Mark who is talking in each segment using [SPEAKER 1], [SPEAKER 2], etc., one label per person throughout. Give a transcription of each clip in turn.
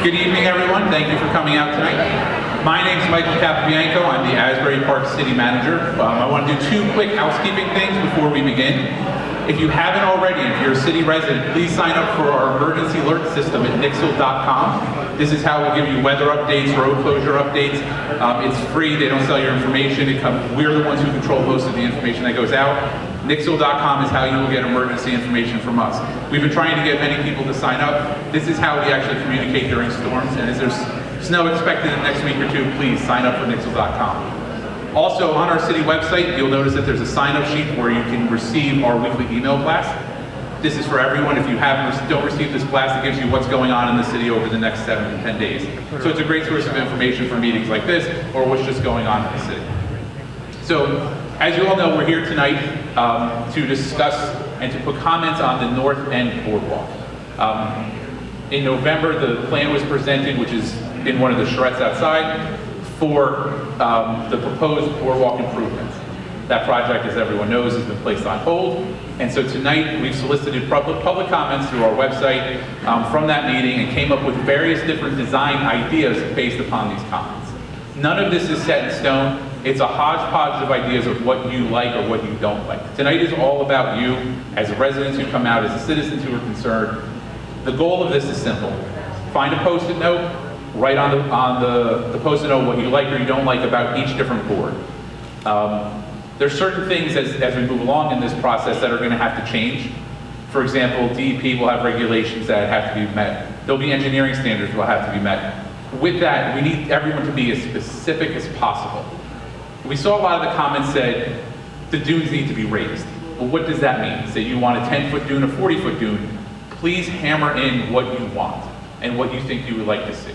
[SPEAKER 1] Good evening, everyone. Thank you for coming out tonight. My name is Michael Capobianco. I'm the Asbury Park City Manager. I want to do two quick housekeeping things before we begin. If you haven't already, if you're a city resident, please sign up for our emergency alert system at nixle.com. This is how we'll give you weather updates, road closure updates. It's free. They don't sell your information. We're the ones who control most of the information that goes out. Nixle.com is how you will get emergency information from us. We've been trying to get many people to sign up. This is how we actually communicate during storms, and as there's snow expected in the next week or two, please sign up for Nixle.com. Also, on our city website, you'll notice that there's a sign-up sheet where you can receive our weekly email blast. This is for everyone. If you don't receive this blast, it gives you what's going on in the city over the next 7 to 10 days. So it's a great source of information for meetings like this, or what's just going on in the city. So, as you all know, we're here tonight to discuss and to put comments on the North End Boardwalk. In November, the plan was presented, which is in one of the charrettes outside, for the proposed boardwalk improvements. That project, as everyone knows, has been placed on hold. And so tonight, we've solicited public comments through our website from that meeting and came up with various different design ideas based upon these comments. None of this is set in stone. It's a hodgepodge of ideas of what you like or what you don't like. Tonight is all about you, as residents who come out, as the citizens who are concerned. The goal of this is simple. Find a Post-it note, write on the Post-it note what you like or you don't like about each different board. There's certain things as we move along in this process that are going to have to change. For example, DEP will have regulations that have to be met. There'll be engineering standards that will have to be met. With that, we need everyone to be as specific as possible. We saw a lot of the comments said the dunes need to be raised. Well, what does that mean? Say you want a 10-foot dune, a 40-foot dune. Please hammer in what you want and what you think you would like to see.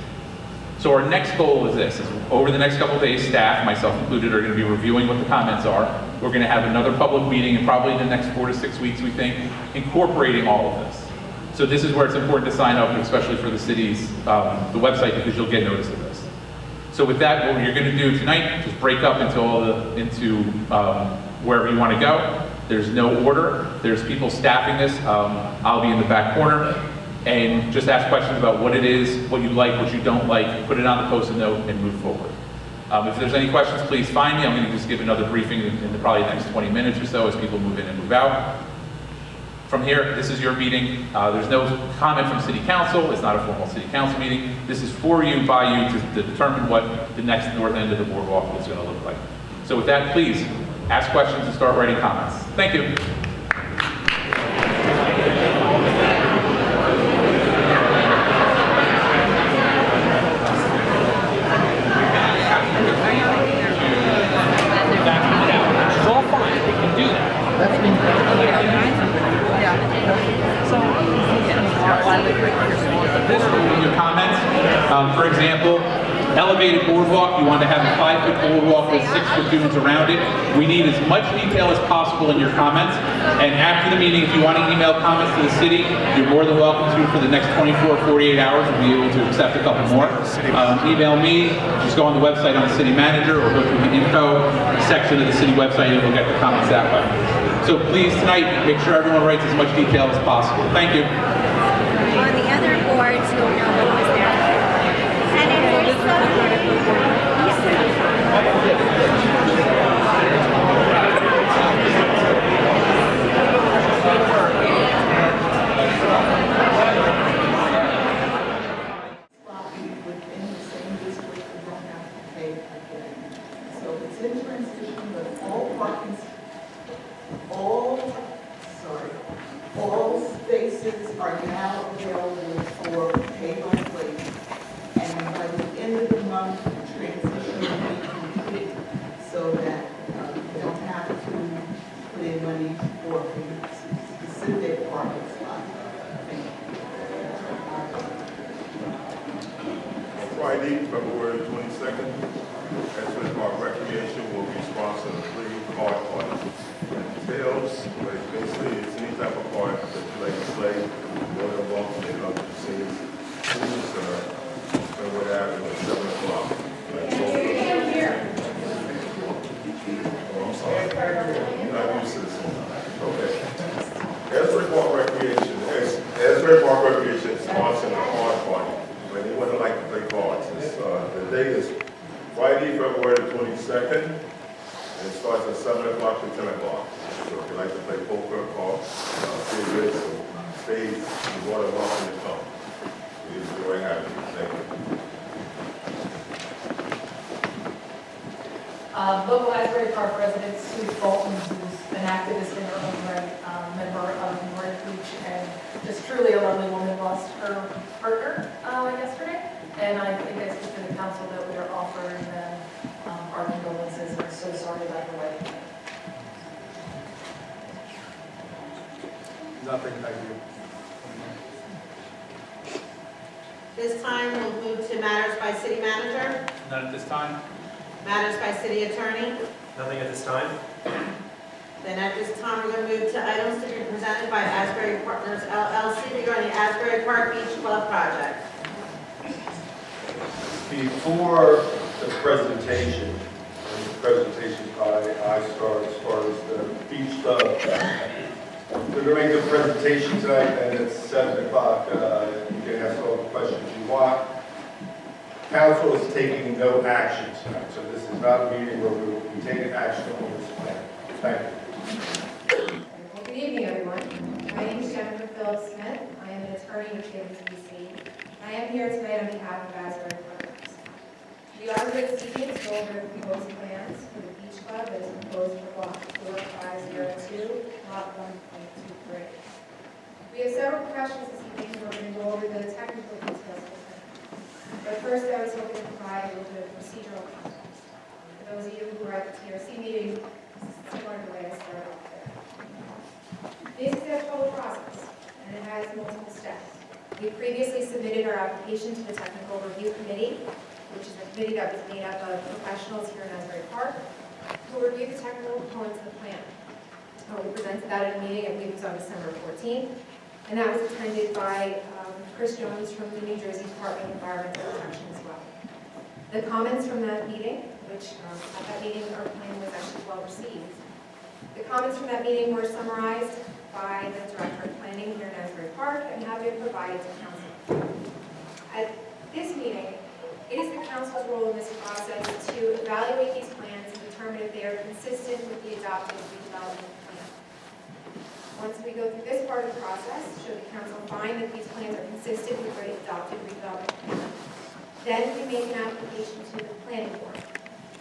[SPEAKER 1] So our next goal is this. Over the next couple of days, staff, myself included, are going to be reviewing what the comments are. We're going to have another public meeting in probably the next 4 to 6 weeks, we think, incorporating all of this. So this is where it's important to sign up, especially for the city's the website, because you'll get notice of this. So with that, what you're going to do tonight, just break up into wherever you want to go. There's no order. There's people staffing this. I'll be in the back corner. And just ask questions about what it is, what you like, what you don't like, put it on the Post-it note, and move forward. If there's any questions, please find me. I'm going to just give another briefing in probably the next 20 minutes or so as people move in and move out. From here, this is your meeting. There's no comment from City Council. It's not a formal City Council meeting. This is for you, by you, to determine what the next north end of the boardwalk is going to look like. So with that, please ask questions and start writing comments. Thank you. Your comments. For example, elevated boardwalk, you want to have a 5-foot boardwalk with 6-foot dunes around it. We need as much detail as possible in your comments. And after the meeting, if you want to email comments to the city, you're more than welcome to for the next 24 or 48 hours. We'll be able to accept a couple more. Email me, just go on the website on the city manager or go to the info section of the city website and we'll get the comments that way. So please, tonight, make sure everyone writes as much detail as possible. Thank you.
[SPEAKER 2] On the other boards, you'll know what was there. And it
[SPEAKER 3] within the same district, you don't have to pay again. So it's in transition, but all spaces are now available for pay by plate. And by the end of the month, the transition will be complete so that you don't have to put in money for a specific parking spot. Thank you.
[SPEAKER 4] Friday, February 22nd, Asbury Park Recreation will be sponsoring a free card party. Entails, basically, it's any type of card that you like to play, more than welcome, they love to see food, and what have you, at 7 o'clock. Oh, I'm sorry. You're not used to this one. Okay. Asbury Park Recreation is sponsoring a card party. when they would like to play cards. The date is Friday, February the 22nd, and it starts at 7 o'clock to 10 o'clock. So if you like to play poker, cards, billiards, spades, you're more than welcome to come. We enjoy having you. Thank you.
[SPEAKER 5] Local Asbury Park resident Sue Bolton, who's an activist in her own right, member of North Beach, and just truly a lovely woman, lost her partner yesterday. And I think I speak to the council that we are offering them our condolences, and so sorry about the wedding.
[SPEAKER 6] Nothing, thank you.
[SPEAKER 7] This time, we'll move to matters by city manager,
[SPEAKER 1] None at this time?
[SPEAKER 7] matters by city attorney.
[SPEAKER 6] Nothing at this time?
[SPEAKER 7] Then at this time, we're going to move to items to be presented by Asbury Partners LLC regarding the Asbury Park Beach Club project.
[SPEAKER 6] Before the presentation by iStar as far as the beach club, we're going to make the presentation tonight, and it's 7 o'clock. You can ask all the questions you want. Council is taking no action tonight, so this is not a meeting where we will be taking action on this plan. Thank you.
[SPEAKER 8] Well, good evening, everyone. My name is Jennifer Phillips Smith. I am an attorney with APTV. I am here tonight on behalf of Asbury Partners. We are here this evening to go over the proposed plans for the beach club that is proposed for block 4502, lot 1.23. We have several questions this evening, so we're going to go over the technical details of the plan. But first, I was hoping to provide a little bit of procedural context. For those of you who were at the TRC meeting, this is similar to the way I started off there. This is a total process, and it has multiple steps. We previously submitted our application to the Technical Review Committee, which is a committee that was made up of professionals here in Asbury Park, who reviewed the technical components of the plan. We presented that at a meeting, I believe it was on December 14th, and that was attended by Chris Jones from the New Jersey Department of Environmental Protection as well. The comments from that meeting, which at that meeting our plan was actually well received. The comments from that meeting were summarized by the Director of Planning here in Asbury Park and have been provided to Council. At this meeting, it is the Council's role in this process to evaluate these plans and determine if they are consistent with the adopted redevelopment plan. Once we go through this part of the process, should the Council find that these plans are consistent with the adopted redevelopment plan, then we make an application to the Planning Board,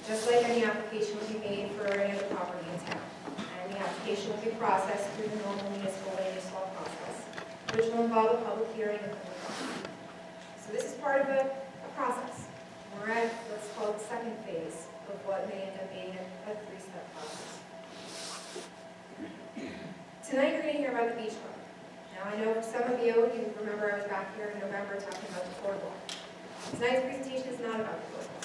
[SPEAKER 8] just like any application would be made for any other property in town. And the application will be processed through the normal municipal land use law process, which will involve a public hearing and public comment. So this is part of the process. We're at, let's call it the second phase of what may end up being a three-step process. Tonight you're going to hear about the beach club. Now I know for some of you, you remember I was back here in November talking about the boardwalk. Tonight's presentation is not about the boardwalk.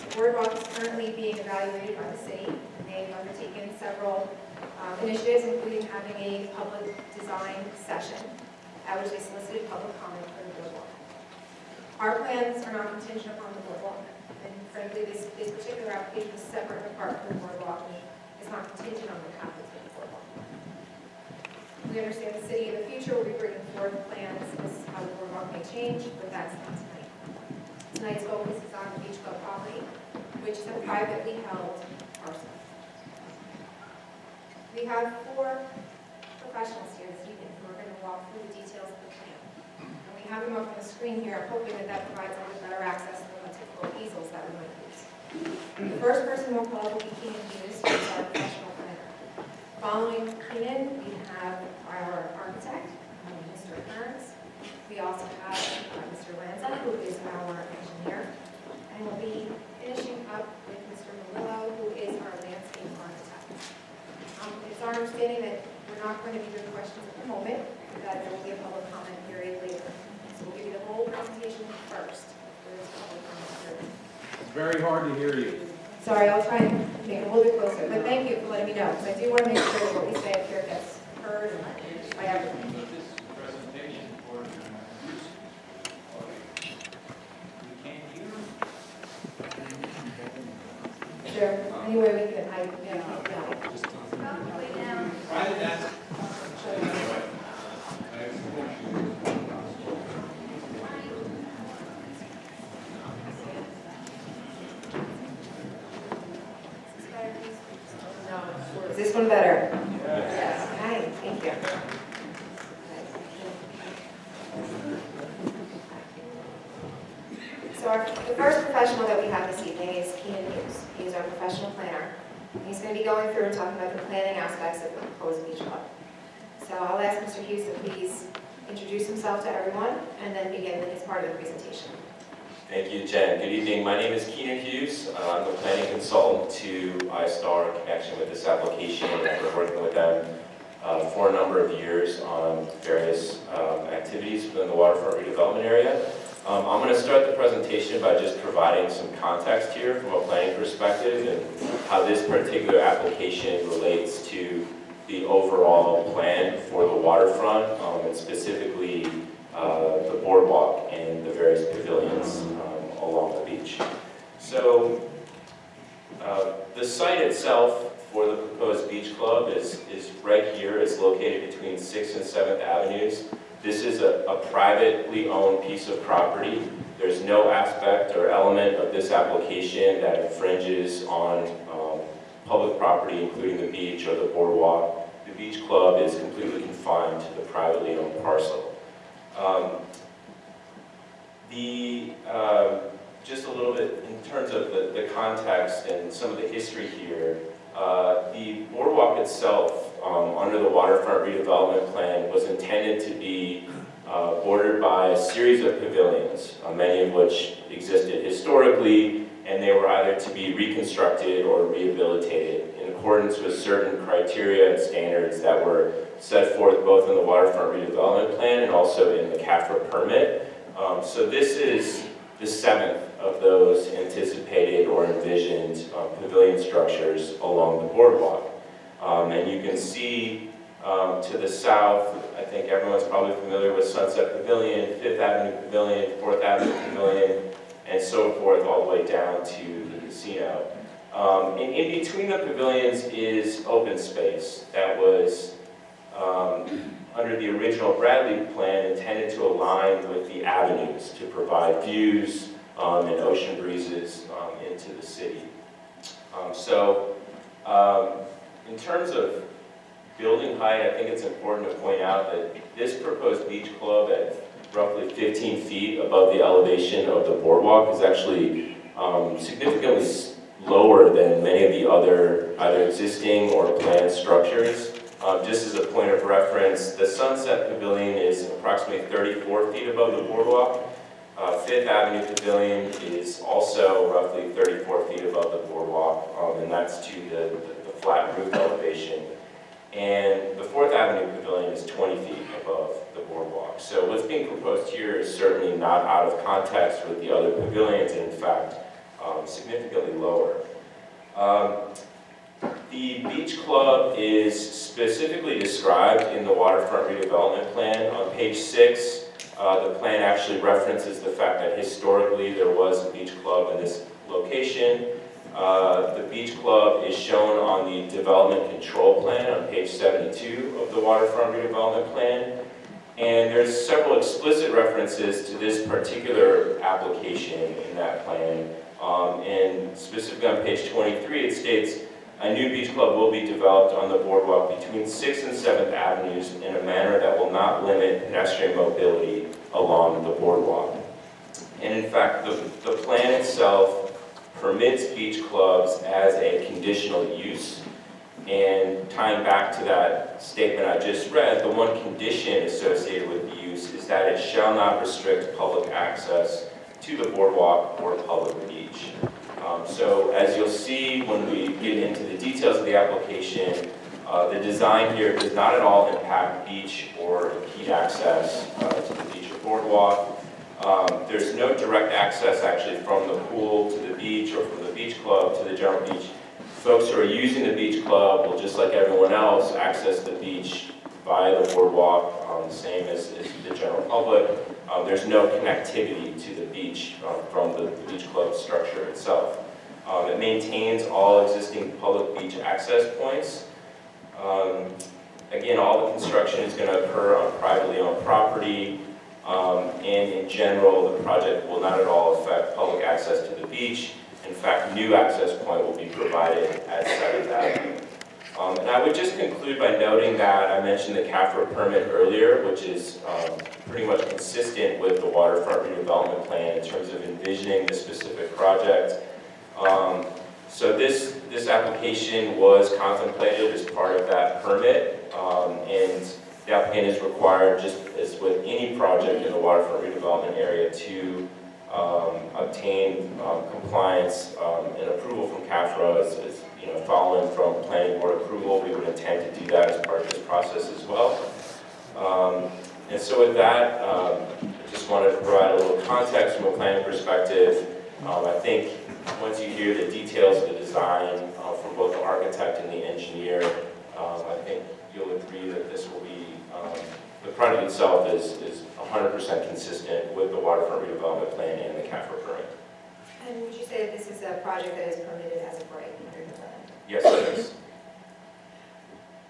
[SPEAKER 8] The boardwalk is currently being evaluated by the city, and they've undertaken several initiatives, including having a public design session at which they solicited public comment for the boardwalk. Our plans are not contingent upon the boardwalk, and frankly, this particular application is separate and apart from the boardwalk, and is not contingent on what happens with the boardwalk. We understand the city in the future will be bringing forth plans as to how the boardwalk may change, but that's not tonight. Tonight's focus is on the beach club property, which is a privately held parcel. We have 4 professionals here this evening who are going to walk through the details of the plan. And we have them up on the screen here. I'm hoping that provides a little better access than the typical easels that we might use. The first person we'll probably be keen to use is our professional planner. Following Keenan, we have our architect, Mr. Kearns. We also have Mr. Lanza, who is our engineer. And we'll be finishing up with Mr. Melillo, who is our landscape architect. It's our understanding that we're not going to be doing questions at the moment, that there will be a public comment period later. So we'll give you the whole presentation first. There's a public comment period.
[SPEAKER 1] It's very hard to hear you.
[SPEAKER 8] Sorry, I'll try and make it a little bit closer, but thank you for letting me know, because I do want to make sure that what we say up here gets heard by everyone. Is there any way we can hide? So the first professional that we have this evening is Keenan Hughes. He's our professional planner. He's going to be going through and talking about the planning aspects of the proposed beach club. So I'll ask Mr. Hughes to please introduce himself to everyone and then begin his part of the presentation.
[SPEAKER 9] Thank you, Jen. Good evening. My name is Keenan Hughes. I'm the planning consultant to iStar in connection with this application. I've been working with them for a number of years on various activities within the waterfront redevelopment area. I'm going to start the presentation by just providing some context here from a planning perspective and how this particular application relates to the overall plan for the waterfront and specifically the boardwalk and the various pavilions along the beach. So the site itself for the proposed beach club is right here. It's located between 6th and 7th Avenues. This is a privately owned piece of property. There's no aspect or element of this application that infringes on public property, including the beach or the boardwalk. The beach club is completely confined to the privately owned parcel. Just a little bit in terms of the context and some of the history here, the boardwalk itself, under the waterfront redevelopment plan, was intended to be bordered by a series of pavilions, many of which existed historically, and they were either to be reconstructed or rehabilitated in accordance with certain criteria and standards that were set forth both in the waterfront redevelopment plan and also in the CAFRA permit. So this is the 7th of those anticipated or envisioned pavilion structures along the boardwalk. And you can see to the south, I think everyone's probably familiar with Sunset Pavilion, 5th Avenue Pavilion, 4th Avenue Pavilion, and so forth all the way down to the casino. And in between the pavilions is open space that was under the original Bradley plan intended to align with the avenues to provide views and ocean breezes into the city. In terms of building height, I think it's important to point out that this proposed beach club at roughly 15 feet above the elevation of the boardwalk is actually significantly lower than many of the other either existing or planned structures. Just as a point of reference, the Sunset Pavilion is approximately 34 feet above the boardwalk. 5th Avenue Pavilion is also roughly 34 feet above the boardwalk, and that's to the flat roof elevation. And the 4th Avenue Pavilion is 20 feet above the boardwalk. So what's being proposed here is certainly not out of context with the other pavilions, and in fact, significantly lower. The beach club is specifically described in the waterfront redevelopment plan. On page 6, the plan actually references the fact that historically there was a beach club in this location. The beach club is shown on the development control plan on page 72 of the waterfront redevelopment plan. And there's several explicit references to this particular application in that plan. And specifically on page 23, it states, a new beach club will be developed on the boardwalk between 6th and 7th Avenues in a manner that will not limit pedestrian mobility along the boardwalk. And in fact, the plan itself permits beach clubs as a conditional use. And tying back to that statement I just read, the one condition associated with the use is that it shall not restrict public access to the boardwalk or public beach. So as you'll see when we get into the details of the application, the design here does not at all impact beach or impede access to the beach or boardwalk. There's no direct access actually from the pool to the beach or from the beach club to the general beach. Folks who are using the beach club will, just like everyone else, access the beach via the boardwalk, same as the general public. There's no connectivity to the beach from the beach club structure itself. It maintains all existing public beach access points. Again, all the construction is going to occur on privately owned property, and in general, the project will not at all affect public access to the beach. In fact, new access point will be provided at 7th Avenue. And I would just conclude by noting that I mentioned the CAFRA permit earlier, which is pretty much consistent with the waterfront redevelopment plan in terms of envisioning the specific project. So this application was contemplated as part of that permit, and the applicant is required, just as with any project in the waterfront redevelopment area, to obtain compliance and approval from CAFRA. As you know, following from planning board approval, we would intend to do that as part of this process as well. And so with that, I just wanted to provide a little context from a planning perspective. I think once you hear the details of the design from both the architect and the engineer, I think you'll agree that this will be, the project itself is 100% consistent with the waterfront redevelopment plan and the CAFRA permit.
[SPEAKER 8] And would you say that this is a project that is permitted as a break under the plan?
[SPEAKER 9] Yes, it is.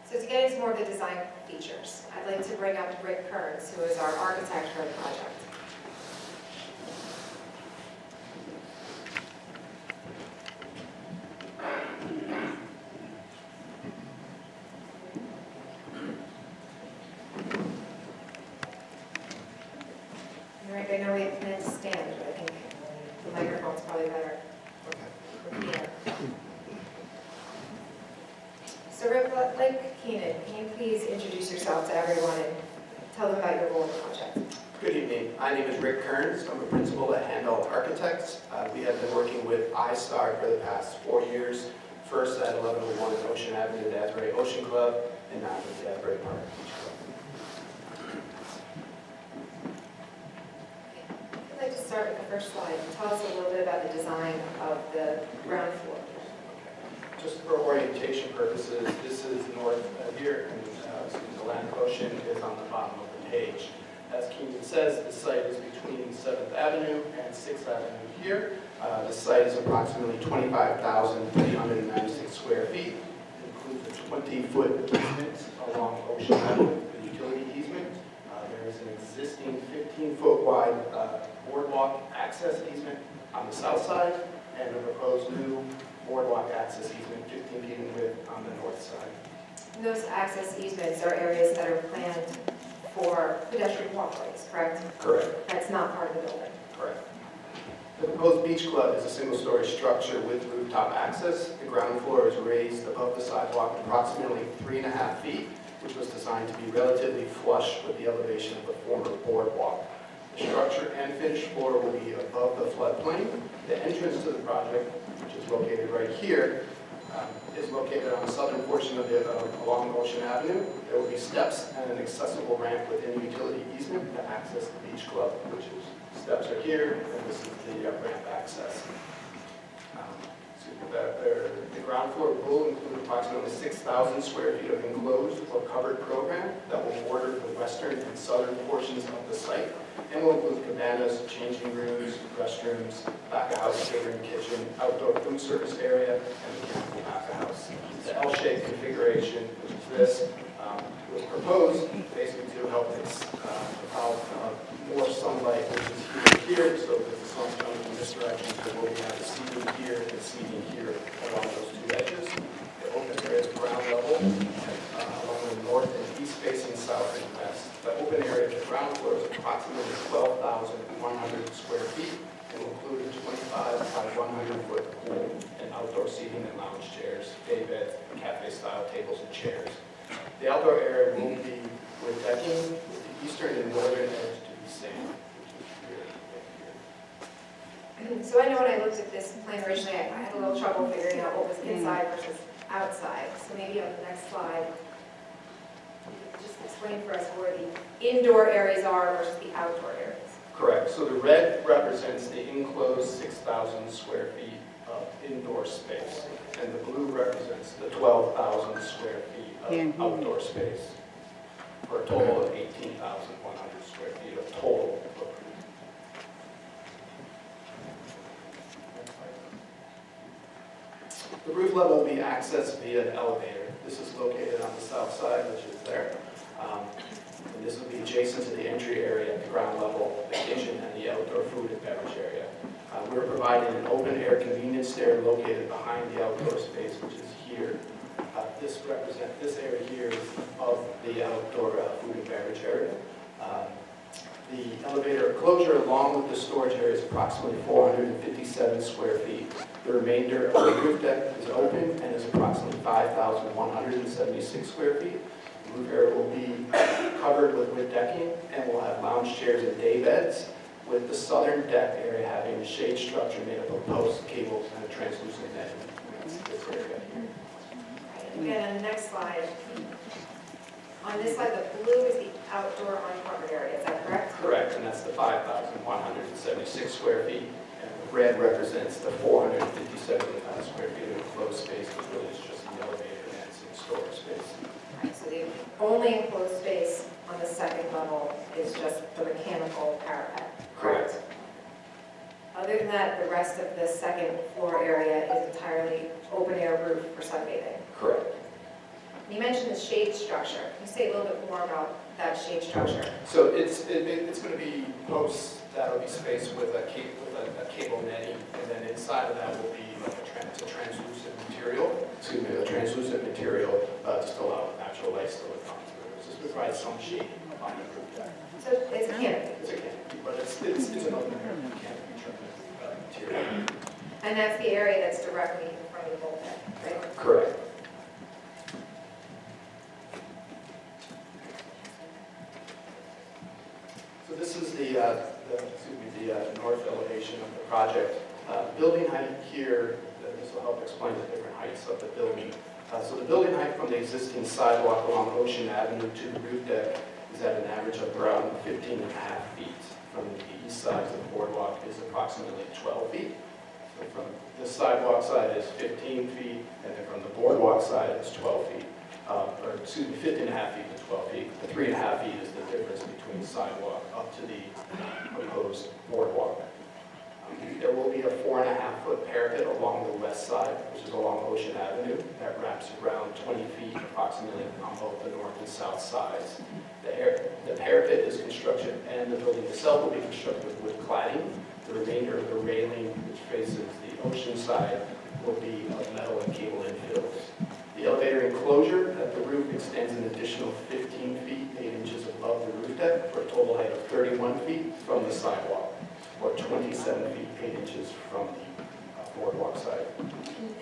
[SPEAKER 8] So to get into more of the design features, I'd like to bring up Rick Kearns, who is our architect for the project. Rick, I know we have planned to stand, but I think the microphone's probably better. Okay. So Rick, like Keenan, can you please introduce yourself to everyone and tell them about your role in the project?
[SPEAKER 10] Good evening. My name is Rick Kearns. I'm a principal at Handel Architects. We have been working with iStar for the past 4 years. First at 1101 Ocean Avenue, the Asbury Ocean Club, and now with the Asbury Park Beach Club.
[SPEAKER 8] I'd like to start with the first slide and tell us a little bit about the design of the ground floor.
[SPEAKER 10] Just for orientation purposes, this is north here, and the Atlantic Ocean is on the bottom of the page. As Keenan says, the site is between 7th Avenue and 6th Avenue here. The site is approximately 25,396 square feet. It includes a 20-foot easement along Ocean Avenue, the utility easement. There is an existing 15-foot wide boardwalk access easement on the south side, and a proposed new boardwalk access easement 15 feet in width on the north side.
[SPEAKER 8] And those access easements are areas that are planned for pedestrian walkways, correct?
[SPEAKER 10] Correct.
[SPEAKER 8] That's not part of the building.
[SPEAKER 10] Correct. The proposed beach club is a single-story structure with rooftop access. The ground floor is raised above the sidewalk approximately 3.5 feet, which was designed to be relatively flush with the elevation of the former boardwalk. The structure and finished floor will be above the floodplain. The entrance to the project, which is located right here, is located on the southern portion of along Ocean Avenue. There will be steps and an accessible ramp within the utility easement to access the beach club, which is, steps are here, and this is the ramp access. The ground floor will include approximately 6,000 square feet of enclosed or covered program that will border the western and southern portions of the site, and will include cabanas, changing rooms, restrooms, back-of-house catering kitchen, outdoor food service area, and mechanical back-of-house. The L-shaped configuration, which is this, was proposed basically to help allow more sunlight, which is here, so that the sun's coming in this direction, so we'll have the seating here and the seating here along those two edges. The open area at the ground level, along the north and east facing south and west. The open area at the ground floor is approximately 12,100 square feet and will include a 25 by 100 foot pool and outdoor seating and lounge chairs, day beds, cafe-style tables and chairs. The outdoor area will be with decking, with the eastern and northern edge to be sand, which is here.
[SPEAKER 8] So I know when I looked at this plan originally, I had a little trouble figuring out what was inside versus outside. So maybe on the next slide, you could just explain for us where the indoor areas are versus the outdoor areas.
[SPEAKER 10] Correct. So the red represents the enclosed 6,000 square feet of indoor space, and the blue represents the 12,000 square feet of outdoor space, for a total of 18,100 square feet of total footprint. The roof level will be accessed via an elevator. This is located on the south side, which is there. And this will be adjacent to the entry area at the ground level, the kitchen, and the outdoor food and beverage area. We're providing an open air convenience stair located behind the outdoor space, which is here. This area here is of the outdoor food and beverage area. The elevator enclosure along with the storage area is approximately 457 square feet. The remainder of the roof deck is open and is approximately 5,176 square feet. The roof area will be covered with wood decking and will have lounge chairs and day beds, with the southern deck area having a shade structure made up of posts, cables, and a translucent netting. That's this area here.
[SPEAKER 8] Again, on the next slide. On this slide, the blue is the outdoor uncovered area, is that correct?
[SPEAKER 10] Correct, and that's the 5,176 square feet. And the red represents the 457 square feet of enclosed space, which really is just the elevator and some storage space.
[SPEAKER 8] Right, so the only enclosed space on the second level is just the mechanical parapet, correct? Other than that, the rest of the second floor area is entirely open air roof for sunbathing.
[SPEAKER 10] Correct.
[SPEAKER 8] You mentioned the shade structure. Can you say a little bit more about that shade structure?
[SPEAKER 10] So it's going to be posts that'll be spaced with a cable netting, and then inside of that will be like a translucent material. Excuse me, a translucent material just to allow natural light to look onto it. Just provide some shade on the roof deck.
[SPEAKER 8] So it's a canopy.
[SPEAKER 10] It's a canopy, but it's an open air canopy material.
[SPEAKER 8] And that's the area that's directly in front of the bulkhead, right?
[SPEAKER 10] Correct. So this is the north elevation of the project. Building height here, this will help explain the different heights of the building. So the building height from the existing sidewalk along Ocean Avenue to the roof deck is at an average of around 15 and a half feet. From the east side to the boardwalk is approximately 12 feet. So from the sidewalk side is 15 feet, and then from the boardwalk side it's 12 feet. 15 and a half feet to 12 feet. The 3.5 feet is the difference between the sidewalk up to the proposed boardwalk. There will be a 4.5-foot parapet along the west side, which is along Ocean Avenue, that wraps around 20 feet approximately on both the north and south sides. The parapet is constructed, and the building itself will be constructed with wood cladding. The remainder of the railing, which faces the ocean side, will be of metal and cable infills. The elevator enclosure at the roof extends an additional 15 feet, 8 inches above the roof deck for a total height of 31 feet from the sidewalk, or 27 feet, 8 inches from the boardwalk side.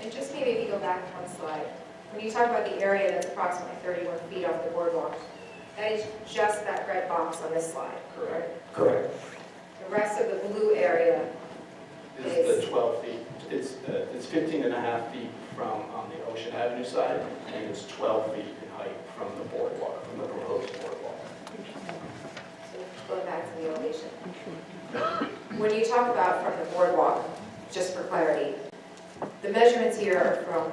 [SPEAKER 8] And just maybe if you go back one slide, when you talk about the area that's approximately 31 feet off the boardwalk, that is just that red box on this slide, correct?
[SPEAKER 10] Correct.
[SPEAKER 8] The rest of the blue area
[SPEAKER 10] Is the 12 feet. It's 15 and a half feet from on the Ocean Avenue side, and it's 12 feet in height from the boardwalk, from the proposed boardwalk.
[SPEAKER 8] So going back to the elevation. When you talk about from the boardwalk, just for clarity, the measurements here are from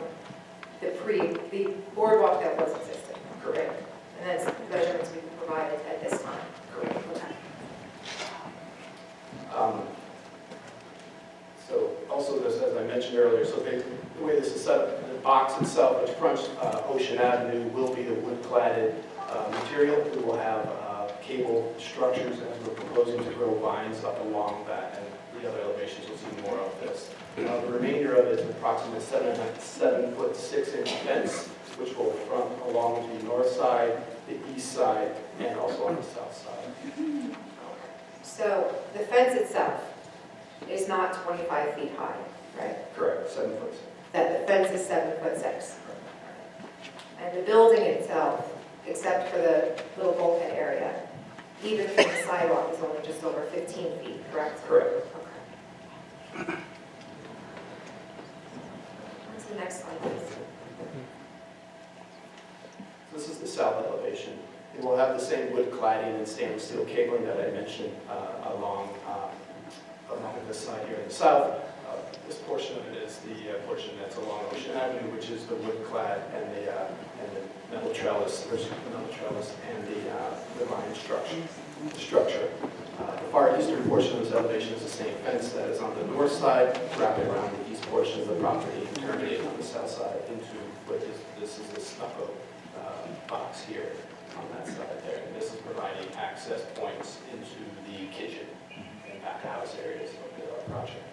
[SPEAKER 8] the boardwalk that was existing, correct? And that's the measurements we provided at this time.
[SPEAKER 10] Correct.
[SPEAKER 8] Okay.
[SPEAKER 10] So also, this, as I mentioned earlier, so the way this is set up, the box itself, which fronts Ocean Avenue, will be a wood-cladded material. We will have cable structures, and we're proposing to grow vines up along that, and the other elevations will see more of this. The remainder of it is approximately 7-foot 6-inch fence, which will front along the north side, the east side, and also on the south side.
[SPEAKER 8] So the fence itself is not 25 feet high, right?
[SPEAKER 10] Correct, 7 foot.
[SPEAKER 8] That the fence is 7'6". And the building itself, except for the little bulkhead area, even from the sidewalk, is only just over 15 feet, correct?
[SPEAKER 10] Correct.
[SPEAKER 8] Okay. What's the next slide, please?
[SPEAKER 10] This is the south elevation. It will have the same wood cladding and stainless steel cabling that I mentioned along this side here in the south. This portion of it is the portion that's along Ocean Avenue, which is the wood clad and the metal trellis. There's the metal trellis and the vine structure. The far eastern portion of this elevation is the same fence that is on the north side, wrapping around the east portion of the property and terminating on the south side into what is this is the stucco box here on that side there. And this is providing access points into the kitchen and back house areas of the project.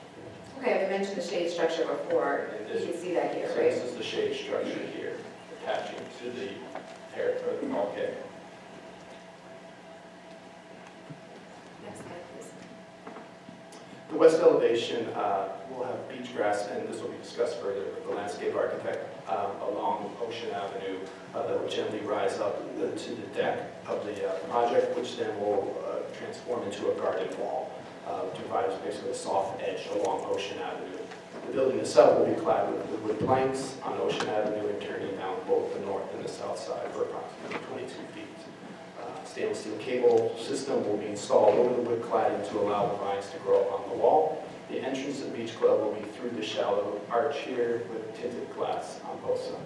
[SPEAKER 8] Okay, we mentioned the shade structure before. You can see that here,
[SPEAKER 10] So
[SPEAKER 8] right?
[SPEAKER 10] this is the shade structure here. The attaching to the bulkhead.
[SPEAKER 8] Next slide, please.
[SPEAKER 10] The west elevation will have beach grass, and this will be discussed further with the landscape architect, along Ocean Avenue that will gently rise up to the deck of the project, which then will transform into a garden wall to provide basically a soft edge along Ocean Avenue. The building itself will be clad with wood planks on Ocean Avenue and turning down both the north and the south side for approximately 22 feet. Stainless steel cable system will be installed over the wood cladding to allow the vines to grow up on the wall. The entrance to the beach club will be through the shallow arch here with tinted glass on both sides.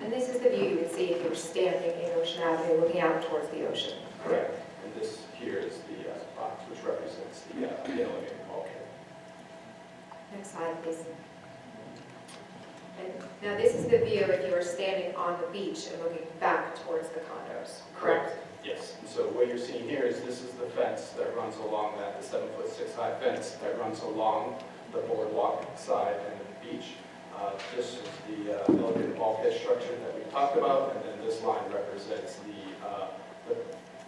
[SPEAKER 8] And this is the view you would see if you were standing in Ocean Avenue looking out towards the ocean.
[SPEAKER 10] Correct. And this here is the box which represents the elevated bulkhead.
[SPEAKER 8] Next slide, please. And now this is the view if you were standing on the beach and looking back towards the condos, correct?
[SPEAKER 10] Yes. And so what you're seeing here is this is the fence that runs along that, the 7'6" high fence that runs along the boardwalk side and the beach. This is the elevated bulkhead structure that we talked about, and then this line represents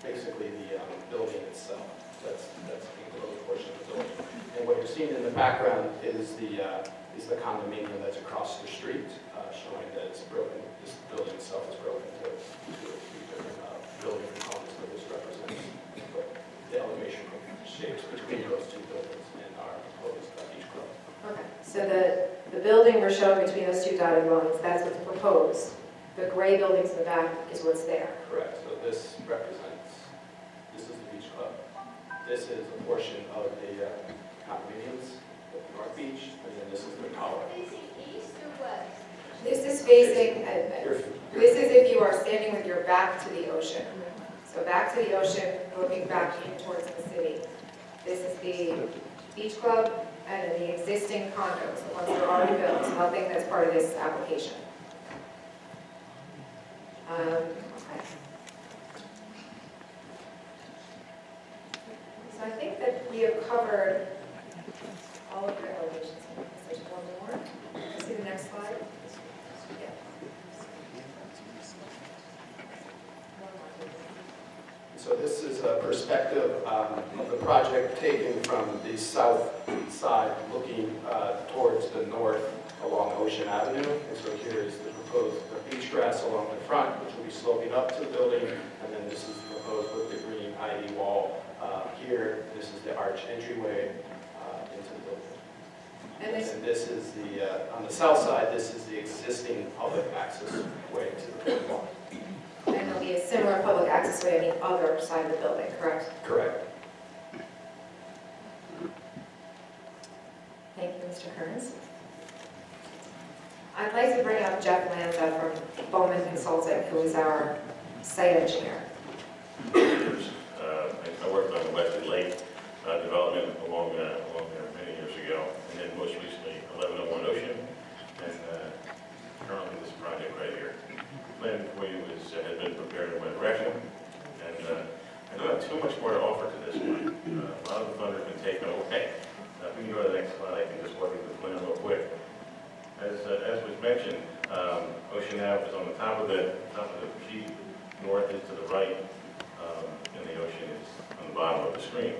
[SPEAKER 10] basically the building itself. That's the enclosed portion of the building. And what you're seeing in the background is the condominium that's across the street, showing that it's broken. This building itself is broken into two or three different building components that this represents. But the elevation shapes between those two buildings and our proposed beach club.
[SPEAKER 8] Okay, so the building we're showing between those two dotted lines, that's what's proposed. The gray buildings in the back is what's there.
[SPEAKER 10] Correct. So this is the beach club. This is a portion of the condominiums at the North Beach, and then this is the tower.
[SPEAKER 2] East or west?
[SPEAKER 8] This is facing, this is if you are standing with your back to the ocean. So back to the ocean, looking back in towards the city. This is the beach club and then the existing condos, the ones that are already built, nothing that's part of this application. Okay. So I think that we have covered all of the elevations. There's one more. Let's see the next slide. Yeah.
[SPEAKER 10] So this is a perspective of the project taken from the south side, looking towards the north along Ocean Avenue. And so here is the proposed beach grass along the front, which will be sloping up to the building. And then this is proposed with the green ivy wall here. This is the arch entryway into the building.
[SPEAKER 8] And
[SPEAKER 10] this is on the south side, this is the existing public access way to the boardwalk.
[SPEAKER 8] And there'll be a similar public access way on the other side of the building, correct?
[SPEAKER 10] Correct.
[SPEAKER 8] Thank you, Mr. Kearns. I'd like to bring up Jeff Lanza from Bowman Consulting, who is our site engineer.
[SPEAKER 11] I worked on the Western Lake development along there many years ago, and then most recently 1101 Ocean, and currently this project right here. The plan for you had been prepared in my direction, and I don't have too much more to offer to this one. A lot of the thunder has been taken away. If we can go to the next slide, I can just walk through the plan real quick. As was mentioned, Ocean Ave is on the top of the sheet. North is to the right, and the ocean is on the bottom of the screen.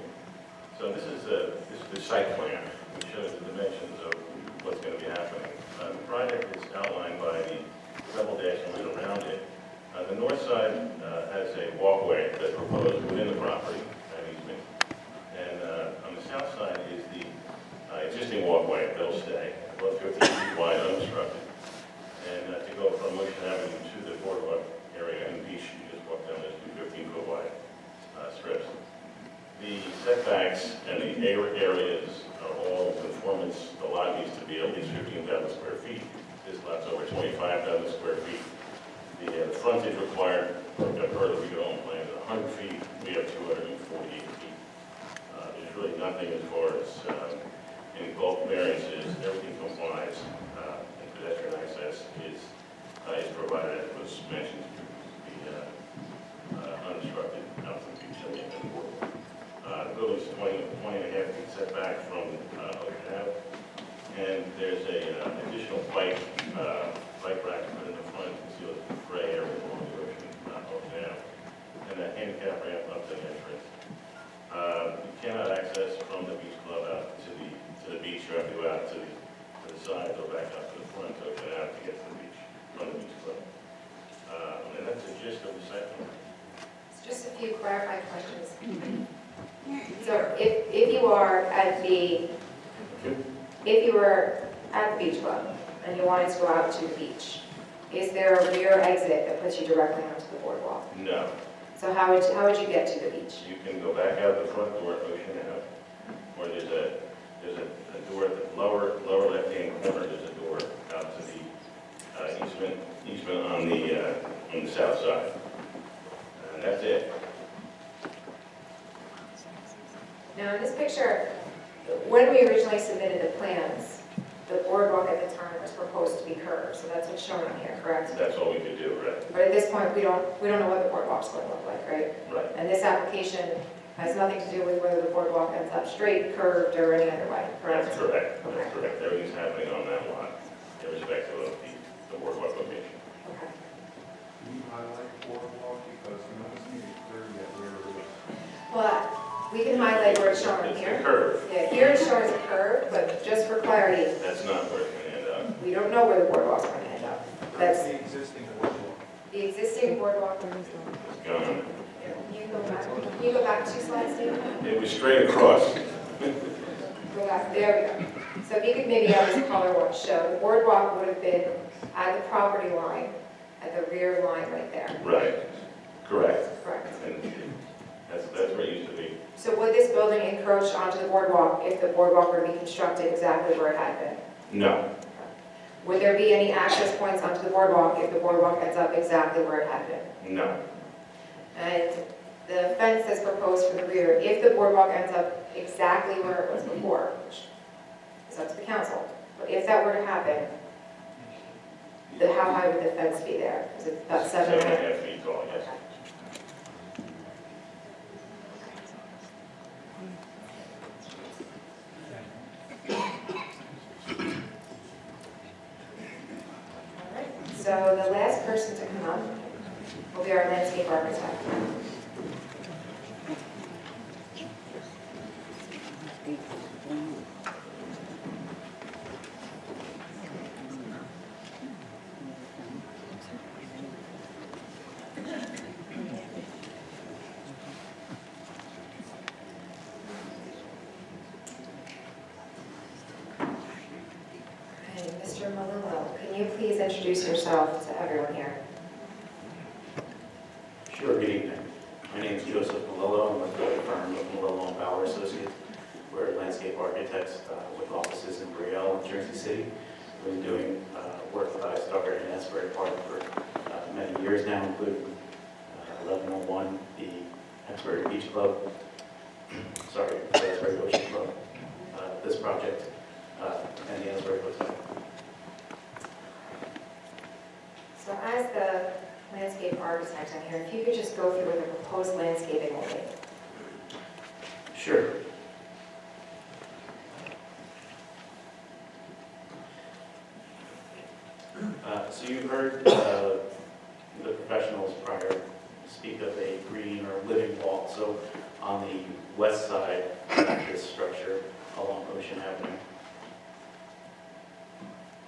[SPEAKER 11] So this is the site plan, which shows the dimensions of what's going to be happening. The project is outlined by the double dash line around it. The north side has a walkway that's proposed within the property, an easement. And on the south side is the existing walkway that'll stay, about 15 feet wide, unobstructed. And to go from Ocean Avenue to the boardwalk area and beach, you just walk down those 15-foot wide strips. The setbacks and the areas are all in conformance. The lot needs to be at least 15,000 square feet. This lot's over 25,000 square feet. The frontage required per the redevelopment plan is 100 feet. We have 248 feet. There's really nothing as far as any bulk variances. Everything complies. And pedestrian access is provided, as was mentioned, to be unobstructed out to the beach and the boardwalk. The building's 20 and a half feet setback from Ocean Ave. And there's an additional bike rack put in the front. You can see to a gray area along the ocean, not over now, and a handicap ramp up to the entrance. You cannot access from the beach club out to the beach. You have to go out to the side, go back up to the front, so get out to get to the beach from the beach club. And that's the gist of the site plan.
[SPEAKER 8] Just a few clarifying questions. So if you were at the beach club and you wanted to go out to the beach, is there a rear exit that puts you directly onto the boardwalk?
[SPEAKER 11] No.
[SPEAKER 8] So how would you get to the beach?
[SPEAKER 11] You can go back out the front door, Ocean Ave, or there's a door at the lower left-hand corner, there's a door out to the easement on the south side. And that's it.
[SPEAKER 8] Now in this picture, when we originally submitted the plans, the boardwalk at the time was proposed to be curved, so that's what's shown on here, correct?
[SPEAKER 11] That's all we could do, right?
[SPEAKER 8] But at this point, we don't know what the boardwalk's going to look like, right?
[SPEAKER 11] Right.
[SPEAKER 8] And this application has nothing to do with whether the boardwalk ends up straight, curved, or any other way, correct?
[SPEAKER 11] That's correct. That's correct. Everything's happening on that lot, irrespective of the boardwalk location.
[SPEAKER 8] Okay.
[SPEAKER 4] Can you highlight Boardwalk, because I'm not seeing it clear yet where it is.
[SPEAKER 8] Well, we can highlight where it's shown on
[SPEAKER 11] It's
[SPEAKER 8] here.
[SPEAKER 11] a curve.
[SPEAKER 8] Yeah, here it's shown as a curve, but just for clarity,
[SPEAKER 11] That's not where it's going to end up.
[SPEAKER 8] we don't know where the boardwalk's going to end up. That's
[SPEAKER 4] the existing Boardwalk.
[SPEAKER 8] the existing boardwalk.
[SPEAKER 11] It's gone.
[SPEAKER 8] Can you go back 2 slides, David?
[SPEAKER 11] It was straight across.
[SPEAKER 8] Go back, there we go. So if you could maybe have this color one show, the boardwalk would have been at the property line, at the rear line right there.
[SPEAKER 11] Right. Correct.
[SPEAKER 8] Correct.
[SPEAKER 11] And that's where it used to be.
[SPEAKER 8] So would this building encroach onto the boardwalk if the boardwalk were to be constructed exactly where it had been?
[SPEAKER 11] No.
[SPEAKER 8] Would there be any access points onto the boardwalk if the boardwalk ends up exactly where it had been?
[SPEAKER 11] No.
[SPEAKER 8] And the fence that's proposed for the rear, if the boardwalk ends up exactly where it was before, which is up to the council, but if that were to happen, how high would the fence be there? Is it about 7
[SPEAKER 11] 7.5 feet tall, yes.
[SPEAKER 8] So the last person to come up will be our landscape architect. Okay, Mr. Malillo, can you please introduce yourself to everyone here?
[SPEAKER 12] Sure, good evening. My name is Joseph Malillo. I'm with the firm of Malillo and Bauer Associates. We're landscape architects with offices in Brielle and Jersey City. We've been doing work with Asbury and Asbury Park for many years now, including 1101, the Asbury Beach Club, sorry, the Asbury Ocean Club, this project, and the Asbury Hotel.
[SPEAKER 8] So as the landscape architect on here, if you could just go through what the proposed landscaping will be.
[SPEAKER 12] Sure. So you heard the professionals prior speak of a green or living wall. So on the west side of this structure along Ocean Avenue,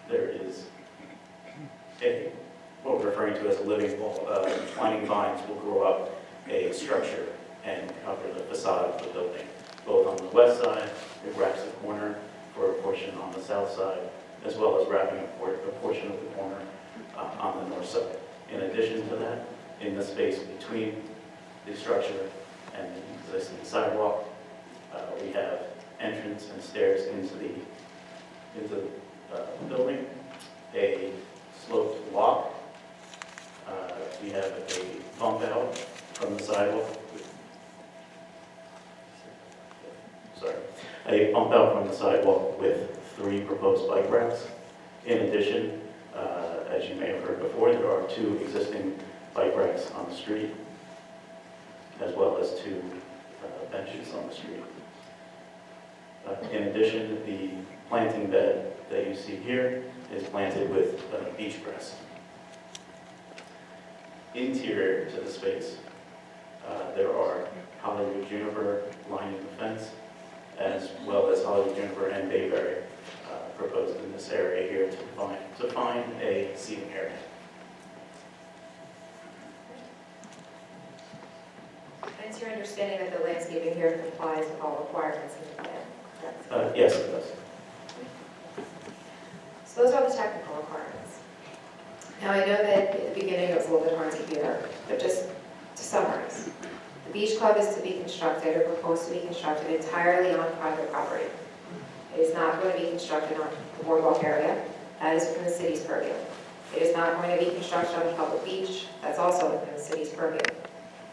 [SPEAKER 12] there is what we're referring to as a living wall. Twining vines will grow up a structure and cover the facade of the building. Both on the west side, it wraps the corner for a portion on the south side, as well as wrapping a portion of the corner on the north side. In addition to that, in the space between the structure and the existing sidewalk, we have entrance and stairs into the building, a sloped walk. We have a bump out from the sidewalk. A bump out from the sidewalk with 3 proposed bike racks. In addition, as you may have heard before, there are 2 existing bike racks on the street, as well as 2 benches on the street. In addition, the planting bed that you see here is planted with beach grass. interior to the space, there are Hollywood juniper lining the fence, as well as Hollywood juniper and bayberry proposed in this area here to find a seating area.
[SPEAKER 8] And it's your understanding that the landscaping here complies with all requirements in the plan, correct?
[SPEAKER 12] Yes, it does.
[SPEAKER 8] So those are the technical requirements. Now, I know that at the beginning it was a little bit hard to hear, but just to summarize, the beach club is to be constructed or proposed to be constructed entirely on private property. It is not going to be constructed on the Boardwalk area. That is within the city's purview. It is not going to be constructed on the public beach. That's also within the city's purview.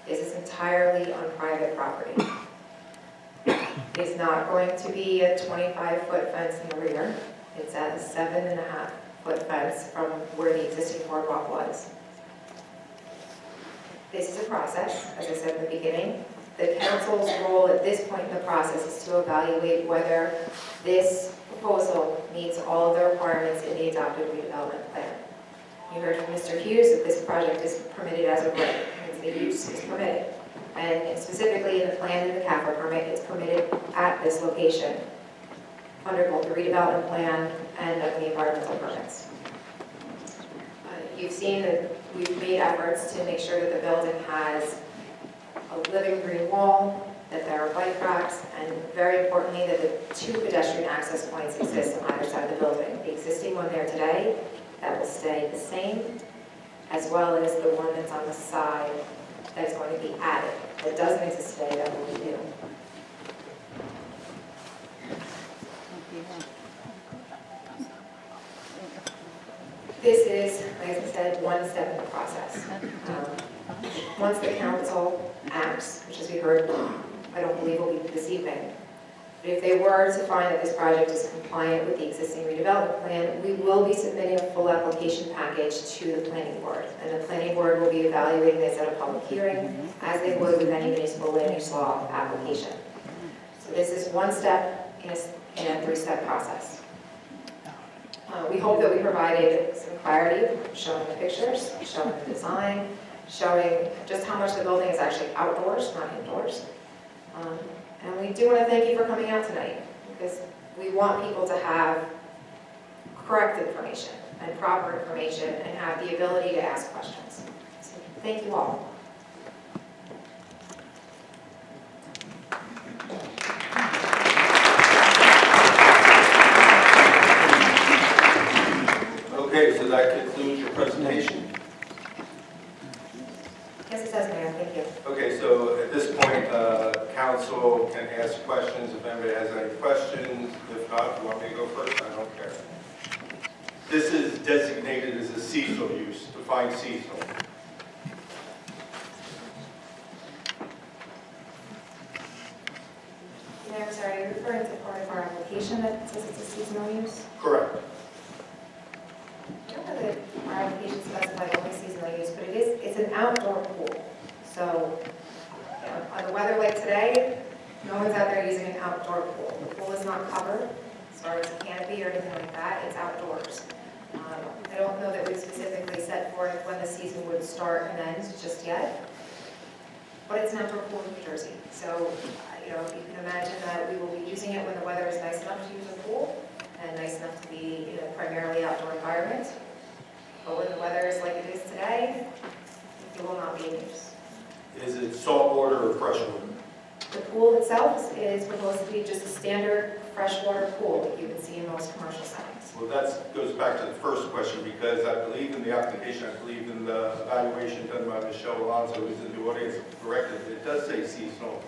[SPEAKER 8] This is entirely on private property. It is not going to be a 25-foot fence in the rear. It's at a 7.5-foot fence from where the existing boardwalk was. This is a process, as I said in the beginning. The council's role at this point in the process is to evaluate whether this proposal meets all of the requirements in the adopted redevelopment plan. You heard from Mr. Hughes that this project is permitted as of right, means the use is permitted. And specifically in the plan and the CAFR permit, it's permitted at this location under both the redevelopment plan and under the environmental permits. You've seen that we've made efforts to make sure that the building has a living green wall, that there are bike racks, and very importantly, that the 2 pedestrian access points exist on either side of the building. The existing one there today, that will stay the same, as well as the one that's on the side that's going to be added. That doesn't exist today, that will be new. This is, like I said, one step in the process. Once the council acts, which as we heard, I don't believe will be this evening, but if they were to find that this project is compliant with the existing redevelopment plan, we will be submitting a full application package to the planning board. And the planning board will be evaluating this at a public hearing, as they would with any municipal land use law application. So this is one step in a 3-step process. We hope that we provided some clarity, showing the pictures, showing the design, showing just how much the building is actually outdoors, not indoors. And we do want to thank you for coming out tonight, because we want people to have correct information and proper information and have the ability to ask questions. So thank you all.
[SPEAKER 6] Okay, so that concludes your presentation.
[SPEAKER 8] Yes, it does, Mayor. Thank you.
[SPEAKER 6] Okay, so at this point, council can ask questions if anybody has any questions. If not, you want me to go first? I don't care. This is designated as a seasonal use, defined seasonal.
[SPEAKER 8] Mayor, I'm sorry, are you referring to part of our application that says it's a seasonal use?
[SPEAKER 6] Correct.
[SPEAKER 8] I don't know that our application specifies only seasonal use, but it's an outdoor pool. So, you know, on the weather like today, no one's out there using an outdoor pool. The pool is not covered as far as a canopy or anything like that. It's outdoors. I don't know that we've specifically set forth when the season would start and end just yet, but it's an outdoor pool in New Jersey. So, you know, you can imagine that we will be using it when the weather is nice enough to use a pool and nice enough to be in a primarily outdoor environment. But when the weather is like it is today, it will not be in use.
[SPEAKER 6] Is it saltwater or freshwater?
[SPEAKER 8] The pool itself is proposed to be just a standard freshwater pool that you would see in most commercial settings.
[SPEAKER 6] Well, that goes back to the first question, because I believe in the application, I believe in the evaluation done by Michelle Alonso, who's in the audience, corrected, it does say seasonal.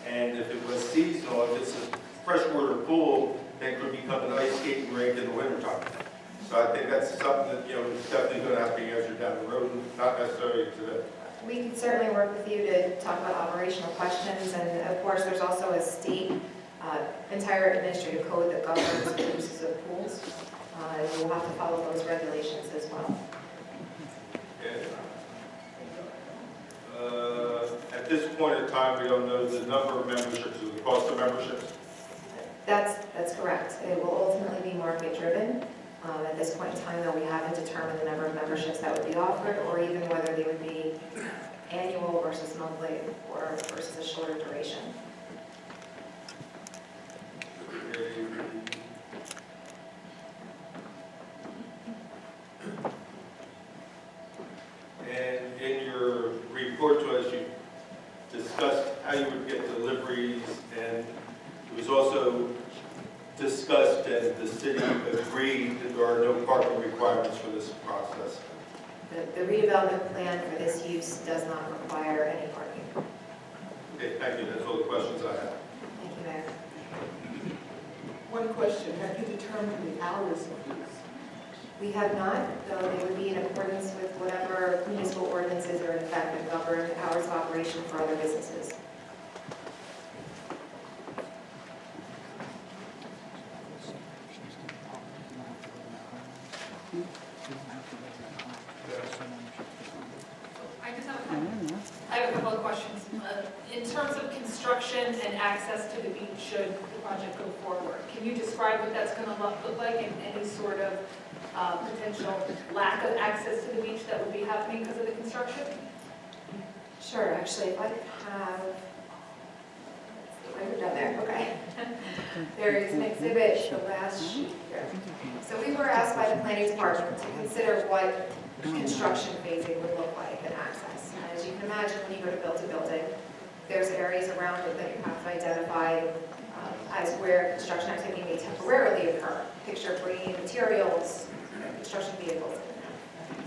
[SPEAKER 6] And if it was seasonal, if it's a freshwater pool, then it could become an ice skating rink in the wintertime. So I think that's something that, you know, is definitely going to have to be answered down the road, not necessarily today.
[SPEAKER 8] We can certainly work with you to talk about operational questions, and of course, there's also a state entire administrative code that governs the uses of pools. And we'll have to follow those regulations as well.
[SPEAKER 6] Okay. At this point in time, we don't know the number of memberships or the cost of memberships.
[SPEAKER 8] That's correct. It will ultimately be market driven. At this point in time, though, we haven't determined the number of memberships that would be offered, or even whether they would be annual versus monthly, or versus a shorter duration.
[SPEAKER 6] And in your report to us, you discussed how you would get deliveries, and it was also discussed and the city agreed that there are no parking requirements for this process.
[SPEAKER 8] The redevelopment plan for this use does not require any parking.
[SPEAKER 6] Okay, thank you. That's all the questions I have.
[SPEAKER 8] Thank you, Mayor.
[SPEAKER 3] One question, have you determined the hours of use?
[SPEAKER 8] We have not, though they would be in accordance with whatever municipal ordinances are in effect that govern hours of operation for other businesses.
[SPEAKER 5] I have a couple of questions. In terms of construction and access to the beach, should the project go forward, can you describe what that's going to look like and any sort of potential lack of access to the beach that would be happening because of the construction?
[SPEAKER 8] Sure, actually, if I have, I've done there, okay. There is an exhibit, the last sheet here. So we were asked by the planning department to consider what construction phasing would look like and access. And as you can imagine, when you go to build a building, there's areas around it that you have to identify as where construction activity may temporarily occur. Picture bringing in materials, construction vehicles.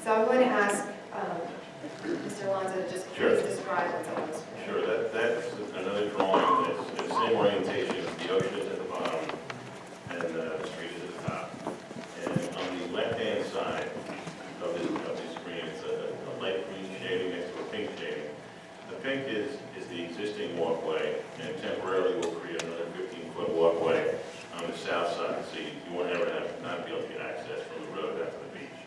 [SPEAKER 8] So I'm going to ask Mr. Alonso to just please describe what's on this.
[SPEAKER 11] Sure, that's another drawing that's the same orientation. The ocean is at the bottom and the street is at the top. And on the left-hand side of this screen, it's a light green shading next to a pink shading. The pink is the existing walkway, and temporarily will create another 15-foot walkway on the south side, so you won't ever not be able to get access from the road out to the beach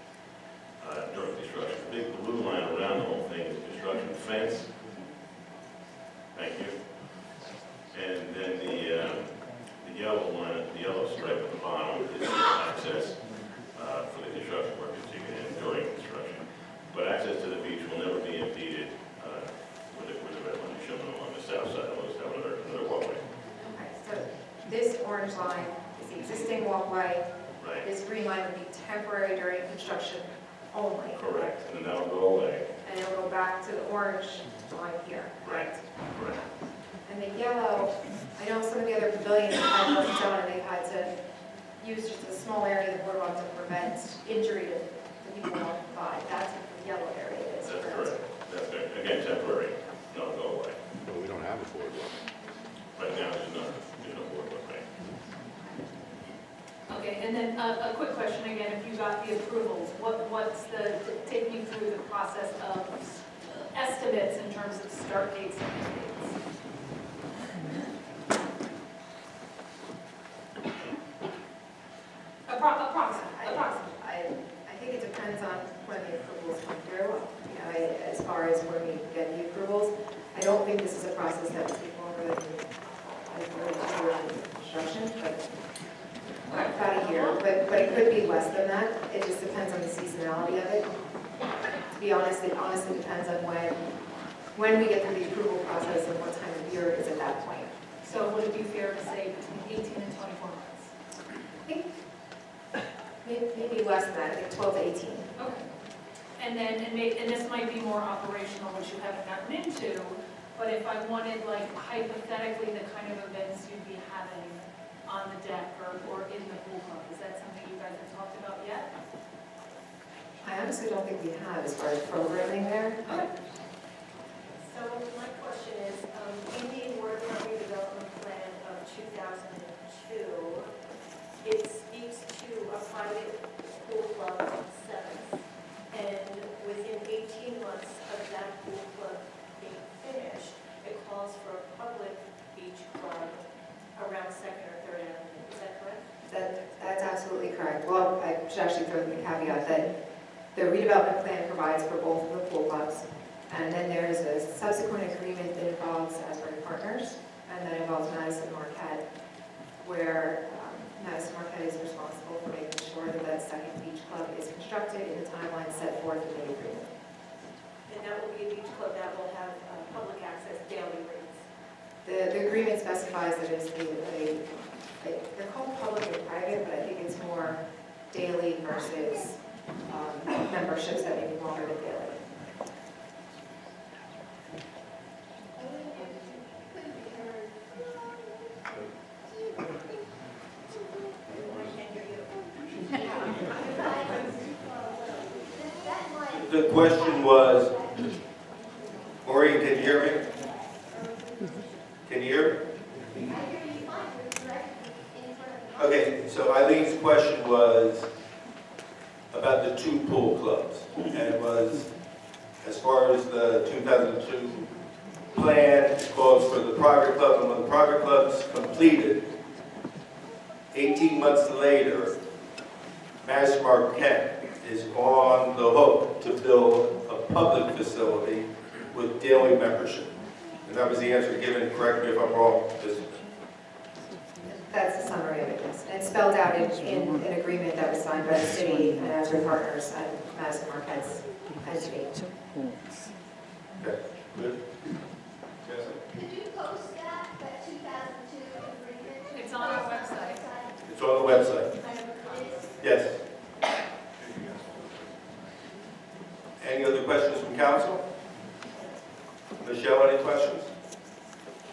[SPEAKER 11] during construction. The big blue line around the whole thing is construction fence. Thank you. And then the yellow line, the yellow stripe at the bottom is the access for the construction workers to get in during construction. But access to the beach will never be impeded with the red line shown on the south side. We'll just have another walkway.
[SPEAKER 8] Okay, so this orange line is the existing walkway.
[SPEAKER 11] Right.
[SPEAKER 8] This green line would be temporary during construction only.
[SPEAKER 11] Correct. And then that'll go away.
[SPEAKER 8] And it'll go back to the orange line here.
[SPEAKER 11] Right. Correct.
[SPEAKER 8] And the yellow, I know some of the other pavilions have had work done and they've had to use just a small area of the boardwalk to prevent injury to the people walking by. That's what the yellow area is.
[SPEAKER 11] That's correct. That's correct. Again, temporary. No, go away.
[SPEAKER 4] But we don't have a boardwalk.
[SPEAKER 11] Right now, there's no boardwalk, right?
[SPEAKER 5] Okay, and then a quick question again, if you got the approvals, take me through the process of estimates in terms of start dates and end dates. Approximately.
[SPEAKER 8] I think it depends on when the approvals come through. You know, as far as when we get the approvals, I don't think this is a process that would take longer than construction, but about a year. But it could be less than that. It just depends on the seasonality of it. To be honest, it honestly depends on when we get through the approval process and what time of year it is at that point.
[SPEAKER 5] So would it be fair to say between 18 and 24 months?
[SPEAKER 8] I think maybe less than that, I think 12 to 18.
[SPEAKER 5] Okay. And then, and this might be more operational, which you haven't gotten into, but if I wanted, like, hypothetically, the kind of events you'd be having on the deck or in the pool club, is that something you guys have talked about yet?
[SPEAKER 8] I honestly don't think we have as far as programming there.
[SPEAKER 5] Okay.
[SPEAKER 2] So my question is, in the Boardwalk redevelopment plan of 2002, it speaks to a private pool club on 7th, and within 18 months of that pool club being finished, it calls for a public beach club around 2nd or 3rd Avenue. Is that correct?
[SPEAKER 8] That's absolutely correct. Well, I should actually throw in the caveat that the redevelopment plan provides for both of the pool clubs, and then there's a subsequent agreement that involves Asbury Partners, and that involves Madison Marquette, where Madison Marquette is responsible for making ensure that that second beach club is constructed in the timeline set forth in the agreement.
[SPEAKER 2] And that will be a beach club that will have public access daily rates.
[SPEAKER 8] The agreement specifies that it's they're called public and private, but I think it's more daily versus memberships that may be longer than daily.
[SPEAKER 6] The question was, Maureen, can you hear me? Can you hear me? Okay, so Eileen's question was about the two pool clubs. And it was, as far as the 2002 plan, it calls for the private club, and when the private club's completed, 18 months later, Master Marquette is on the hook to build a public facility with daily membership. And that was the answer given, correct me if I'm wrong.
[SPEAKER 8] That's the summary of it, yes. And it's spelled out in an agreement that was signed by the city and Asbury Partners and Madison Marquette's entity.
[SPEAKER 6] Okay, good. Yes.
[SPEAKER 13] Could you post that 2002 agreement?
[SPEAKER 5] It's on our website.
[SPEAKER 6] It's on the website. Yes. Any other questions from council? Michelle, any questions?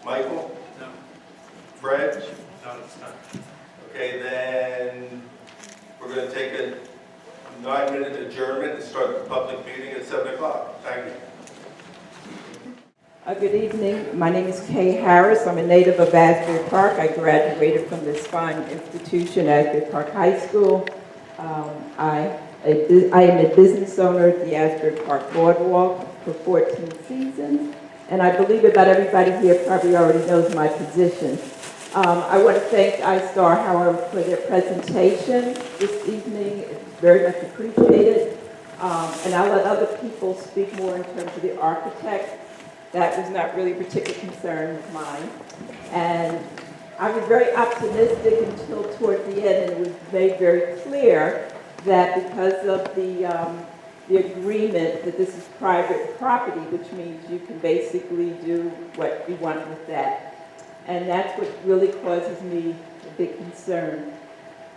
[SPEAKER 6] Michael?
[SPEAKER 10] No.
[SPEAKER 6] Fred?
[SPEAKER 10] No, it's not.
[SPEAKER 6] Okay, then we're going to take a 9-minute adjournment and start the public meeting at 7 o'clock. Thank you.
[SPEAKER 3] Good evening. My name is Kay Harris. I'm a native of Asbury Park. I graduated from this fine institution, Asbury Park High School. I am a business owner at the Asbury Park Boardwalk for 14 seasons, and I believe about everybody here probably already knows my position. I want to thank iStar, however, for their presentation this evening. It's very much appreciated, and I'll let other people speak more in terms of the architect. That was not really a particular concern of mine, and I was very optimistic until toward the end, and it was made very clear that because of the agreement that this is private property, which means you can basically do what you want with that. And that's what really causes me a big concern.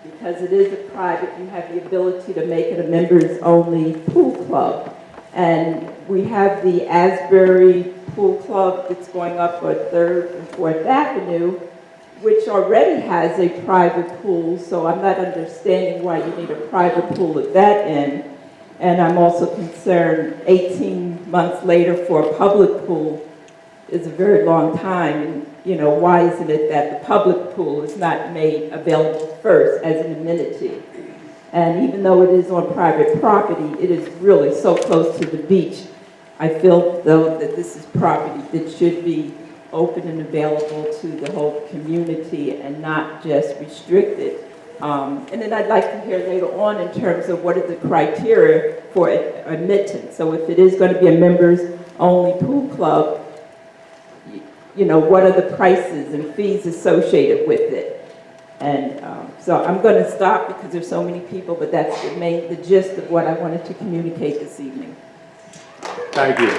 [SPEAKER 3] Because it is a private, you have the ability to make it a members-only pool club. And we have the Asbury Pool Club that's going up on 3rd and 4th Avenue, which already has a private pool, so I'm not understanding why you need a private pool at that end. And I'm also concerned 18 months later for a public pool is a very long time. And, you know, why isn't it that the public pool is not made available first as an amenity? And even though it is on private property, it is really so close to the beach. I feel, though, that this is property that should be open and available to the whole community and not just restricted. And then I'd like to hear later on in terms of what are the criteria for admittance. So if it is going to be a members-only pool club, you know, what are the prices and fees associated with it? And so I'm going to stop because there's so many people, but that's the gist of what I wanted to communicate this evening.
[SPEAKER 1] Thank you.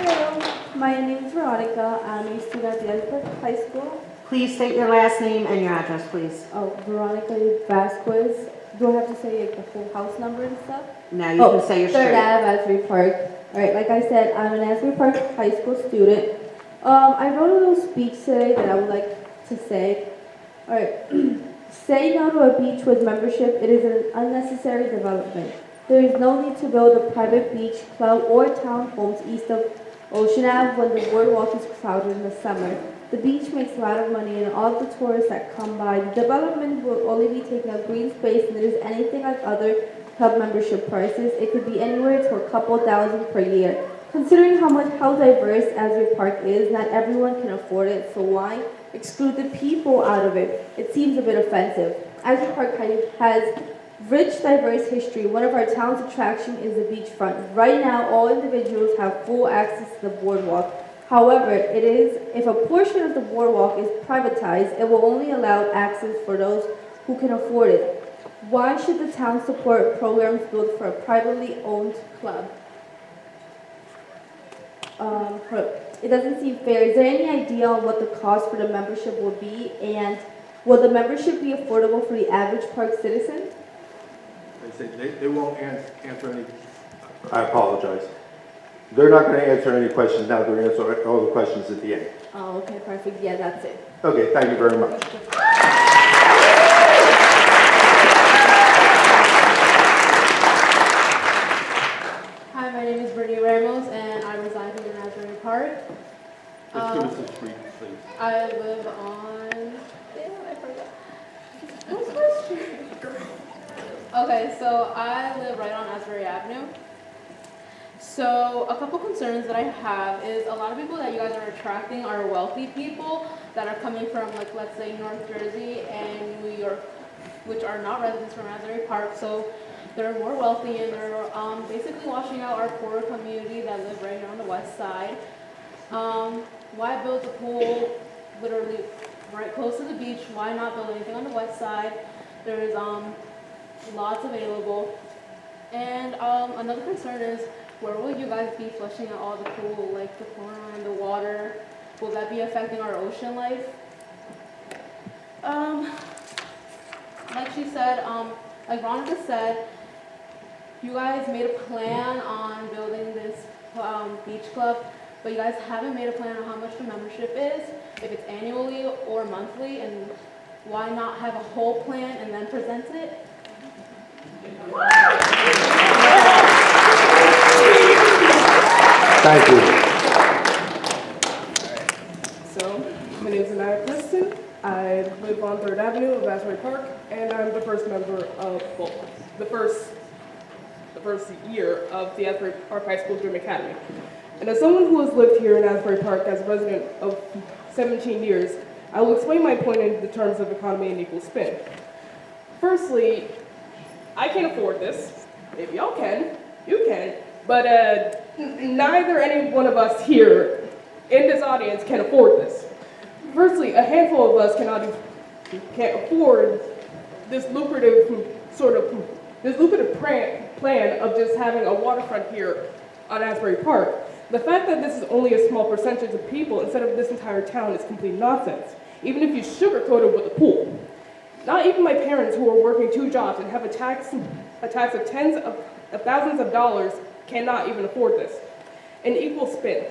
[SPEAKER 13] Hello, my name is Veronica. I'm a student at the Asbury High School.
[SPEAKER 7] Please state your last name and your address, please.
[SPEAKER 13] Oh, Veronica Vasquez. Do I have to say like, the full house number and stuff?
[SPEAKER 7] Now you can say your
[SPEAKER 13] 3rd
[SPEAKER 7] street.
[SPEAKER 13] Ave, Asbury Park. All right, like I said, I'm an Asbury Park High School student. I wrote a little speech today that I would like to say. All right. Say no to a beach with membership. It is an unnecessary development. There is no need to build a private beach club or townhomes east of Ocean Ave when the boardwalk is crowded in the summer. The beach makes a lot of money and all the tourists that come by. The development will only be taking up green space and it is anything like other club membership prices. It could be anywhere to a couple thousand per year. Considering how diverse Asbury Park is, not everyone can afford it, so why exclude the people out of it? It seems a bit offensive. Asbury Park has rich, diverse history. One of our town's attractions is the beachfront. Right now, all individuals have full access to the boardwalk. However, if a portion of the boardwalk is privatized, it will only allow access for those who can afford it. Why should the town support programs built for a privately owned club? It doesn't seem fair. Is there any idea on what the cost for the membership will be? And will the membership be affordable for the average park citizen?
[SPEAKER 6] They won't answer any. I apologize. They're not going to answer any questions now. They're going to answer all the questions at the end.
[SPEAKER 13] Oh, okay, perfect. Yeah, that's it.
[SPEAKER 6] Okay, thank you very much.
[SPEAKER 14] Hi, my name is Brittany Ramos, and I reside here in Asbury Park.
[SPEAKER 6] Let's give us a street, please.
[SPEAKER 14] I live on. Damn, I forgot. What's my street? Okay, so I live right on Asbury Avenue. So a couple concerns that I have is a lot of people that you guys are attracting are wealthy people that are coming from, like, let's say North Jersey and New York, which are not residents from Asbury Park. So they're more wealthy and they're basically washing out our poorer community that live right here on the west side. Why build a pool literally right close to the beach? Why not build anything on the west side? There's lots available. And another concern is, where will you guys be flushing out all the pool, like the chlorine and the water? Will that be affecting our ocean life? Like she said, like Veronica said, you guys made a plan on building this beach club, but you guys haven't made a plan on how much the membership is, if it's annually or monthly, and why not have a whole plan and then present it?
[SPEAKER 6] Thank you.
[SPEAKER 15] So, my name is Anaya Preston. I live on 3rd Avenue of Asbury Park, and I'm the first member of, well, the first year of the Asbury Park High School Dream Academy. And as someone who has lived here in Asbury Park as a resident of 17 years, I will explain my point in the terms of economy and equal spin. Firstly, I can't afford this. Maybe y'all can, you can, but neither any one of us here in this audience can afford this. Firstly, a handful of us can't afford this lucrative plan of just having a waterfront here on Asbury Park. The fact that this is only a small percentage of people instead of this entire town is complete nonsense, even if you sugarcoat it with a pool. Not even my parents, who are working 2 jobs and have a tax of tens of thousands of dollars, cannot even afford this. An equal spin.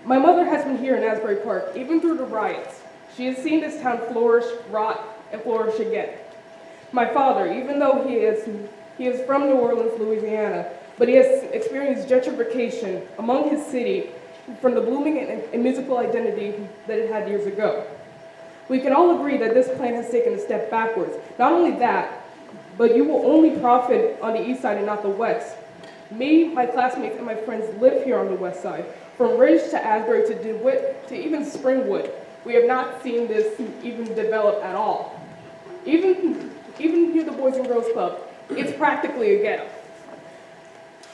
[SPEAKER 15] My mother has been here in Asbury Park, even through the riots. She has seen this town flourish, rot, and flourish again. My father, even though he is from New Orleans, Louisiana, but he has experienced gentrification among his city from the blooming and musical identity that it had years ago. We can all agree that this plan has taken a step backwards. Not only that, but you will only profit on the east side and not the west. Me, my classmates, and my friends live here on the west side. From Ridge to Asbury to DeWitt to even Springwood, we have not seen this even develop at all. Even near the Boys and Girls Club, it's practically a ghetto.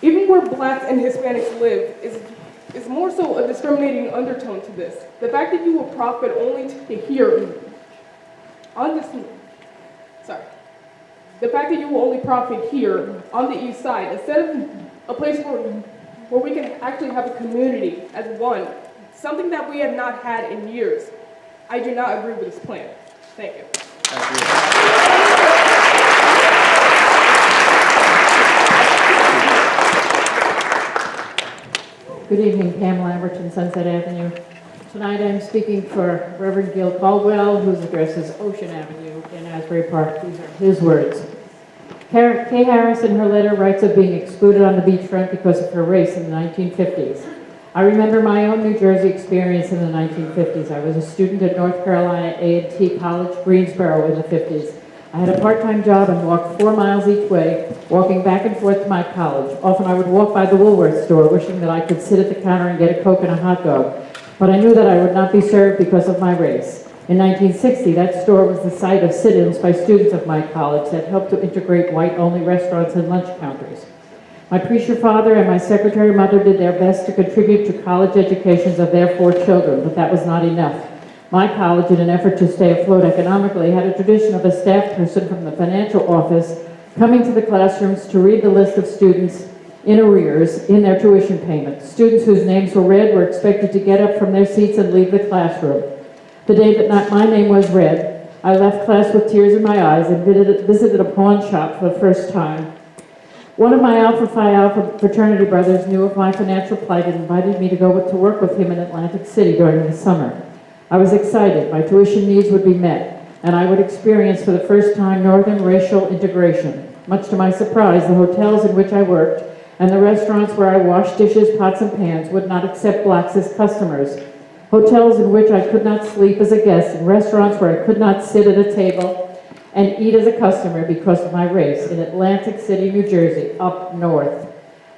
[SPEAKER 15] Even where blacks and Hispanics live is more so a discriminating undertone to this. The fact that you will profit only to here on this, the fact that you will only profit here on the east side, instead of a place where we can actually have a community as one, something that we have not had in years. I do not agree with this plan. Thank you.
[SPEAKER 16] Good evening, Pam Lamberton, Sunset Avenue. Tonight I'm speaking for Reverend Gil Caldwell, whose address is Ocean Avenue in Asbury Park. These are his words. Kay Harris in her letter writes of being excluded on the beachfront because of her race in the 1950s. I remember my own New Jersey experience in the 1950s. I was a student at North Carolina A&T College, Greensboro in the 50s. I had a part-time job and walked 4 miles each way, walking back and forth to my college. Often I would walk by the Woolworth store, wishing that I could sit at the counter and get a Coke and a hot dog. But I knew that I would not be served because of my race. In 1960, that store was the site of sit-ins by students of my college that helped to integrate white-only restaurants and lunch counters. My preacher father and my secretary mother did their best to contribute to college educations of their 4 children, but that was not enough. My college, in an effort to stay afloat economically, had a tradition of a staff person from the financial office coming to the classrooms to read the list of students in arrears in their tuition payments. Students whose names were read were expected to get up from their seats and leave the classroom. The day that my name was read, I left class with tears in my eyes and visited a pawn shop for the first time. One of my Alpha Phi Alpha fraternity brothers knew of my financial plight and invited me to go to work with him in Atlantic City during the summer. I was excited. My tuition needs would be met, and I would experience for the first time Northern racial integration. Much to my surprise, the hotels in which I worked and the restaurants where I washed dishes, pots, and pans would not accept blacks as customers. Hotels in which I could not sleep as a guest, and restaurants where I could not sit at a table and eat as a customer because of my race in Atlantic City, New Jersey, up north.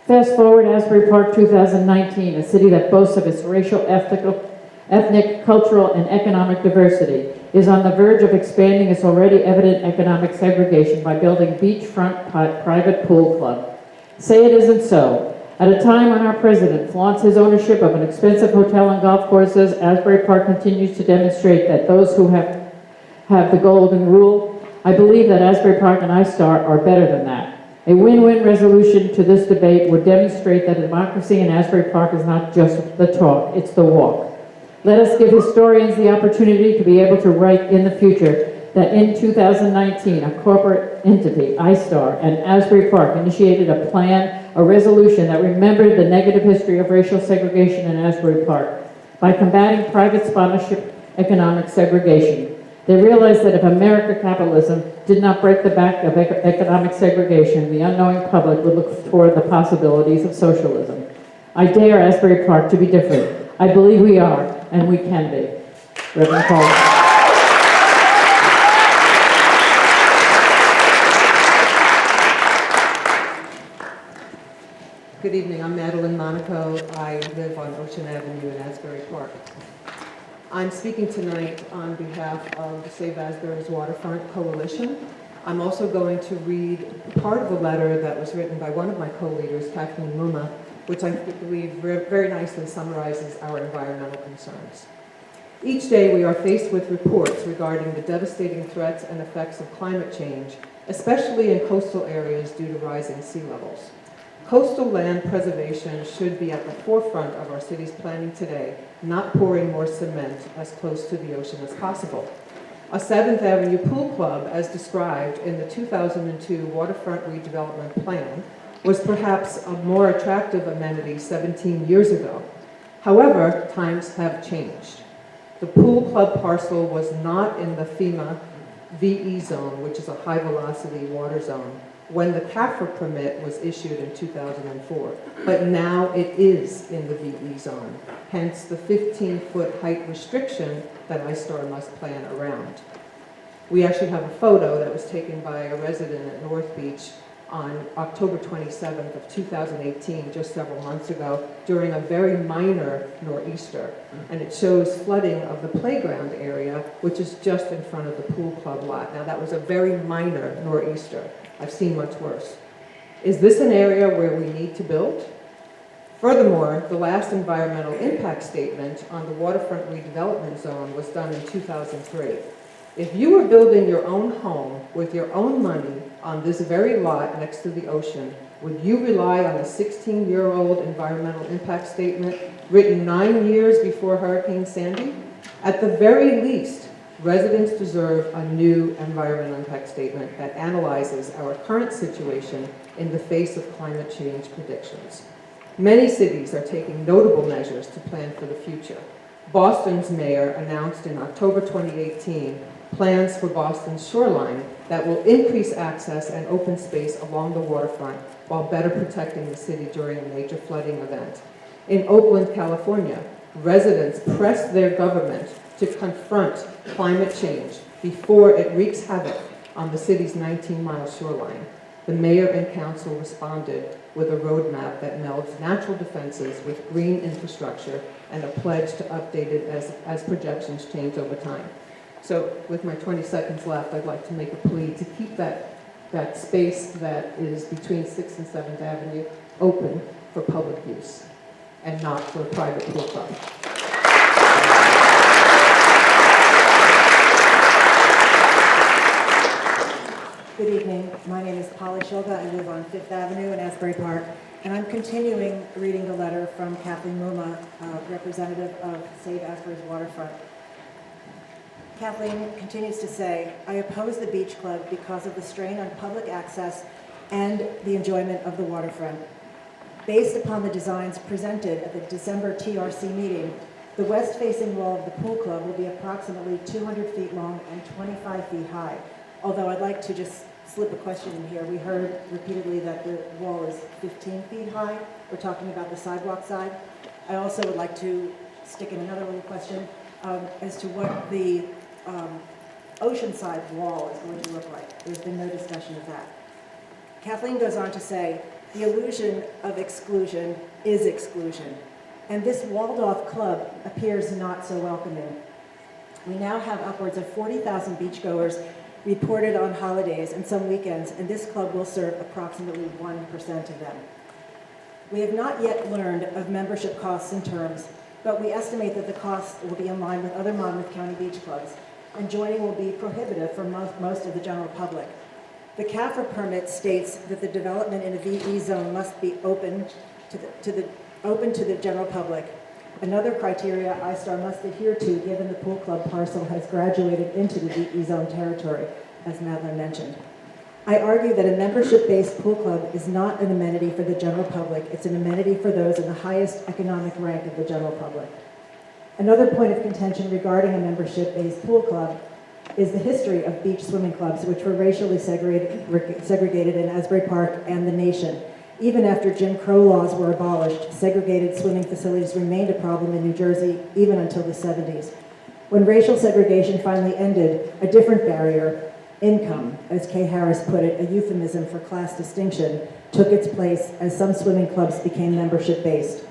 [SPEAKER 16] Fast forward, Asbury Park 2019, a city that boasts of its racial, ethnic, cultural, and economic diversity, is on the verge of expanding its already evident economic segregation by building beachfront private pool club. Say it isn't so. At a time when our president flaunts his ownership of an expensive hotel and golf courses, Asbury Park continues to demonstrate that those who have the golden rule. I believe that Asbury Park and iStar are better than that. A win-win resolution to this debate would demonstrate that democracy in Asbury Park is not just the talk, it's the walk. Let us give historians the opportunity to be able to write in the future that in 2019, a corporate entity, iStar, and Asbury Park initiated a plan, a resolution that remembered the negative history of racial segregation in Asbury Park by combating private sponsorship economic segregation. They realized that if American capitalism did not break the back of economic segregation, the unknowing public would look toward the possibilities of socialism. I dare Asbury Park to be different. I believe we are, and we can be. Reverend Caldwell.
[SPEAKER 17] Good evening, I'm Madeline Monaco. I live on Ocean Avenue in Asbury Park. I'm speaking tonight on behalf of the Save Asbury's Waterfront Coalition. I'm also going to read part of a letter that was written by one of my co-leaders, Kathleen Muma, which I believe very nicely summarizes our environmental concerns. Each day we are faced with reports regarding the devastating threats and effects of climate change, especially in coastal areas due to rising sea levels. Coastal land preservation should be at the forefront of our city's planning today, not pouring more cement as close to the ocean as possible. A 7th Avenue pool club, as described in the 2002 Waterfront Redevelopment Plan, was perhaps a more attractive amenity 17 years ago. However, times have changed. The pool club parcel was not in the FEMA VE zone, which is a high-velocity water zone, when the CAFRA permit was issued in 2004, but now it is in the VE zone, hence the 15-foot height restriction that iStar must plan around. We actually have a photo that was taken by a resident at North Beach on October 27th of 2018, just several months ago, during a very minor nor'easter. And it shows flooding of the playground area, which is just in front of the pool club lot. Now that was a very minor nor'easter. I've seen much worse. Is this an area where we need to build? Furthermore, the last environmental impact statement on the waterfront redevelopment zone was done in 2003. If you were building your own home with your own money on this very lot next to the ocean, would you rely on a 16-year-old environmental impact statement written 9 years before Hurricane Sandy? At the very least, residents deserve a new environmental impact statement that analyzes our current situation in the face of climate change predictions. Many cities are taking notable measures to plan for the future. Boston's mayor announced in October 2018 plans for Boston's shoreline that will increase access and open space along the waterfront while better protecting the city during a major flooding event. In Oakland, California, residents pressed their government to confront climate change before it wreaks havoc on the city's 19-mile shoreline. The mayor and council responded with a roadmap that melds natural defenses with green infrastructure and a pledge to update it as projections change over time. So with my 20 seconds left, I'd like to make a plea to keep that space that is between 6th and 7th Avenue open for public use and not for a private pool club.
[SPEAKER 18] Good evening. My name is Polly Shilga. I live on Fifth Avenue in Asbury Park, and I'm continuing reading the letter from Kathleen Muma, representative of Save Asbury's Waterfront. Kathleen continues to say, I oppose the beach club because of the strain on public access and the enjoyment of the waterfront. Based upon the designs presented at the December TRC meeting, the west-facing wall of the pool club will be approximately 200 feet long and 25 feet high. Although I'd like to just slip a question in here. We heard repeatedly that the wall is 15 feet high. We're talking about the sidewalk side. I also would like to stick in another little question as to what the oceanside wall is going to look like. There's been no discussion of that. Kathleen goes on to say, the illusion of exclusion is exclusion. And this walled-off club appears not so welcoming. We now have upwards of 40,000 beachgoers reported on holidays and some weekends, and this club will serve approximately 1% of them. We have not yet learned of membership costs and terms, but we estimate that the costs will be in line with other Monmouth County beach clubs, and joining will be prohibitive for most of the general public. The CAFRA permit states that the development in a VE zone must be open to the general public. Another criteria iStar must adhere to, given the pool club parcel has graduated into the VE zone territory, as Madeline mentioned. I argue that a membership-based pool club is not an amenity for the general public. It's an amenity for those in the highest economic rank of the general public. Another point of contention regarding a membership-based pool club is the history of beach swimming clubs, which were racially segregated in Asbury Park and the nation. Even after Jim Crow laws were abolished, segregated swimming facilities remained a problem in New Jersey even until the 70s. When racial segregation finally ended, a different barrier, income, as Kay Harris put it, a euphemism for class distinction, took its place as some swimming clubs became membership-based.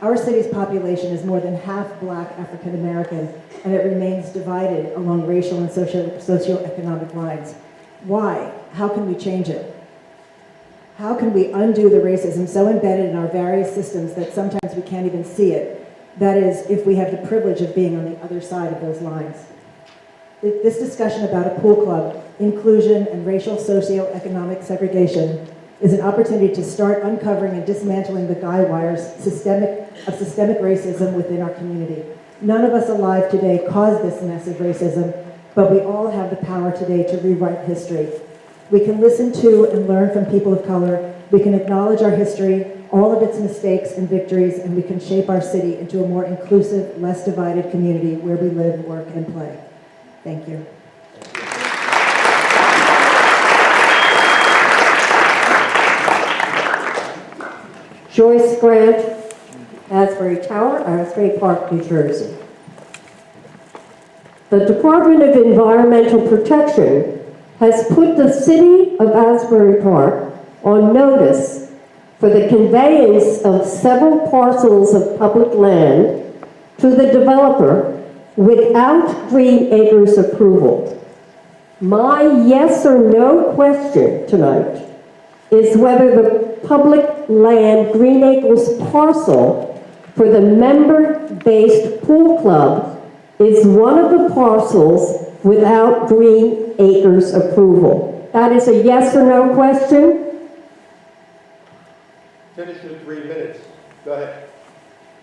[SPEAKER 18] Our city's population is more than half Black African American, and it remains divided along racial and socioeconomic lines. Why? How can we change it? How can we undo the racism so embedded in our various systems that sometimes we can't even see it? That is, if we have the privilege of being on the other side of those lines. This discussion about a pool club, inclusion, and racial socioeconomic segregation is an opportunity to start uncovering and dismantling the guy wires of systemic racism within our community. None of us alive today caused this mess of racism, but we all have the power today to rewrite history. We can listen to and learn from people of color. We can acknowledge our history, all of its mistakes and victories, and we can shape our city into a more inclusive, less divided community where we live, work, and play. Thank you.
[SPEAKER 19] Joyce Grant, Asbury Tower, Asbury Park, New Jersey. The Department of Environmental Protection has put the city of Asbury Park on notice for the conveyance of several parcels of public land to the developer without Green Acres approval. My yes or no question tonight is whether the public land Green Acres parcel for the member-based pool club is one of the parcels without Green Acres approval. That is a yes or no question.
[SPEAKER 6] Finish in 3 minutes. Go ahead.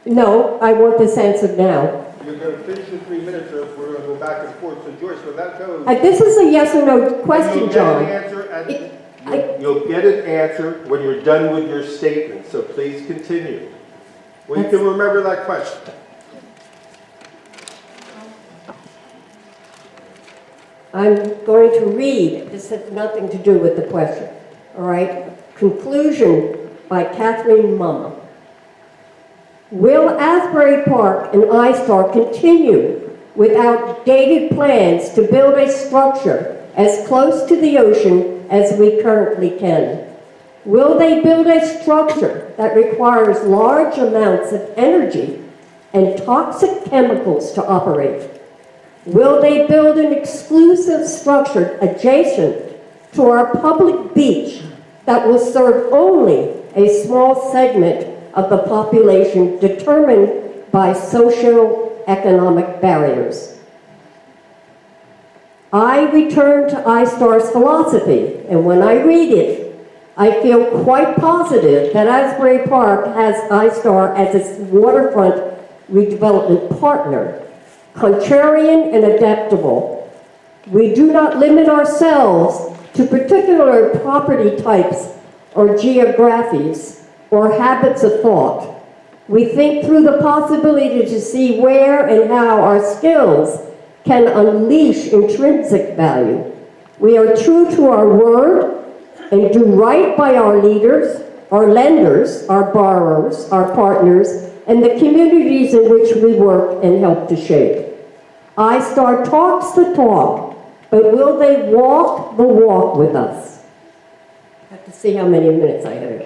[SPEAKER 19] No, I want this answered now.
[SPEAKER 6] You're going to finish in 3 minutes, or we're going to go back and forth. So Joyce, when that goes...
[SPEAKER 19] This is a yes or no question, John.
[SPEAKER 6] You'll get an answer when you're done with your statement, so please continue. Well, you can remember that question.
[SPEAKER 19] I'm going to read. This has nothing to do with the question. All right? Conclusion by Kathleen Muma. Will Asbury Park and iStar continue with outdated plans to build a structure as close to the ocean as we currently can? Will they build a structure that requires large amounts of energy and toxic chemicals to operate? Will they build an exclusive structure adjacent to our public beach that will serve only a small segment of the population determined by socio-economic barriers. I return to iStar's philosophy, and when I read it, I feel quite positive that Asbury Park has iStar as its waterfront redevelopment partner. Contrarian and adaptable, we do not limit ourselves to particular property types or geographies or habits of thought. We think through the possibility to see where and how our skills can unleash intrinsic value. We are true to our word and do right by our leaders, our lenders, our borrowers, our partners, and the communities in which we work and help to shape. iStar talks the talk, but will they walk the walk with us? I have to see how many minutes I have.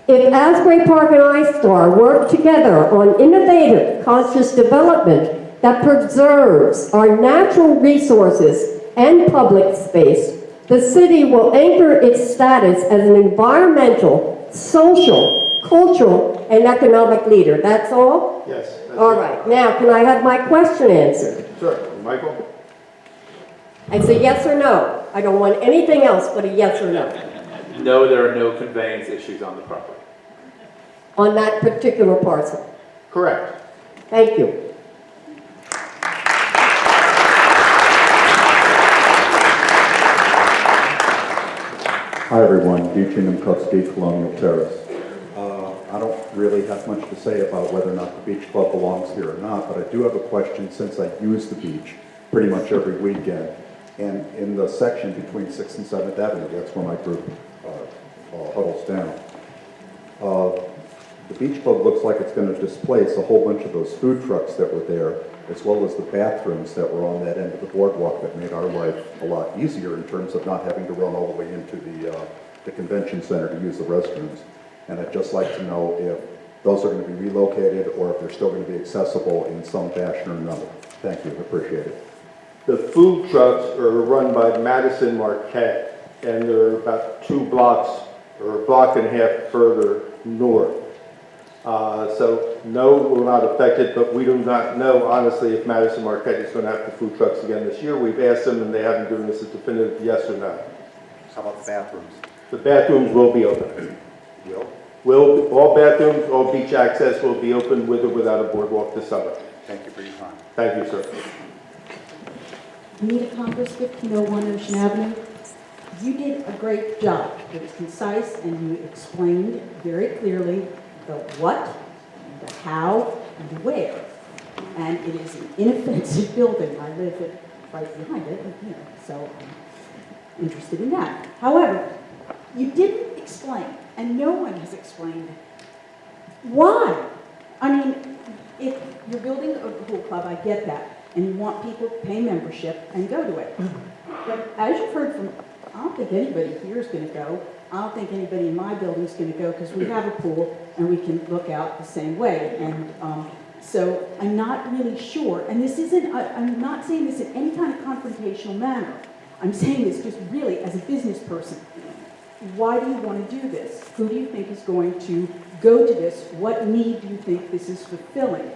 [SPEAKER 19] If Asbury Park and iStar work together on innovative, conscious development that preserves our natural resources and public space, the city will anchor its status as an environmental, social, cultural, and economic leader. That's all?
[SPEAKER 6] Yes.
[SPEAKER 19] All right. Now, can I have my question answered?
[SPEAKER 6] Sure. Michael?
[SPEAKER 19] I say yes or no. I don't want anything else but a yes or no.
[SPEAKER 20] No, there are no conveyance issues on the property.
[SPEAKER 19] On that particular parcel?
[SPEAKER 6] Correct.
[SPEAKER 19] Thank you.
[SPEAKER 21] Hi everyone, Buchanan Custody, Colonial Terrace. I don't really have much to say about whether or not the beach club belongs here or not, but I do have a question since I use the beach pretty much every weekend. And in the section between 6th and 7th Avenue, that's where my group huddles down. The beach club looks like it's going to displace a whole bunch of those food trucks that were there, as well as the bathrooms that were on that end of the boardwalk that made our life a lot easier in terms of not having to run all the way into the convention center to use the restrooms. And I'd just like to know if those are going to be relocated or if they're still going to be accessible in some fashion or another. Thank you, appreciate it.
[SPEAKER 6] The food trucks are run by Madison Marquette, and they're about 2 blocks or a block and a half further north. So no, we're not affected, but we do not know, honestly, if Madison Marquette is going to have the food trucks again this year. We've asked them, and they haven't given us a definitive yes or no.
[SPEAKER 21] How about the bathrooms?
[SPEAKER 6] The bathrooms will be open. All bathrooms, all beach access will be open with or without a boardwalk this summer.
[SPEAKER 21] Thank you for your time.
[SPEAKER 6] Thank you, sir.
[SPEAKER 22] Anita Congress, 1501 Ocean Avenue. You did a great job. It was concise and you explained very clearly the what, the how, and the where. And it is an inoffensive building. I live right behind it, so I'm interested in that. However, you didn't explain, and no one has explained, why. I mean, if you're building a pool club, I get that, and you want people to pay membership and go to it. But as you've heard from, I don't think anybody here is going to go. I don't think anybody in my building is going to go because we have a pool and we can look out the same way. And so I'm not really sure. And this isn't, I'm not saying this in any kind of confrontational manner. I'm saying this just really as a business person. Why do you want to do this? Who do you think is going to go to this? What need do you think this is fulfilling?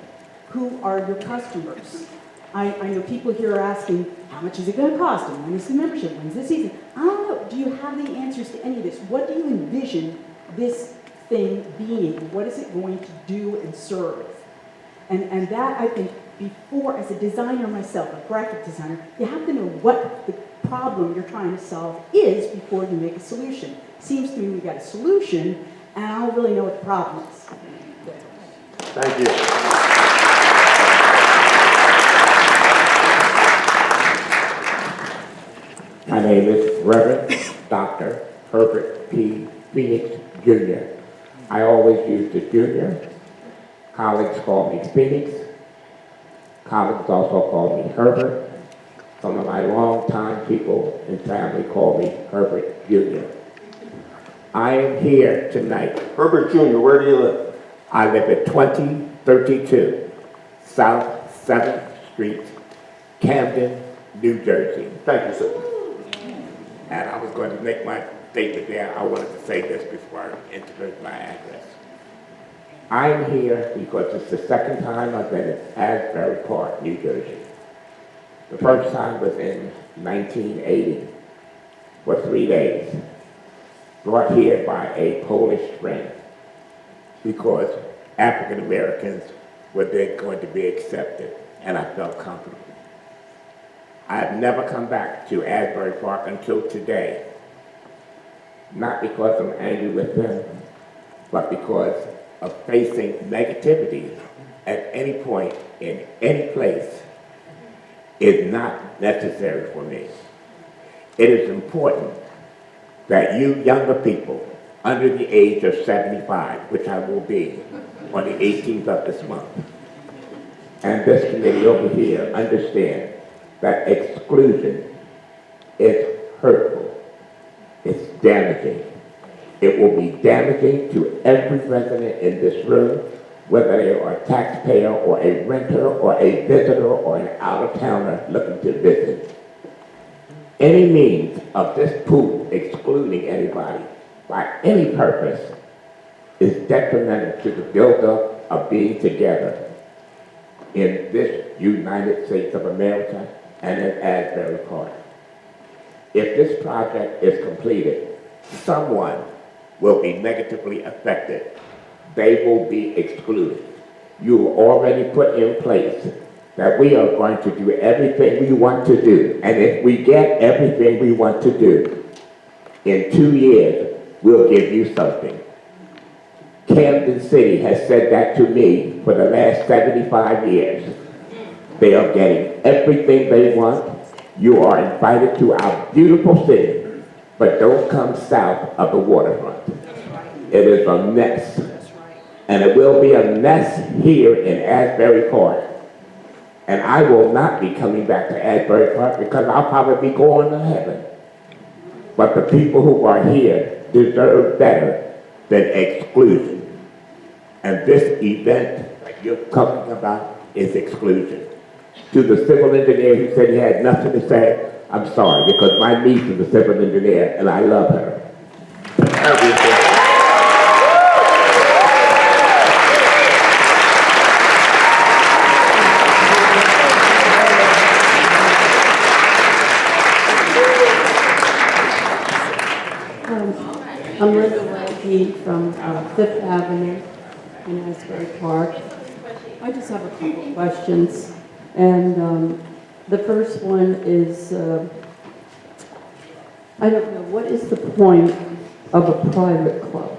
[SPEAKER 22] Who are your customers? I know people here are asking, how much is it going to cost? And when is the membership? When's the season? I don't know. Do you have the answers to any of this? What do you envision this thing being? What is it going to do and serve? And that, I think, before, as a designer myself, a graphic designer, you have to know what the problem you're trying to solve is before you make a solution. Seems to me we got a solution, and I don't really know what the problem is.
[SPEAKER 6] Thank you.
[SPEAKER 23] My name is Reverend Dr. Herbert P. Phoenix, Jr. I always use the junior. Colleagues call me Phoenix. Colleagues also call me Herbert. Some of my longtime people and family call me Herbert Jr. I am here tonight.
[SPEAKER 6] Herbert Jr., where do you live?
[SPEAKER 23] I live at 2032 South 7th Street, Camden, New Jersey.
[SPEAKER 6] Thank you, sir.
[SPEAKER 23] And I was going to make my statement there, I wanted to say this before I introduce my address. I'm here because it's the second time I've been in Asbury Park, New Jersey. The first time was in 1980 for 3 days, brought here by a Polish friend because African Americans were then going to be accepted, and I felt comfortable. I've never come back to Asbury Park until today, not because I'm angry with them, but because of facing negativity at any point in any place is not necessary for me. It is important that you younger people under the age of 75, which I will be on the 18th of this month, and this committee over here understand that exclusion is hurtful, it's damaging. It will be damaging to every resident in this room, whether they are a taxpayer or a renter or a visitor or an out-of-towner looking to visit. Any means of this pool excluding anybody by any purpose is detrimental to the buildup of being together in this United States of America and in Asbury Park. If this project is completed, someone will be negatively affected. They will be excluded. You already put in place that we are going to do everything we want to do. And if we get everything we want to do, in 2 years, we'll give you something. Camden City has said that to me for the last 75 years. They are getting everything they want. You are invited to our beautiful city, but don't come south of the waterfront. It is a mess. And it will be a mess here in Asbury Park. And I will not be coming back to Asbury Park because I'll probably be going to heaven. But the people who are here deserve better than exclusion. And this event that you're talking about is exclusion. To the civil engineer who said he had nothing to say, I'm sorry, because my niece is a civil engineer and I love her.
[SPEAKER 22] I'm Linda Leckie from Fifth Avenue in Asbury Park. I just have a couple questions. And the first one is, I don't know, what is the point of a private club?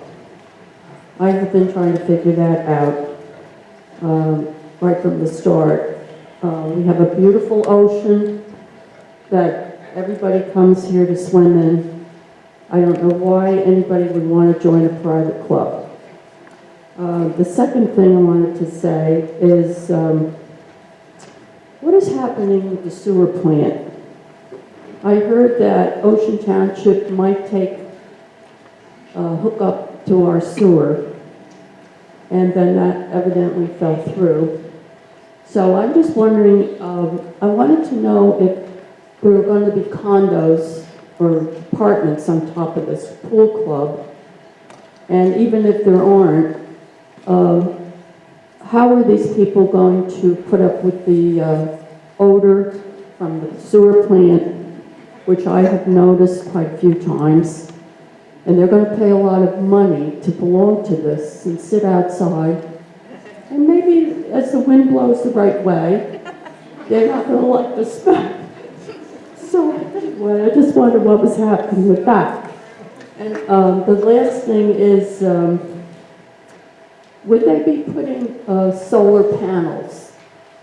[SPEAKER 22] I have been trying to figure that out right from the start. We have a beautiful ocean that everybody comes here to swim in. I don't know why anybody would want to join a private club. The second thing I wanted to say is, what is happening with the sewer plant? I heard that Ocean Township might take hook up to our sewer, and then that evidently fell through. So I'm just wondering, I wanted to know if there were going to be condos or apartments on top of this pool club, and even if there aren't, how are these people going to put up with the odor from the sewer plant, which I have noticed quite a few times, and they're going to pay a lot of money to belong to this and sit outside, and maybe as the wind blows the right way, they're not going to like the smell. So anyway, I just wondered what was happening with that. And the last thing is, would they be putting solar panels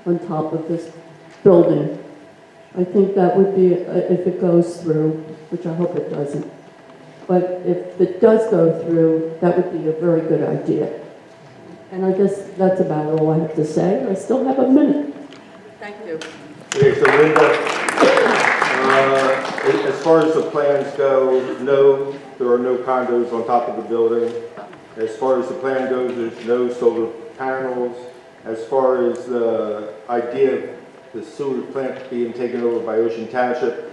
[SPEAKER 22] on top of this building? I think that would be, if it goes through, which I hope it doesn't. But if it does go through, that would be a very good idea. And I guess that's about all I have to say. I still have a minute.
[SPEAKER 5] Thank you.
[SPEAKER 6] Okay, so Linda, as far as the plans go, no, there are no condos on top of the building. As far as the plan goes, there's no solar panels. As far as the idea of the sewer plant being taken over by Ocean Township,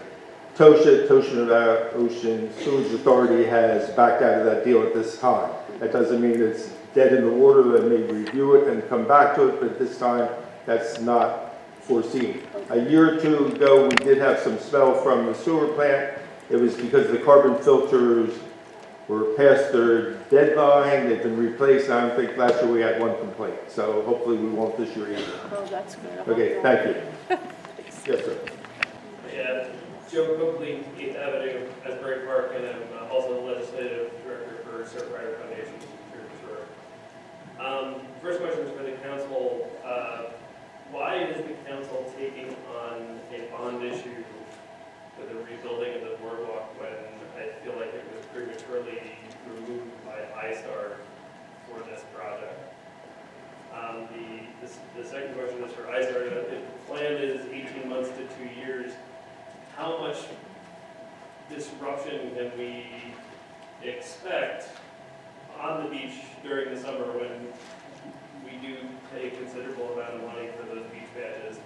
[SPEAKER 6] Toshiba Ocean Sewage Authority has backed out of that deal at this time. That doesn't mean it's dead in the water. They may review it and come back to it, but this time that's not foreseen. A year or two ago, we did have some smell from the sewer plant. It was because the carbon filters were past their deadline. They've been replaced. I don't think last year we had one complaint. So hopefully we won't this year either.
[SPEAKER 4] Oh, that's good.
[SPEAKER 6] Okay, thank you. Yes, sir.
[SPEAKER 9] Yeah, Joe Coakley, 8th Avenue, Asbury Park, and I'm also the legislative director for Sir Ryder Foundation. First question is for the council. Why is the council taking on a bond issue for the rebuilding of the boardwalk when I feel like it was prematurely removed by ISTAR for this project? The second question is for ISTAR. If the plan is 18 months to 2 years, how much disruption can we expect on the beach during the summer when we do pay a considerable amount of money for those beach badges?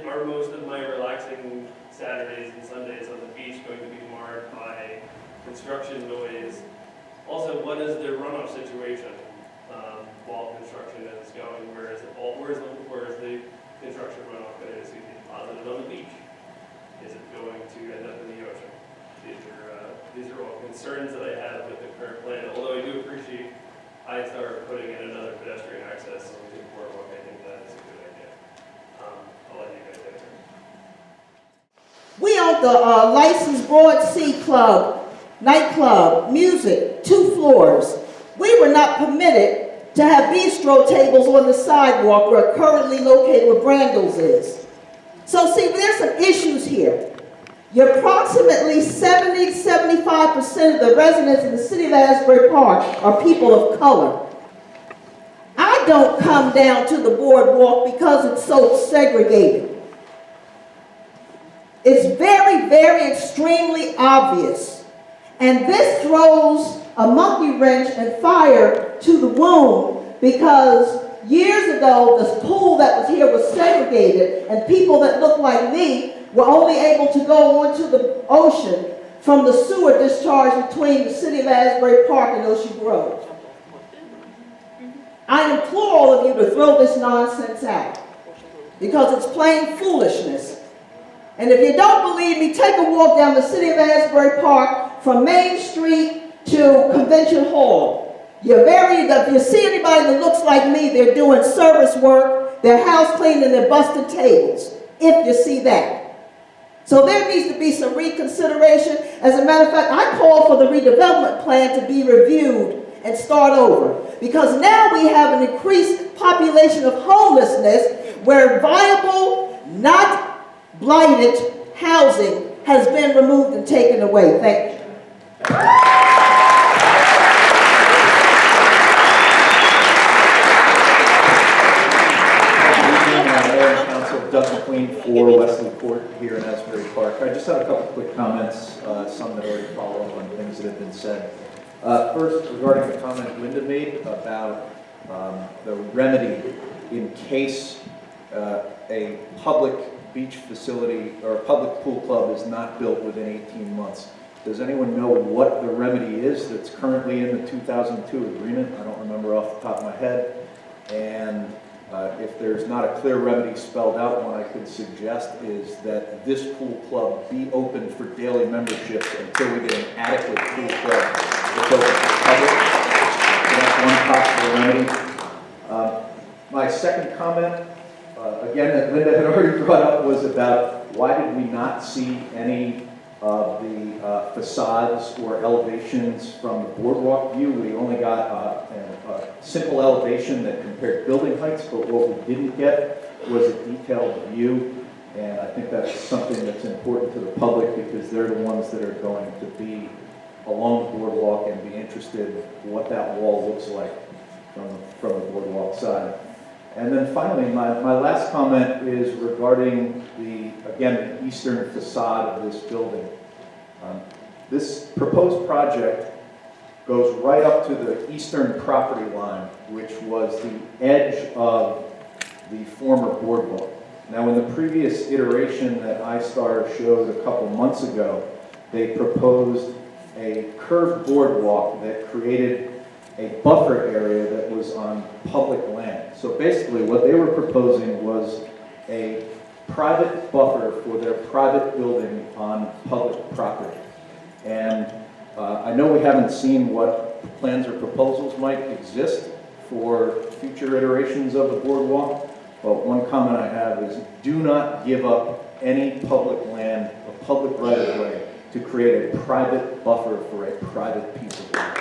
[SPEAKER 9] Are most of my relaxing Saturdays and Sundays on the beach going to be marred by construction noise? Also, what is the runoff situation while construction is going? Where is the construction runoff going to be deposited on the beach? Is it going to end up in the ocean? These are all concerns that I have with the current plan. Although I do appreciate ISTAR putting in another pedestrian access to the boardwalk, I think that is a good idea. I'll let you guys answer.
[SPEAKER 3] We own the licensed Broad Sea Club, nightclub, music, 2 floors. We were not permitted to have bistro tables on the sidewalk where currently located where Brandel's is. So see, there's some issues here. You're approximately 70-75% of the residents in the city of Asbury Park are people of color. I don't come down to the boardwalk because it's so segregated. It's very, very extremely obvious. And this throws a monkey wrench and fire to the wound because years ago, this pool that was here was segregated and people that looked like me were only able to go onto the ocean from the sewer discharge between the city of Asbury Park and Ocean Grove. I implore all of you to throw this nonsense out because it's plain foolishness. And if you don't believe me, take a walk down the city of Asbury Park from Main Street to Convention Hall. If you see anybody that looks like me, they're doing service work, they're house cleaning, they're busting tables, if you see that. So there needs to be some reconsideration. As a matter of fact, I call for the redevelopment plan to be reviewed and start over. Because now we have an increased population of homelessness where viable, not blighted housing has been removed and taken away. Thank you.
[SPEAKER 12] Doug McQueen for Wesley Court here in Asbury Park. I just have a couple quick comments, some that already follow up on things that have been said. First, regarding the comment Linda made about the remedy in case a public beach facility or a public pool club is not built within 18 months. Does anyone know what the remedy is that's currently in the 2002 agreement? I don't remember off the top of my head. And if there's not a clear remedy spelled out, one I could suggest is that this pool club be open for daily memberships until we get an adequate pool club that's open to the public. So that's one possible remedy. My second comment, again, that Linda had already brought up, was about why did we not see any of the facades or elevations from the boardwalk view. We only got a simple elevation that compared building heights, but what we didn't get was a detailed view. And I think that's something that's important to the public because they're the ones that are going to be along the boardwalk and be interested in what that wall looks like from the boardwalk side. And then finally, my last comment is regarding the eastern facade of this building. This proposed project goes right up to the eastern property line, which was the edge of the former boardwalk. Now, in the previous iteration that iStar showed a couple months ago, they proposed a curved boardwalk that created a buffer area that was on public land. So basically, what they were proposing was a private buffer for their private building on public property. And I know we haven't seen what plans or proposals might exist for future iterations of the boardwalk, but one comment I have is do not give up any public land, a public right-of-way, to create a private buffer for a private piece of land.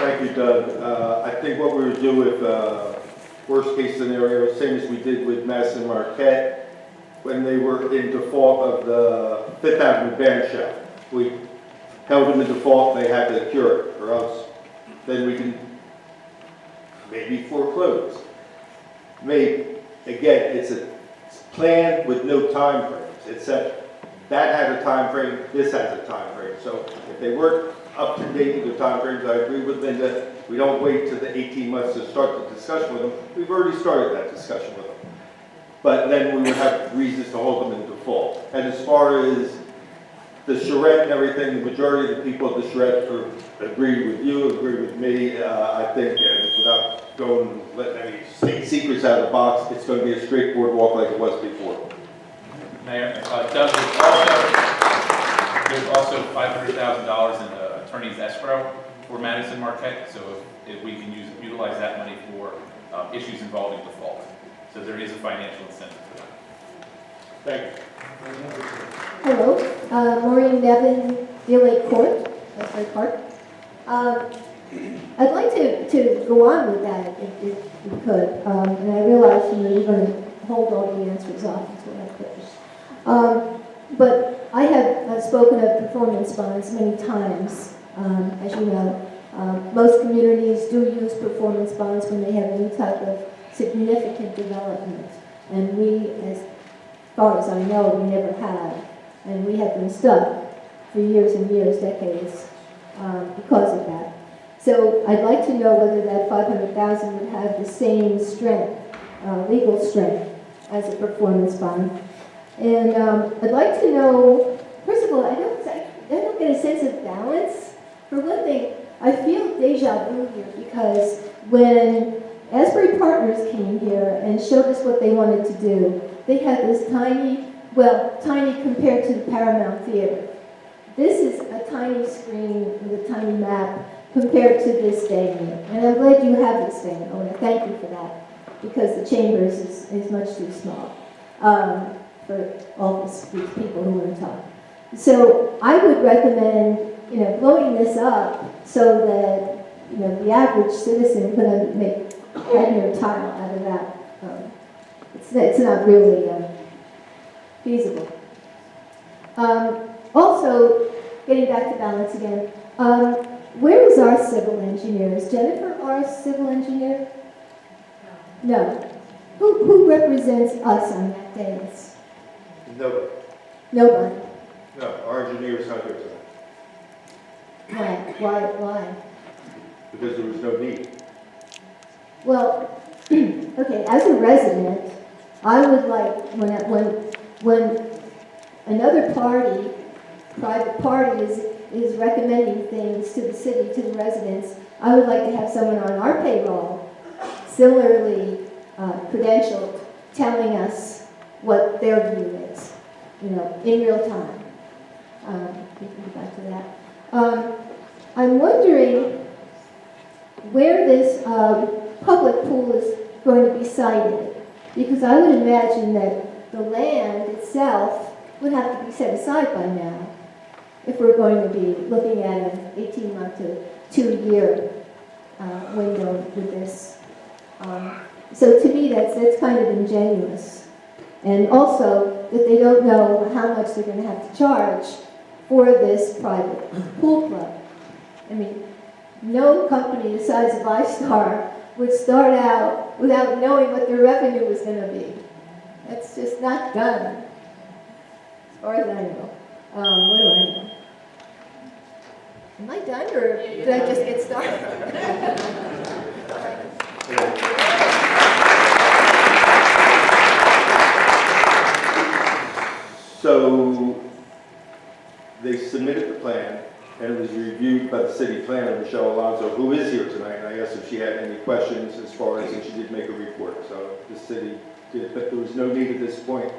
[SPEAKER 6] Thank you, Doug. I think what we would do if worst case scenario, same as we did with Madison Marquette, when they were in default of the Fifth Avenue band shell. We held them in default, they had to cure it, or else then we can maybe foreclose. Maybe, again, it's a plan with no time frames. It said that had a time frame, this has a time frame. So if they weren't up to date with the time frames, I agree with Linda. We don't wait till the 18 months to start the discussion with them. We've already started that discussion with them. But then we would have reasons to hold them in default. And as far as the charrette and everything, the majority of the people at the charrette agree with you, agree with me. I think, and without going, letting any state secrets out of the box, it's going to be a straight boardwalk like it was before.
[SPEAKER 1] Mayor, Doug, there's also $500,000 in the attorney's escrow for Madison Marquette, so if we can utilize that money for issues involving default. So there is a financial incentive for that.
[SPEAKER 6] Thank you.
[SPEAKER 2] Hello, Maureen Nevin, Deal Lake Court, Asbury Park. I'd like to go on with that if you could, and I realize you're going to hold all the answers off until I finish. But I have spoken of performance bonds many times, as you know. Most communities do use performance bonds when they have any type of significant development, and we, as far as I know, we never have, and we have been stuck for years and years, decades, because of that. So I'd like to know whether that $500,000 would have the same strength, legal strength, as a performance bond. And I'd like to know, first of all, I don't get a sense of balance. For one thing, I feel deja vu here because when Asbury Partners came here and showed us what they wanted to do, they had this tiny, well, tiny compared to the Paramount Theater. This is a tiny screen with a tiny map compared to this stadium. And I'm glad you have this thing. I want to thank you for that, because the Chambers is much too small for all these people who want to talk. So I would recommend, blowing this up so that, the average citizen could make head or tile out of that. It's not really feasible. Also, getting back to balance again, where is our civil engineer? Is Jennifer our civil engineer? No. Who represents us on that dais?
[SPEAKER 6] Nobody.
[SPEAKER 2] Nobody.
[SPEAKER 6] No, our engineer is not here tonight.
[SPEAKER 2] Why?
[SPEAKER 6] Because there was no need.
[SPEAKER 2] Well, okay, as a resident, I would like, when another party, private party is recommending things to the city, to the residents, I would like to have someone on our payroll, similarly credentialed, telling us what their view is, in real time. We can get back to that. I'm wondering where this public pool is going to be sited, because I would imagine that the land itself would have to be set aside by now if we're going to be looking at an 18-month to 2-year window with this. So to me, that's kind of ingenuous. And also that they don't know how much they're going to have to charge for this private pool club. I mean, no company the size of iStar would start out without knowing what their revenue was going to be. That's just not done, as far as I know. What do I know? Am I done, or did I just get started?
[SPEAKER 6] So they submitted the plan, and it was reviewed by the city planner, Michelle Alonso, who is here tonight. And I asked if she had any questions as far as, and she did make a report. So the city did, but there was no need at this point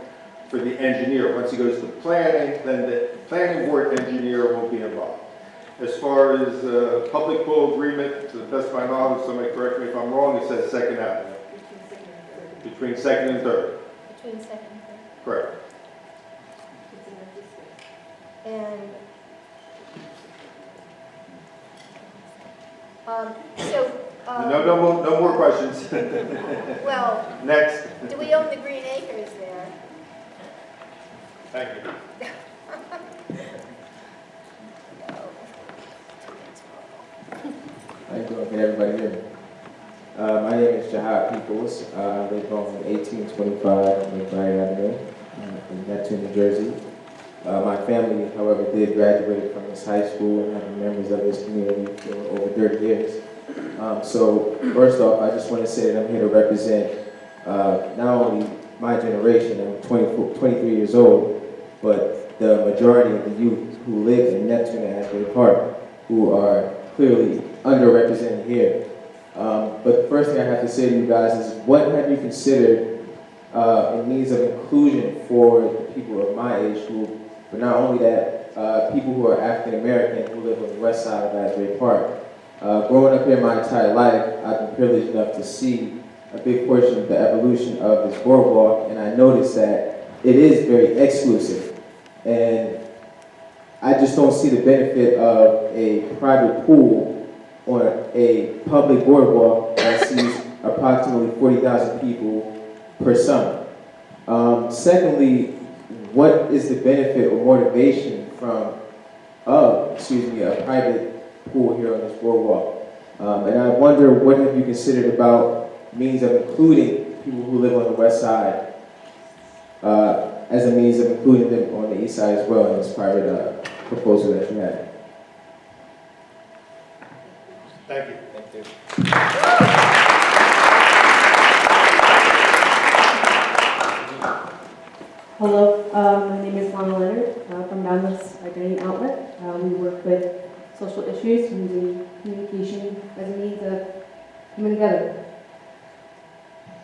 [SPEAKER 6] for the engineer. Once he goes to planning, then the planning board engineer will be involved. As far as public pool agreement, to the best of my knowledge, somebody correct me if I'm wrong, it says Second Avenue. Between Second and Third.
[SPEAKER 2] Between second and third.
[SPEAKER 6] Correct.
[SPEAKER 2] And
[SPEAKER 6] No more questions.
[SPEAKER 2] well,
[SPEAKER 6] Next.
[SPEAKER 2] do we own the Green Acres there?
[SPEAKER 6] Thank you.
[SPEAKER 4] How you doing? Can everybody hear me? My name is Jahad Peoples. I live on 1825 McBride Avenue in Neptune, New Jersey. My family, however, did graduate from this high school and have been members of this community for over 30 years. So first off, I just want to say that I'm here to represent not only my generation, I'm 23 years old, but the majority of the youth who live in Neptune and Asbury Park, who are clearly underrepresented here. But the first thing I have to say to you guys is, what have you considered in means of inclusion for the people of my age group, but not only that, people who are African American who live on the west side of Asbury Park. Growing up here my entire life, I've been privileged enough to see a big portion of the evolution of this boardwalk, and I noticed that it is very exclusive. And I just don't see the benefit of a private pool on a public boardwalk that sees approximately 40,000 people per summer. Secondly, what is the benefit or motivation from a private pool here on this boardwalk? And I wonder, what have you considered about means of including people who live on the west side as a means of including them on the east side as well in this private proposal that you had?
[SPEAKER 6] Thank you.
[SPEAKER 4] Thank you.
[SPEAKER 13] Hello, my name is Lana Leonard from Boundless Identity Outlet. We work with social issues using communication as a means of coming together.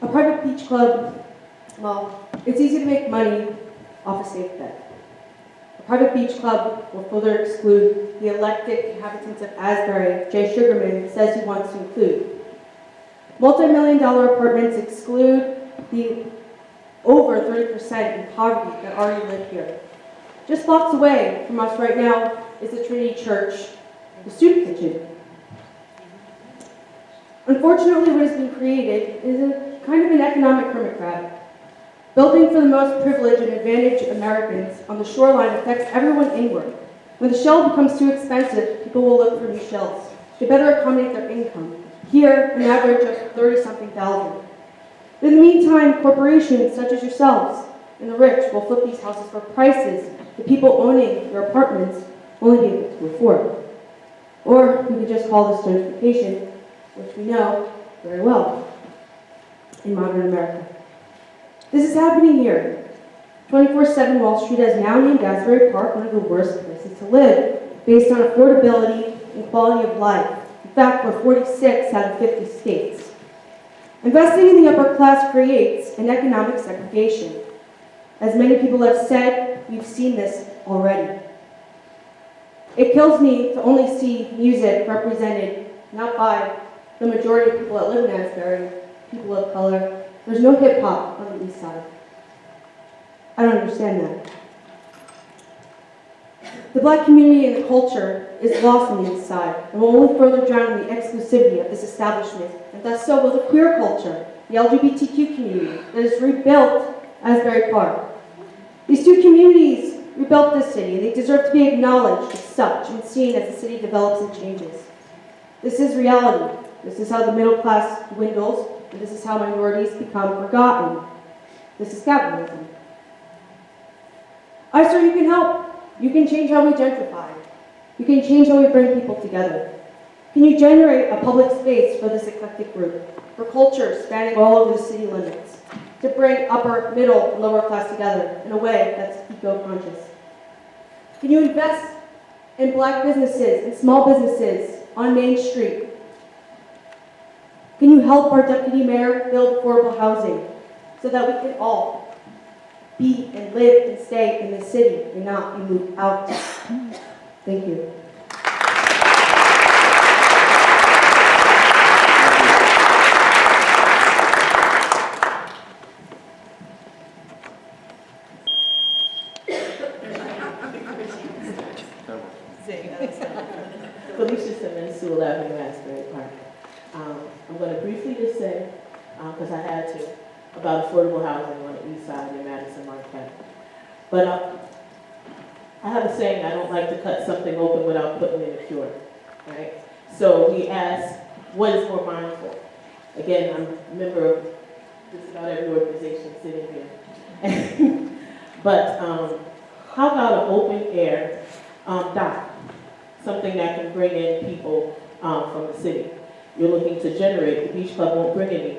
[SPEAKER 13] A private beach club, well, it's easy to make money off a safe bet. A private beach club will further exclude the elected inhabitants of Asbury. Jay Sugarman says he wants to include. Multi-million-dollar apartments exclude the over 30% in poverty that already live here. Just blocks away from us right now is the Trinity Church, the soup kitchen. Unfortunately, what has been created is a kind of an economic hermit crab. Building for the most privileged and advantaged Americans on the shoreline affects everyone inward. When the shell becomes too expensive, people will look for new shells to better accommodate their income. Here, an average of 30-something thousand. But in the meantime, corporations such as yourselves and the rich will flip these houses for prices the people owning their apartments will only be able to afford. Or we could just call this gentrification, which we know very well in modern America. This is happening here. 24/7 Wall Street has now named Asbury Park one of the worst places to live, based on affordability and quality of life. In fact, we're 46 out of 50 states. Investing in the upper class creates an economic segregation. As many people have said, we've seen this already. It kills me to only see music represented not by the majority of people that live in Asbury, people of color. There's no hip hop on the east side. I don't understand that. The black community and the culture is lost on the east side and will only further drown in the exclusivity of this establishment, and thus so will the queer culture, the LGBTQ community that has rebuilt Asbury Park. These two communities rebuilt this city, and they deserve to be acknowledged as such and seen as the city develops and changes. This is reality. This is how the middle class dwindles, and this is how minorities become forgotten. This is capitalism. ISTAR, you can help. You can change how we gentrify. You can change how we bring people together.
[SPEAKER 8] Can you generate a public space for this eclectic group, for culture spanning all over the city limits, to bring upper, middle, and lower class together in a way that's eco-conscious? Can you invest in Black businesses and small businesses on Main Street? Can you help our deputy mayor build affordable housing so that we can all be and live and stay in the city and not be moved out? Thank you.
[SPEAKER 10] Felicia Simmons, Sewell Avenue, Asbury Park. I'm going to briefly just say, because I had to, about affordable housing on the east side in Madison Marquette. But I have a saying, I don't like to cut something open without putting in a cure, right? So we ask, what is more mindful? Again, I'm a member of just about every organization sitting here. But how about an open air dock? Something that can bring in people from the city. You're looking to generate, the beach club won't bring any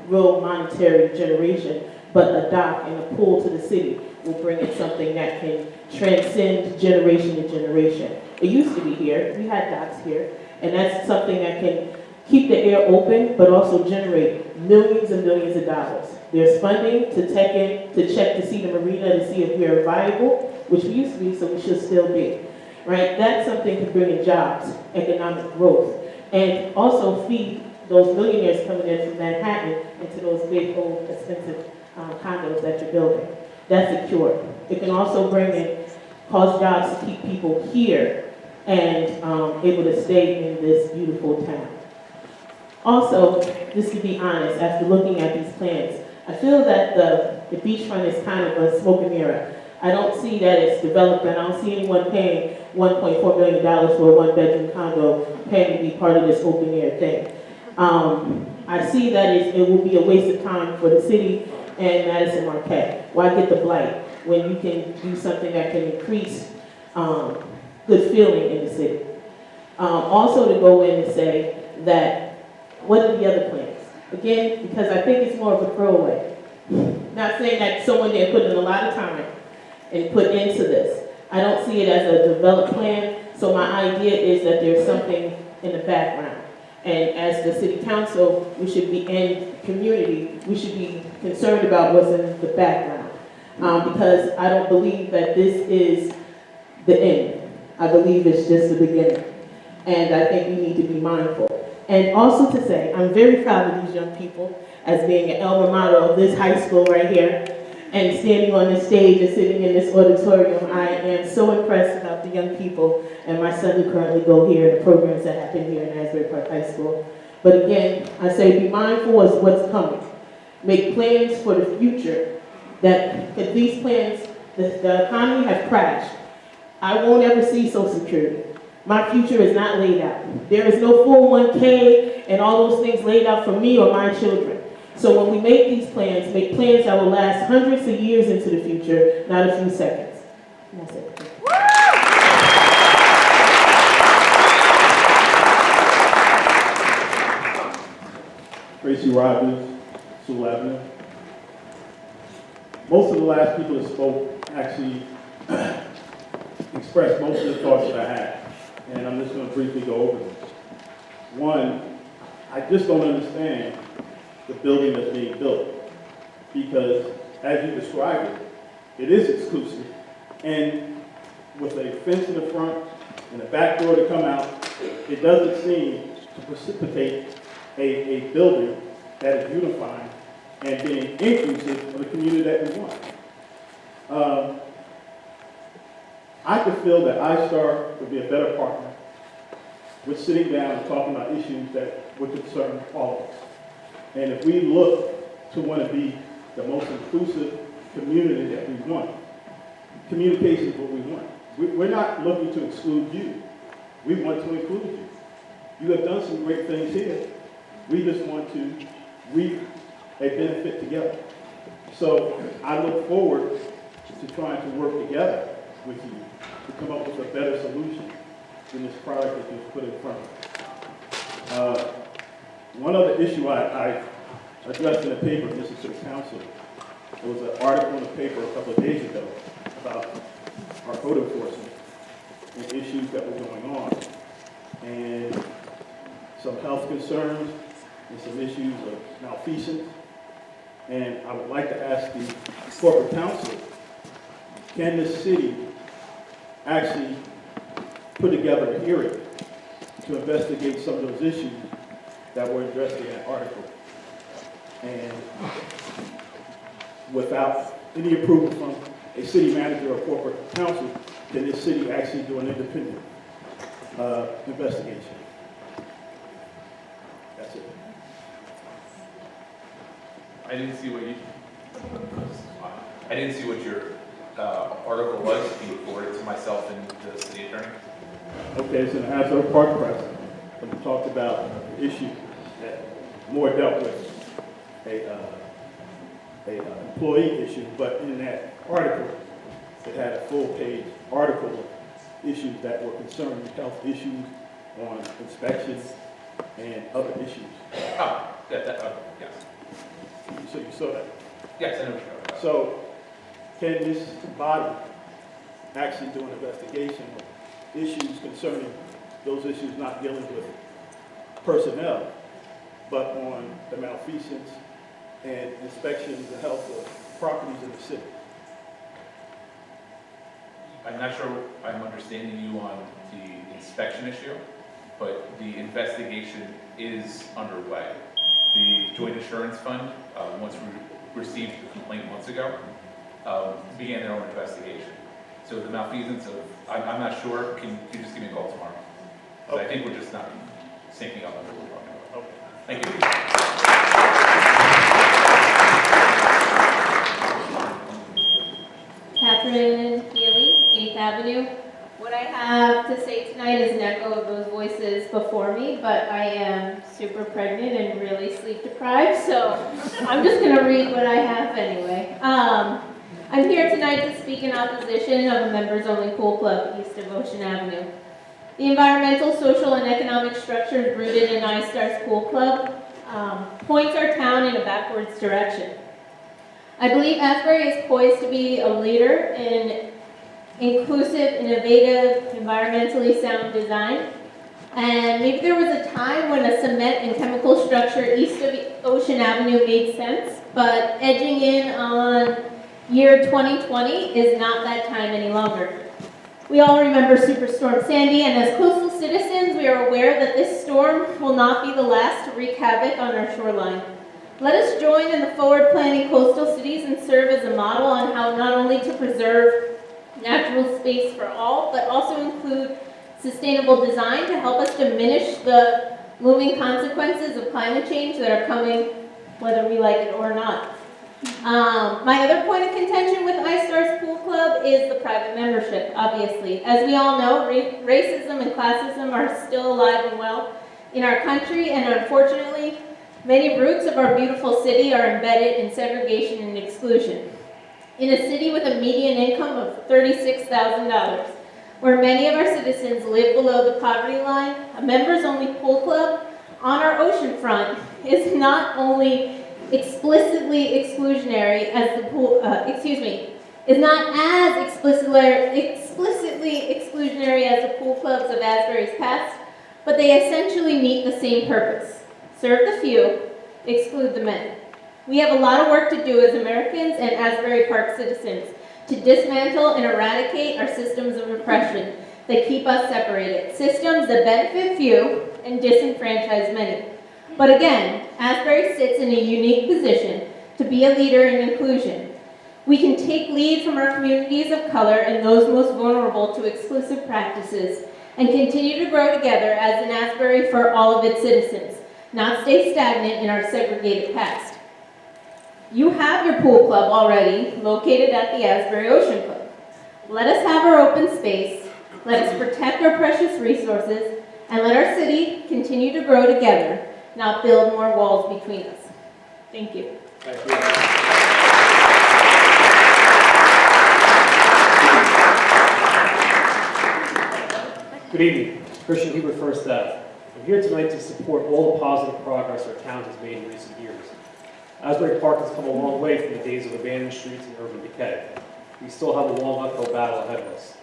[SPEAKER 10] real monetary generation, but a dock and a pool to the city will bring in something that can transcend generation to generation. It used to be here, we had docks here, and that's something that can keep the air open, but also generate millions and millions of dollars. There's funding to check to see the marina to see if we are viable, which we used to be, so we should still be. Right? That's something to bring in jobs, economic growth, and also feed those millionaires coming in from Manhattan into those big, old, expensive condos that you're building. That's a cure. It can also cause jobs to keep people here and able to stay in this beautiful town. Also, just to be honest, after looking at these plans, I feel that the beachfront is kind of a smoke and mirror. I don't see that it's developed, and I don't see anyone paying $1.4 million for a one-bedroom condo paying to be part of this open-air thing. I see that it will be a waste of time for the city and Madison Marquette. Why get the blight when you can do something that can increase good feeling in the city? Also to go in and say that, what are the other plans? Again, because I think it's more of a throwaway. Not saying that someone didn't put in a lot of time and put into this. I don't see it as a developed plan, so my idea is that there's something in the background. And as the city council, we should be in community, we should be concerned about what's in the background. Because I don't believe that this is the end. I believe it's just the beginning. And I think we need to be mindful. And also to say, I'm very proud of these young people as being an alma mater of this high school right here. And standing on this stage and sitting in this auditorium, I am so impressed about the young people and my son who currently go here and the programs that happen here in Asbury Park High School. But again, I say be mindful of what's coming. Make plans for the future that, because these plans, the economy has crashed. I won't ever see Social Security. My future is not laid out. There is no 401k and all those things laid out for me or my children. So when we make these plans, make plans that will last hundreds of years into the future, not a few seconds. And that's it.
[SPEAKER 11] Tracy Rogers, Sewell Avenue. Most of the last people that spoke actually expressed most of the thoughts that I had. And I'm just going to briefly go over them. One, I just don't understand the building that's being built, because as you described it, it is exclusive, and with a fence in the front and a back door to come out, it doesn't seem to precipitate a building that is unifying and being inclusive of the community that we want. I could feel that iStar would be a better partner with sitting down and talking about issues that would concern all of us. And if we look to want to be the most inclusive community that we want, communication is what we want. We're not looking to exclude you. We want to include you. You have done some great things here. We just want to reap a benefit together. So I look forward to trying to work together with you to come up with a better solution than this product that you've put in front of us. One other issue I addressed in the paper, and this is to the council, there was an article in the paper a couple of days ago about our code enforcement and issues that were going on, and some health concerns and some issues of malfeasance. And I would like to ask the corporate council, can the city actually put together a hearing to investigate some of those issues that were addressed in that article? And without any approval from a city manager or corporate council, can this city actually do an independent investigation? That's it.
[SPEAKER 1] I didn't see what your article was. Can you forward it to myself and the city attorney?
[SPEAKER 11] Okay, it's an Asbury Park press, and we talked about an issue that more dealt with a employee issue, but in that article, it had a full-page article of issues that were concerning health issues on inspections and other issues.
[SPEAKER 1] Oh, yes.
[SPEAKER 11] So you saw that?
[SPEAKER 1] Yes, I know what you're talking about.
[SPEAKER 11] So, can this body actually do an investigation of issues concerning those issues not dealing with personnel, but on the malfeasance and inspections and health of properties in the city?
[SPEAKER 1] I'm not sure I'm understanding you on the inspection issue, but the investigation is underway. The Joint Insurance Fund, once we received the complaint months ago, began their own investigation. So the malfeasance of, I'm not sure, can you just give me a call tomorrow? Because I think we're just not syncing up on what we're talking about.
[SPEAKER 11] Okay.
[SPEAKER 1] Thank you.
[SPEAKER 7] Catherine Healy, 8th Avenue. What I have to say tonight is an echo of those voices before me, but I am super pregnant and really sleep deprived, so I'm just going to read what I have anyway. I'm here tonight to speak in opposition of a members-only pool club east of Ocean Avenue. The environmental, social, and economic structures rooted in iStar's pool club points our town in a backwards direction. I believe Asbury is poised to be a leader in inclusive, innovative, environmentally sound design. And maybe there was a time when a cement and chemical structure east of Ocean Avenue made sense, but edging in on year 2020 is not that time any longer. We all remember Superstorm Sandy, and as coastal citizens, we are aware that this storm will not be the last to wreak havoc on our shoreline. Let us join in the forward planning coastal cities and serve as a model on how not only to preserve natural space for all, but also include sustainable design to help us diminish the looming consequences of climate change that are coming, whether we like it or not. My other point of contention with iStar's Pool Club is the private membership, obviously. As we all know, racism and classism are still alive and well in our country, and unfortunately, many roots of our beautiful city are embedded in segregation and exclusion. In a city with a median income of $36,000, where many of our citizens live below the poverty line, a members-only pool club on our ocean front is not only explicitly exclusionary as the pool, is not as explicitly exclusionary as the pool clubs of Asbury's past, but they essentially meet the same purpose: serve the few, exclude the many. We have a lot of work to do as Americans and Asbury Park citizens to dismantle and eradicate our systems of oppression that keep us separated, systems that benefit few and disenfranchise many. But again, Asbury sits in a unique position to be a leader in inclusion. We can take lead from our communities of color and those most vulnerable to exclusive practices and continue to grow together as an Asbury for all of its citizens, not stay stagnant in our segregated past. You have your pool club already located at the Asbury Ocean Club. Let us have our open space, let us protect our precious resources, and let our city continue to grow together, not build more walls between us. Thank you.
[SPEAKER 11] Thank you.
[SPEAKER 14] Good evening. Christian Hebert, First Ave. I'm here tonight to support all the positive progress our town has made in recent years. Asbury Park has come a long way from the days of abandoned streets and urban decay. We still have a long uphill battle ahead of us.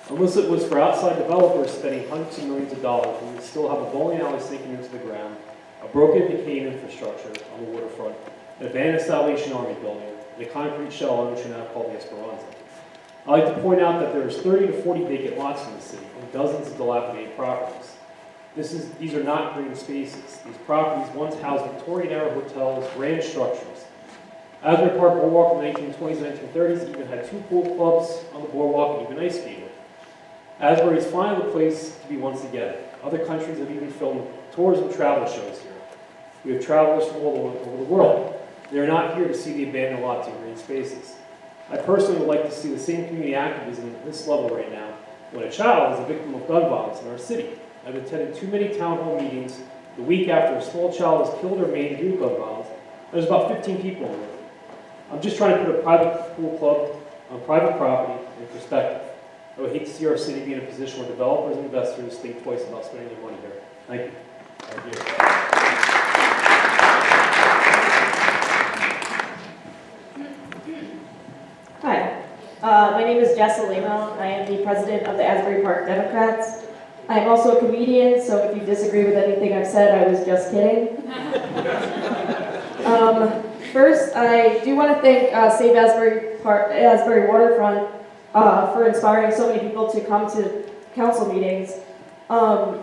[SPEAKER 14] Unless it was for outside developers spending hundreds of millions of dollars, we would still have a bowling alley sinking into the ground, a broken and decaying infrastructure on the waterfront, an abandoned Salvation Army building, and a concrete shell on Ocean Ave called the Esperanza. I'd like to point out that there's 30 to 40 vacant lots in the city and dozens of dilapidated properties. These are not green spaces. These properties once housed Victorian-era hotels, ranch structures. Asbury Park Boardwalk in the 1920s and 1930s even had 2 pool clubs on the boardwalk and even ice skating. Asbury is finally the place to be once again. Other countries have even filmed tourism travel shows here. We have travelers from all over the world. They are not here to see the abandoned lots and green spaces. I personally would like to see the same community activism at this level right now when a child is a victim of gun violence in our city. I've attended too many town hall meetings the week after a small child is killed or maimed due to gun violence. There's about 15 people in there. I'm just trying to put a private pool club on private property in perspective. I would hate to see our city be in a position where developers and investors think twice about spending their money here. Thank you. Thank you.
[SPEAKER 8] Hi, my name is Jess Alimo. I am the president of the Asbury Park Democrats. I am also a comedian, so if you disagree with anything I've said, I was just kidding. First, I do want to thank Save Asbury Waterfront for inspiring so many people to come to council meetings.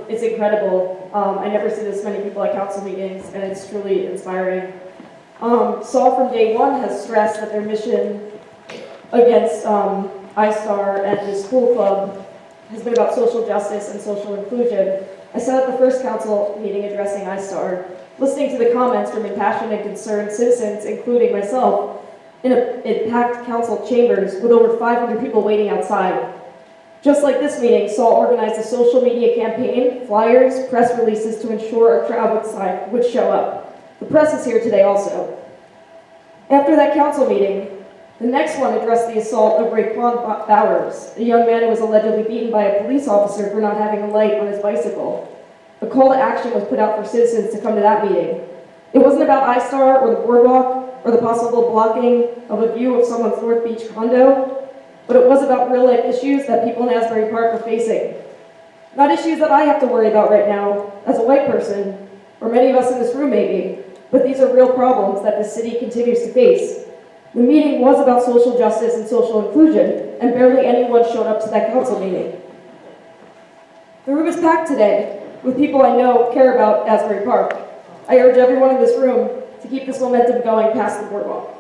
[SPEAKER 8] It's incredible. I never see this many people at council meetings, and it's truly inspiring. Saul from day one has stressed that their mission against iStar and the school club has been about social justice and social inclusion. I sat at the first council meeting addressing iStar, listening to the comments from impassioned and concerned citizens, including myself, in packed council chambers with over 500 people waiting outside. Just like this meeting, Saul organized a social media campaign, flyers, press releases to ensure a crowd would show up. The press is here today also. After that council meeting, the next one addressed the assault of Raekwon Bowers, a young man who was allegedly beaten by a police officer for not having a light on his bicycle. A call to action was put out for citizens to come to that meeting. It wasn't about iStar or the boardwalk or the possible blocking of a view of someone's North Beach condo, but it was about real-life issues that people in Asbury Park are facing. Not issues that I have to worry about right now as a white person, or many of us in this room maybe, but these are real problems that the city continues to face. The meeting was about social justice and social inclusion, and barely anyone showed up to that council meeting. The room is packed today with people I know care about Asbury Park. I urge everyone in this room to keep this momentum going past the boardwalk.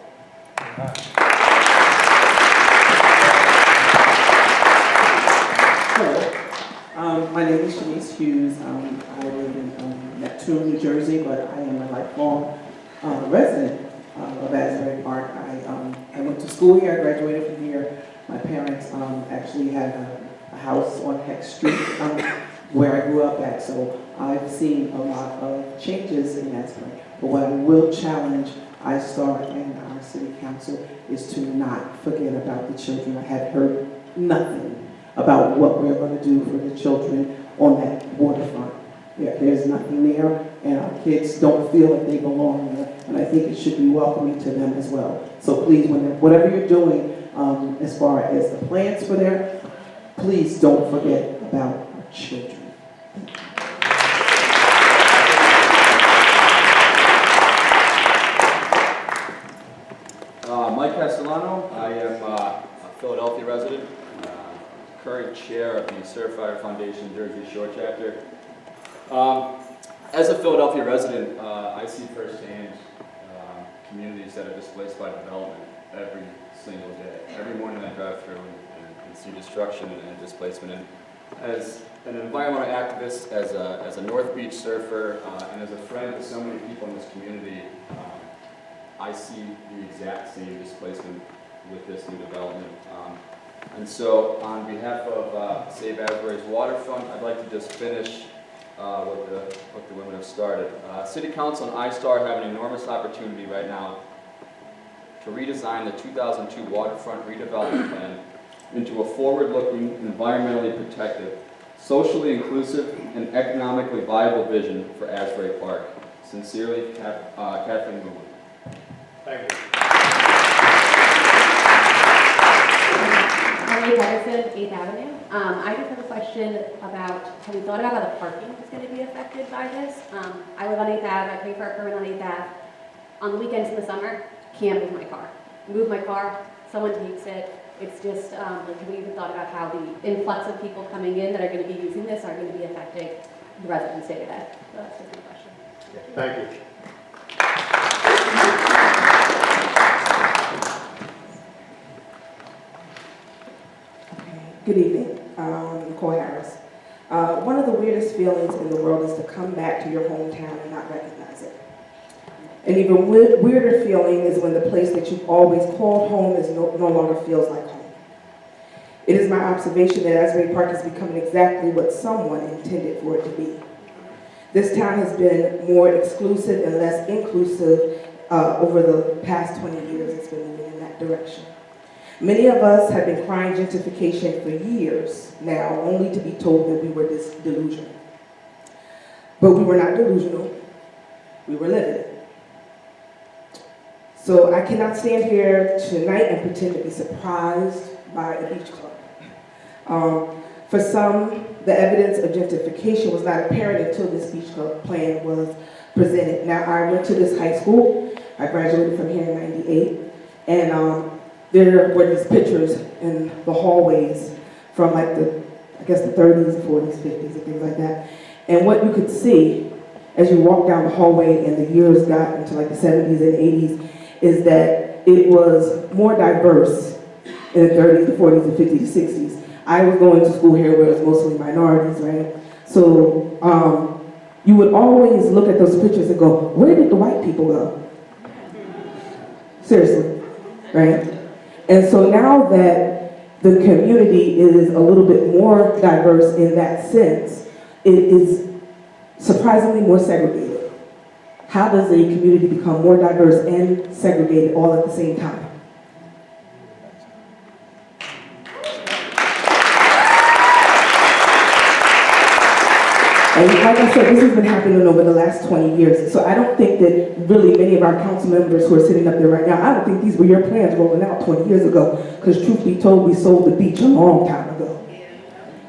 [SPEAKER 15] Hello, my name is Shanice Hughes. I live in Neptune, New Jersey, but I am a lifelong resident of Asbury Park. I went to school here, I graduated from here. My parents actually had a house on Heck Street where I grew up at, so I've seen a lot of changes in Asbury. But what I will challenge iStar and our city council is to not forget about the children. I have heard nothing about what we're going to do for the children on that waterfront. There's nothing there, and our kids don't feel like they belong there, and I think it should be welcoming to them as well. So please, whatever you're doing as far as the plans for there, please don't forget about our children.
[SPEAKER 16] Mike Castellano. I am a Philadelphia resident, current chair of the Surfire Foundation Jersey Shore chapter. As a Philadelphia resident, I see firsthand communities that are displaced by development every single day. Every morning I drive through and see destruction and displacement. And as an environmental activist, as a North Beach surfer, and as a friend to so many people in this community, I see the exact same displacement with this new development. And so on behalf of Save Asbury's Waterfront, I'd like to just finish what the women have started. City Council and iStar have an enormous opportunity right now to redesign the 2002 waterfront redevelopment plan into a forward-looking, environmentally protective, socially inclusive and economically viable vision for Asbury Park. Sincerely, Kathleen Moon.
[SPEAKER 6] Thank you.
[SPEAKER 17] Emily Patterson, 8th Avenue. I just have a question about, have you thought about how the parking is going to be affected by this? I live on 8th Ave, I pay for a permit on 8th Ave. On the weekends in the summer, can't move my car. Move my car, someone takes it. It's just, like, have we even thought about how the influx of people coming in that are going to be using this are going to be affecting the residents day to day? So that's just my question.
[SPEAKER 6] Thank you.
[SPEAKER 18] Good evening, Nicole Harris. One of the weirdest feelings in the world is to come back to your hometown and not recognize it. An even weirder feeling is when the place that you've always called home is no longer feels like home. It is my observation that Asbury Park is becoming exactly what someone intended for it to be. This town has been more exclusive and less inclusive over the past 20 years. It's been moving in that direction. Many of us have been crying gentrification for years now, only to be told that we were delusional. But we were not delusional, we were living it. So I cannot stand here tonight and pretend to be surprised by a beach club. For some, the evidence of gentrification was not apparent until this beach club plan was presented. Now, I went to this high school. I graduated from here in '98, and there were these pictures in the hallways from like the 30s, 40s, 50s, and things like that. And what you could see as you walk down the hallway and the years got into like the 70s and 80s is that it was more diverse in the 30s, the 40s, the 50s, the 60s. I was going to school here where it was mostly minorities, right? So you would always look at those pictures and go, where did the white people go? Seriously, right? And so now that the community is a little bit more diverse in that sense, it is surprisingly more segregated. How does a community become more diverse and segregated all at the same time? And like I said, this has been happening over the last 20 years. So I don't think that really many of our council members who are sitting up there right now, I don't think these were your plans rolling out 20 years ago. Because truth be told, we sold the beach a long time ago.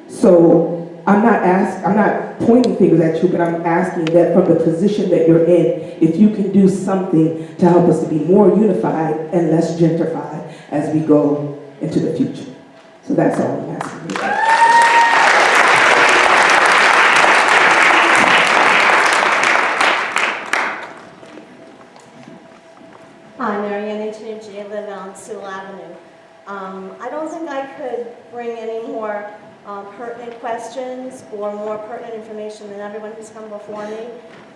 [SPEAKER 18] So I'm not pointing fingers at you, but I'm asking that from the position that you're in, if you can do something to help us to be more unified and less gentrified as we go into the future. So that's all I'm asking you.
[SPEAKER 20] Hi, Marianne Antonucci. I live on Sewell Avenue. I don't think I could bring any more pertinent questions or more pertinent information than everyone who's come before me,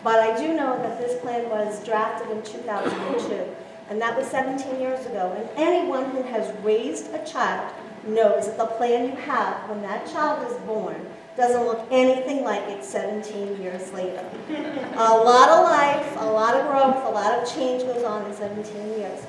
[SPEAKER 20] but I do know that this plan was drafted in 2002, and that was 17 years ago, and anyone who has raised a child knows that the plan you have when that child is born doesn't look anything like it 17 years later. A lot of life, a lot of growth, a lot of change goes on in 17 years.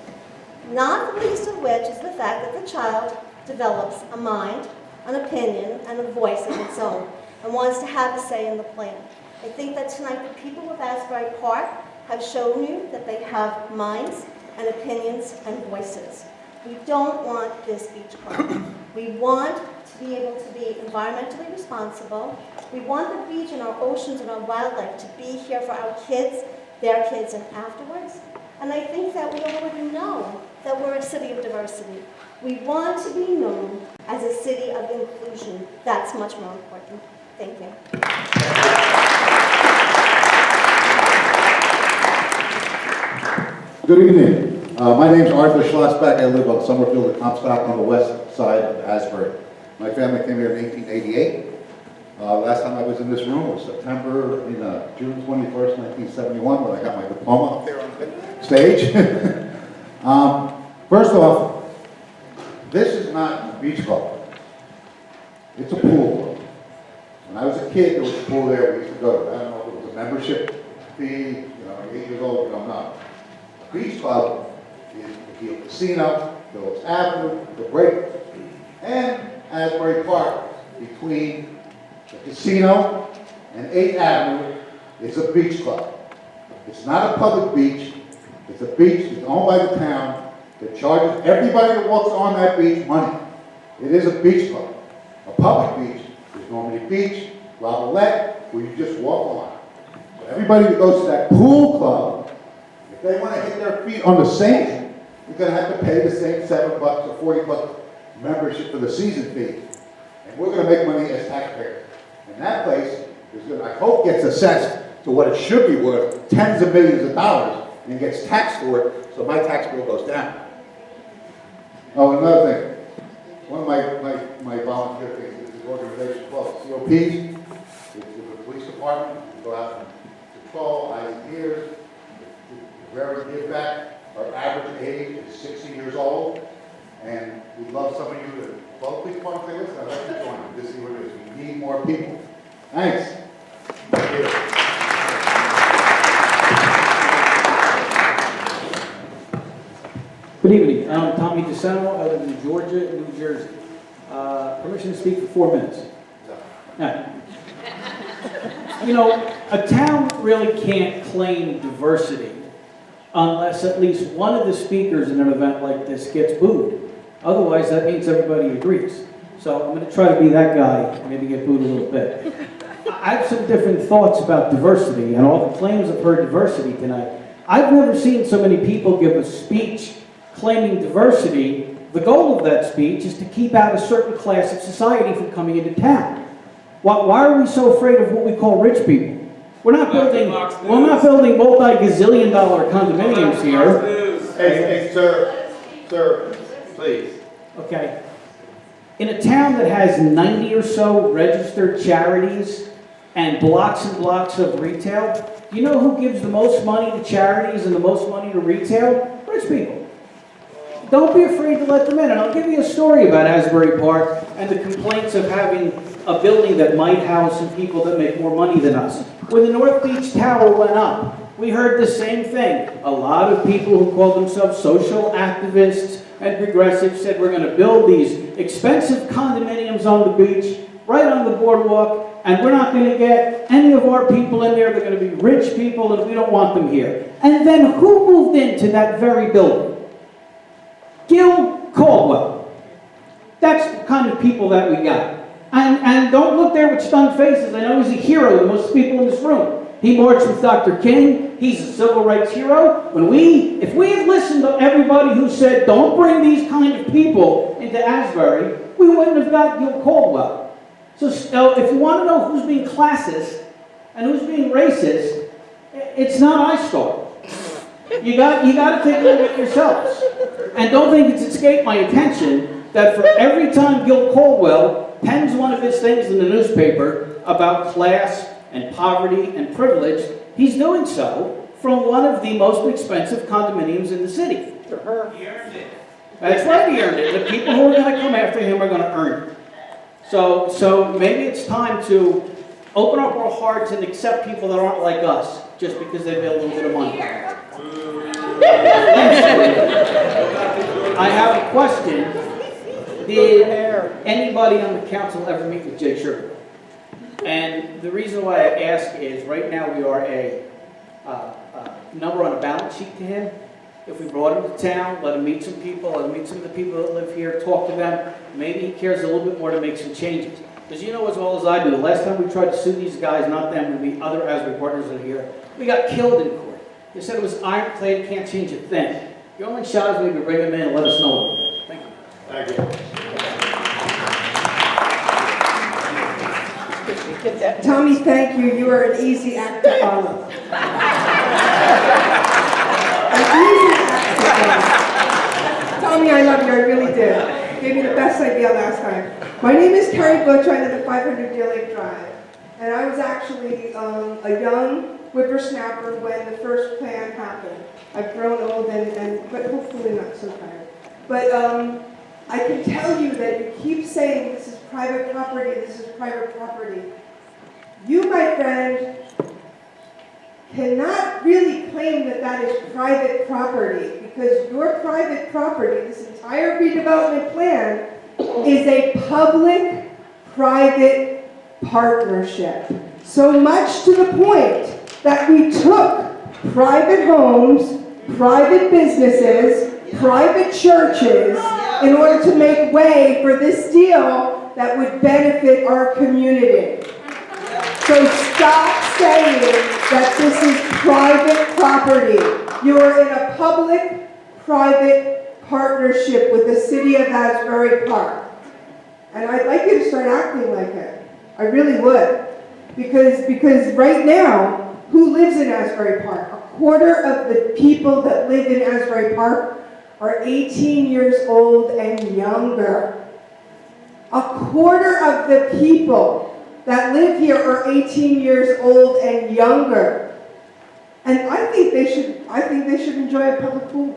[SPEAKER 20] Not the least of which is the fact that the child develops a mind, an opinion, and a voice of its own, and wants to have a say in the plan. I think that tonight the people of Asbury Park have shown you that they have minds and opinions and voices. We don't want this beach club. We want to be able to be environmentally responsible. We want the beach and our oceans and our wildlife to be here for our kids, their kids, and afterwards. And I think that we already know that we're a city of diversity. We want to be known as a city of inclusion. That's much more important. Thank you.
[SPEAKER 24] Good evening. My name is Arthur Schlossback. I live on Summerfield and Comstock on the west side of Asbury. My family came here in 1888. Last time I was in this room was June 21st, 1971, when I got my diploma up there on the stage. First off, this is not a beach club. It's a pool club. When I was a kid, there was a pool there we used to go to. I don't know if it was a membership fee, 8 years old, we don't know. A beach club is the Kiel Casino, Phillips Avenue, the Break, and Asbury Park, between the casino, and 8th Avenue is a beach club. It's not a public beach. It's a beach that's owned by the town that charges everybody that walks on that beach money. It is a beach club. A public beach is normally a beach, Roulette, where you just walk on. So everybody that goes to that pool club, if they want to hit their feet on the sand, you're going to have to pay the same $7 or $40 membership for the season fee. And we're going to make money as taxpayers. And that place is going to, I hope, gets assessed to what it should be worth, tens of millions of dollars, and gets taxed for it, so my tax bill goes down. Oh, another thing. One of my volunteer things is the organization called COPs. It's the police department. We go out and patrol, eyes and ears. Very give back. Our average age is 60 years old. And we'd love some of you to, well, the police department say, listen, I'd like to join you. This is what it is. We need more people. Thanks. Thank you.
[SPEAKER 19] Good evening. I'm Tommy DeSano. I live in Georgia, New Jersey. Permission to speak for 4 minutes. No. You know, a town really can't claim diversity unless at least one of the speakers in an event like this gets booed. Otherwise, that means everybody agrees. So I'm going to try to be that guy and maybe get booed a little bit. I have some different thoughts about diversity and all the claims I've heard diversity tonight. I've never seen so many people give a speech claiming diversity. The goal of that speech is to keep out a certain class of society from coming into town. Why are we so afraid of what we call rich people? We're not building multi-gazillion dollar condominiums here.
[SPEAKER 6] Hey, sir, please.
[SPEAKER 19] Okay. In a town that has 90 or so registered charities and blocks of retail, do you know who gives the most money to charities and the most money to retail? Rich people. Don't be afraid to let them in. And I'll give you a story about Asbury Park and the complaints of having a building that might house some people that make more money than us. When the North Beach Tower went up, we heard the same thing. A lot of people who call themselves social activists and progressives said we're going to build these expensive condominiums on the beach, right on the boardwalk, and we're not going to get any of our people in there. They're going to be rich people, and we don't want them here. And then who moved into that very building? Gil Caldwell. That's the kind of people that we got. And don't look there with stunned faces. I know he's a hero to most people in this room. He marched with Dr. King. He's a civil rights hero. If we had listened to everybody who said, don't bring these kind of people into Asbury, we wouldn't have got Gil Caldwell. So if you want to know who's being classist and who's being racist, it's not iStar. You got to take a look at yourselves. And don't think it's escaped my attention that for every time Gil Caldwell pens one of his things in the newspaper about class and poverty and privilege, he's doing so from one of the most expensive condominiums in the city. He earned it. That's right, he earned it. The people who are going to come after him are going to earn it. So maybe it's time to open up our hearts and accept people that aren't like us just because they made a little bit of money. I have a question. Did anybody on the council ever meet with Jay Sugar? And the reason why I ask is right now we are a number on a balance sheet to him. If we brought him to town, let him meet some people, let him meet some of the people that live here, talk to them, maybe he cares a little bit more to make some changes. Because you know as well as I do, the last time we tried to sue these guys, not them, but the other Asbury partners that are here, we got killed in court. They said it was ironclad, can't change a thing. Your only shot is maybe to bring him in and let us know. Thank you.
[SPEAKER 6] Thank you.
[SPEAKER 18] Tommy, thank you. You are an easy act to follow. An easy act to follow. Tommy, I love you. I really did. Gave me the best idea last time. My name is Carrie Butch. I live at 500 Deer Lake Drive. And I was actually a young whippersnapper when the first plan happened. I've grown old but hopefully not so tired. But I can tell you that you keep saying this is private property, this is private property. You, my friend, cannot really claim that that is private property because your private property, this entire redevelopment plan, is a public-private partnership. So much to the point that we took private homes, private businesses, private churches in order to make way for this deal that would benefit our community. So stop saying that this is private property. You are in a public-private partnership with the city of Asbury Park. And I'd like you to start acting like it. I really would. Because right now, who lives in Asbury Park? A quarter of the people that live in Asbury Park are 18 years old and younger. A quarter of the people that live here are 18 years old and younger. And I think they should enjoy a public pool.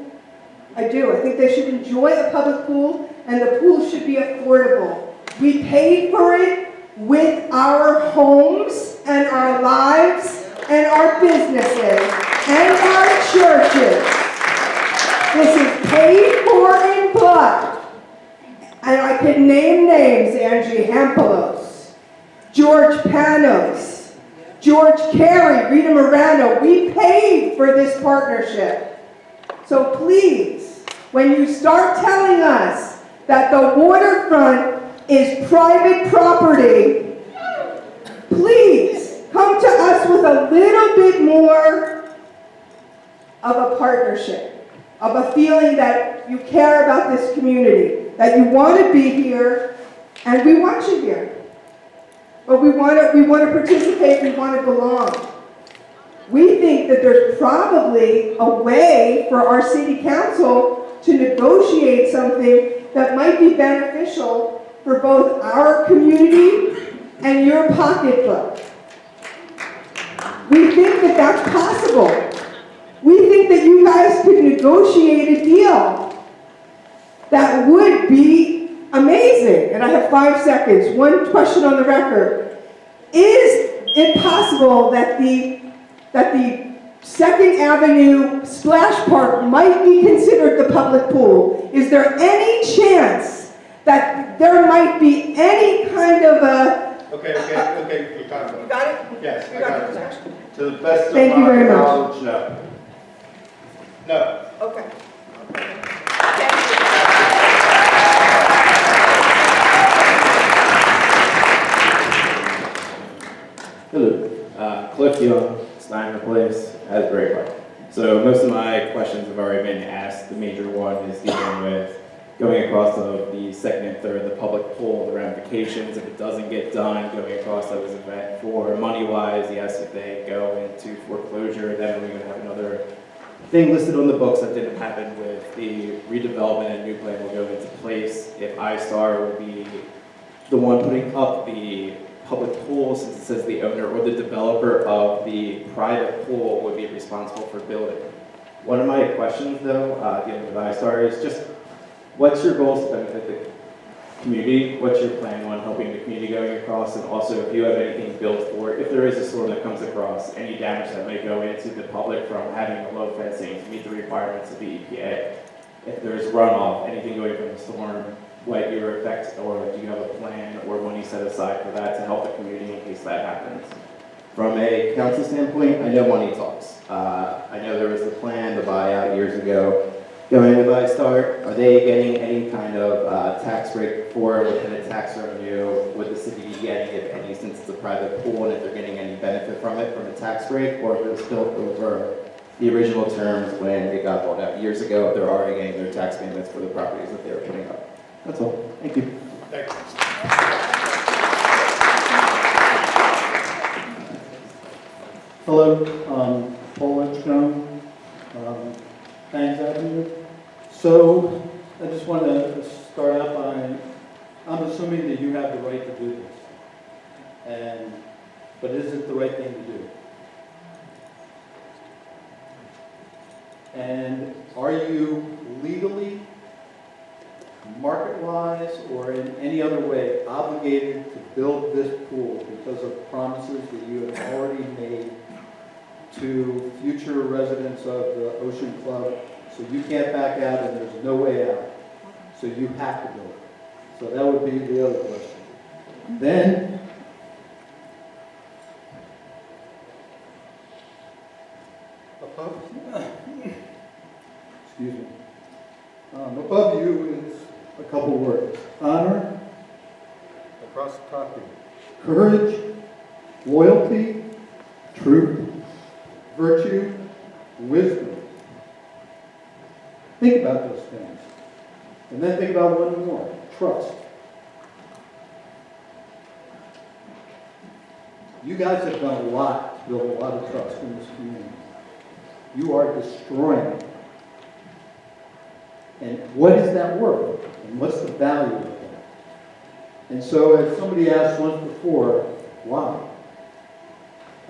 [SPEAKER 18] I do. I think they should enjoy a public pool, and the pool should be affordable. We paid for it with our homes and our lives and our businesses and our churches. This is paid for in blood. And I can name names: Angie Hampelos, George Panos, George Carey, Rita Morano. We paid for this partnership. So please, when you start telling us that the waterfront is private property, please come to us with a little bit more of a partnership, of a feeling that you care about this community, that you want to be here, and we want you here. But we want to participate, we want to belong. We think that there's probably a way for our city council to negotiate something that might be beneficial for both our community and your pocketbook. We think that that's possible. We think that you guys could negotiate a deal that would be amazing. And I have 5 seconds. One question on the record. Is it possible that the 2nd Avenue Splash Park might be considered the public pool? Is there any chance that there might be any kind of a...
[SPEAKER 6] Okay, your time.
[SPEAKER 18] You got it?
[SPEAKER 6] Yes,
[SPEAKER 18] You
[SPEAKER 6] I
[SPEAKER 18] got
[SPEAKER 6] got
[SPEAKER 18] it.
[SPEAKER 6] it. To the best of
[SPEAKER 18] Thank you
[SPEAKER 6] my
[SPEAKER 18] very much.
[SPEAKER 6] knowledge, no. No.
[SPEAKER 18] Okay.
[SPEAKER 5] Hello, Cliff Young, Steiner Place, Asbury Park. So most of my questions have already been asked. The major one is dealing with going across of the 2nd and 3rd, the public pool, the ramifications. If it doesn't get done, going across those events for money-wise, yes, if they go into foreclosure, then we're going to have another thing listed on the books that didn't happen with the redevelopment and new plan will go into place. If iStar will be the one putting up the public pool, since it says the owner or the developer of the private pool would be responsible for building. One of my questions though, dealing with iStar is just, what's your goals to benefit the community? What's your plan on helping the community going across? And also if you have anything built for, if there is a storm that comes across, any damage that may go into the public from having a low fencing to meet the requirements of the EPA. If there's runoff, anything going from the storm, what your effects, or do you have a plan or money set aside for that to help the community in case that happens? From a council standpoint, I know money talks. I know there was the plan, the buyout years ago. Going with iStar, are they getting any kind of tax break for within the tax revenue? Would the city be getting, if any, since it's a private pool, and if they're getting any benefit from it, from a tax break, or if it was built over the original terms when it got bought out years ago, if they're already getting their tax payments for the properties that they were putting up? That's all. Thank you.
[SPEAKER 6] Thanks.
[SPEAKER 21] Hello, Paul Edgecombe, Thanks Avenue. So I just want to start out by, I'm assuming that you have the right to do this, but is it the right thing to do? And are you legally, market-wise, or in any other way obligated to build this pool because of promises that you have already made to future residents of the Ocean Club? So you can't back out and there's no way out. So you have to build it. So that would be the other question. Then, excuse me. Above you is a couple words. Honor, across the top here. Courage, loyalty, truth, virtue, wisdom. Think about those things. And then think about one more, trust. You guys have done a lot to build a lot of trust in this community. You are destroying it. And what is that worth? And what's the value of that? And so, as somebody asked once before, why?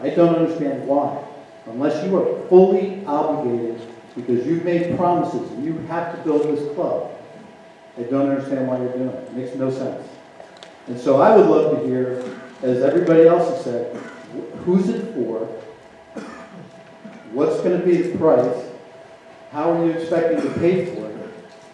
[SPEAKER 21] I don't understand why. Unless you are fully obligated because you've made promises and you have to build this club, I don't understand why you're doing it. It makes no sense. And so I would love to hear, as everybody else has said, who's it for? What's going to be the price? How are you expecting to pay for it?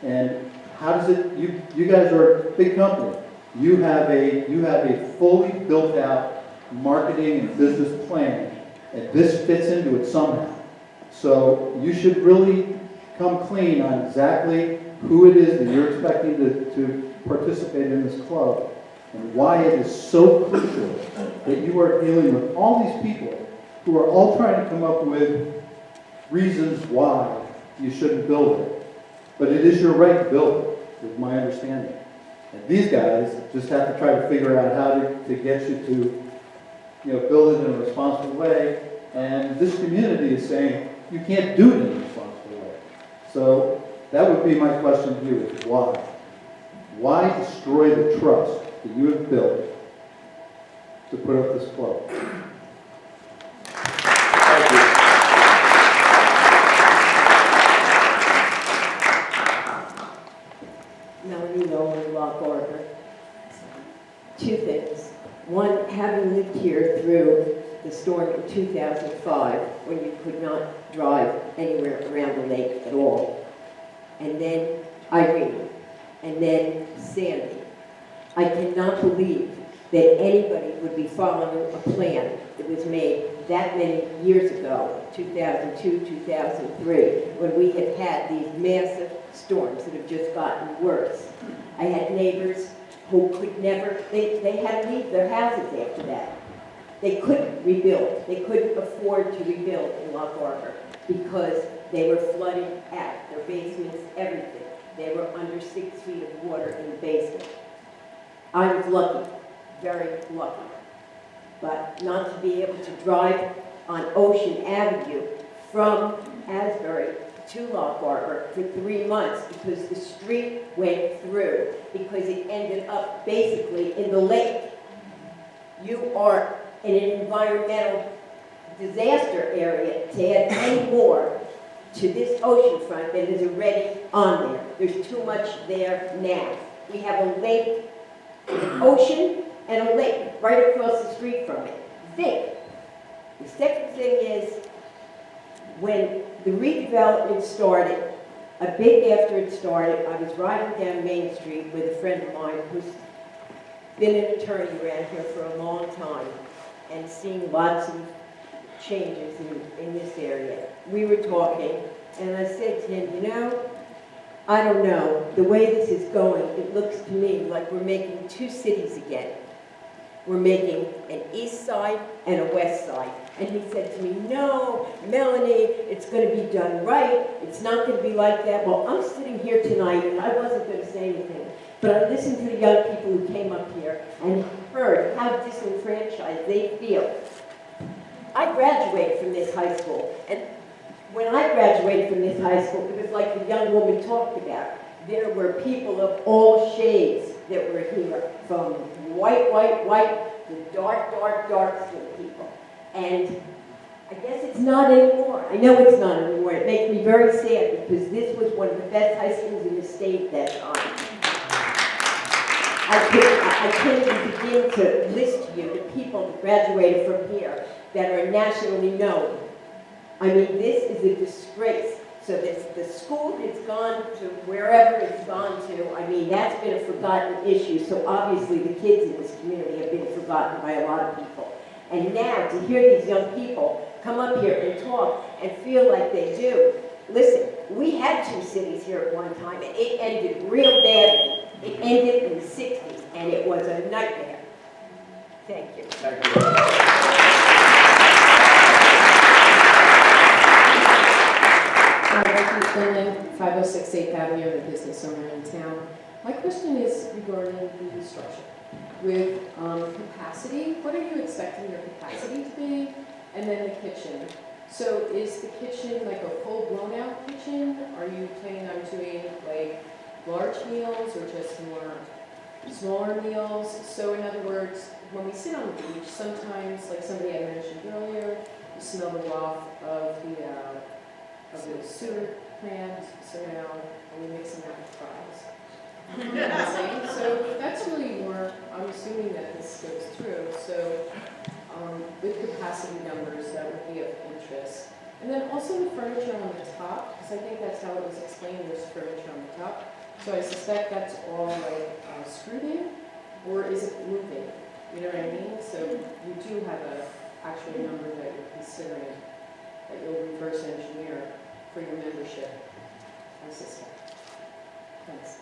[SPEAKER 21] And how does it, you guys are a big company. You have a fully built out marketing and business plan, and this fits into it somehow. So you should really come clean on exactly who it is that you're expecting to participate in this club and why it is so crucial that you are dealing with all these people who are all trying to come up with reasons why you shouldn't build it. But it is your right to build it, is my understanding. And these guys just have to try to figure out how to get you to build it in a responsible way. And this community is saying you can't do it in a responsible way. So that would be my question to you, is why? Why destroy the trust that you have built to put up this club?
[SPEAKER 12] Thank you.
[SPEAKER 3] Melanie Nolan, Lock Arbor. Two things. One, having lived here through the storm in 2005, when you could not drive anywhere around the lake at all. And then Irene. And then Sandy. I cannot believe that anybody would be following a plan that was made that many years ago, 2002, 2003, when we have had these massive storms that have just gotten worse. I had neighbors who could never, they had to leave their houses after that. They couldn't rebuild. They couldn't afford to rebuild in Lock Arbor because they were flooding out, their basements, everything. They were under 6 feet of water in the basement. I was lucky, very lucky, but not to be able to drive on Ocean Avenue from Asbury to Lock Arbor for 3 months because the street went through, because it ended up basically in the lake. You are in an environmental disaster area to add any more to this oceanfront that is already on there. There's too much there now. We have a lake, an ocean, and a lake right across the street from it. Think. The second thing is, when the redevelopment started, a bit after it started, I was riding down Main Street with a friend of mine who's been an attorney around here for a long time and seen lots of changes in this area. We were talking, and I said to him, I don't know, the way this is going, it looks to me like we're making two cities again. We're making an east side and a west side. And he said to me, no, Melanie, it's going to be done right. It's not going to be like that. Well, I'm sitting here tonight, and I wasn't going to say anything. But I listened to the young people who came up here and heard how disenfranchised they feel. I graduated from this high school, and when I graduated from this high school, it was like the young woman talked about. There were people of all shades that were here, from white, to dark skin people. And I guess it's not anymore. I know it's not anymore. It makes me very sad because this was one of the best high schools in the state at that time. I can't even begin to list to you the people that graduated from here that are nationally known. I mean, this is a disgrace. So the school has gone to wherever it's gone to. I mean, that's been a forgotten issue. So obviously the kids in this community have been forgotten by a lot of people. And now to hear these young people come up here and talk and feel like they do, listen, we had two cities here at one time. It ended real badly. It ended in the 60s, and it was a nightmare. Thank you.
[SPEAKER 2] Thank you.
[SPEAKER 9] 506 8th Avenue, I'm a business owner in town. My question is regarding the structure. With capacity, what are you expecting your capacity to be? And then the kitchen. So is the kitchen like a full blown out kitchen? Are you planning on doing like large meals or just more smaller meals? So in other words, when we sit on the beach, sometimes, like somebody had mentioned earlier, you smell the waft of the sewer plant, so now are we mixing that with fries? You know what I'm saying? So that's really more, I'm assuming that this goes through, so with capacity numbers, that would be of interest. And then also the furniture on the top, because I think that's how it was explained, there's furniture on the top. So I suspect that's all like screwed in, or is it moving? You know what I mean? So you do have a actual number that you're considering, that you'll reverse engineer for your membership, I suspect. Thanks.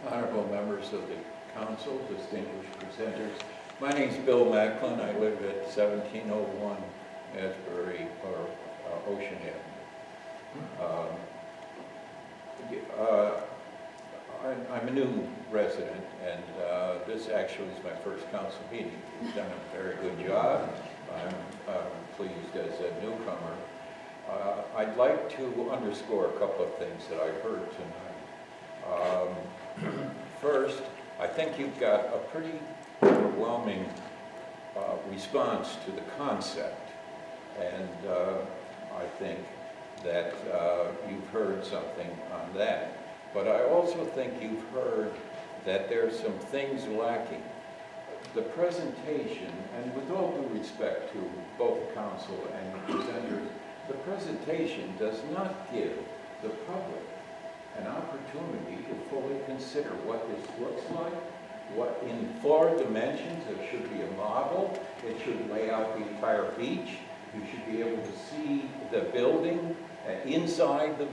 [SPEAKER 22] Honorable members of the council, distinguished presenters. My name is Bill Macklin. I live at 1701 Asbury, or Ocean Avenue. I'm a new resident, and this actually is my first council meeting. You've done a very good job. I'm pleased as a newcomer. I'd like to underscore a couple of things that I heard tonight. First, I think you've got a pretty overwhelming response to the concept, and I think that you've heard something on that. But I also think you've heard that there's some things lacking. The presentation, and with all due respect to both the council and the presenters, the presentation does not give the public an opportunity to fully consider what this looks like, what in 4 dimensions. There should be a model. It should lay out the entire beach. You should be able to see the building, inside the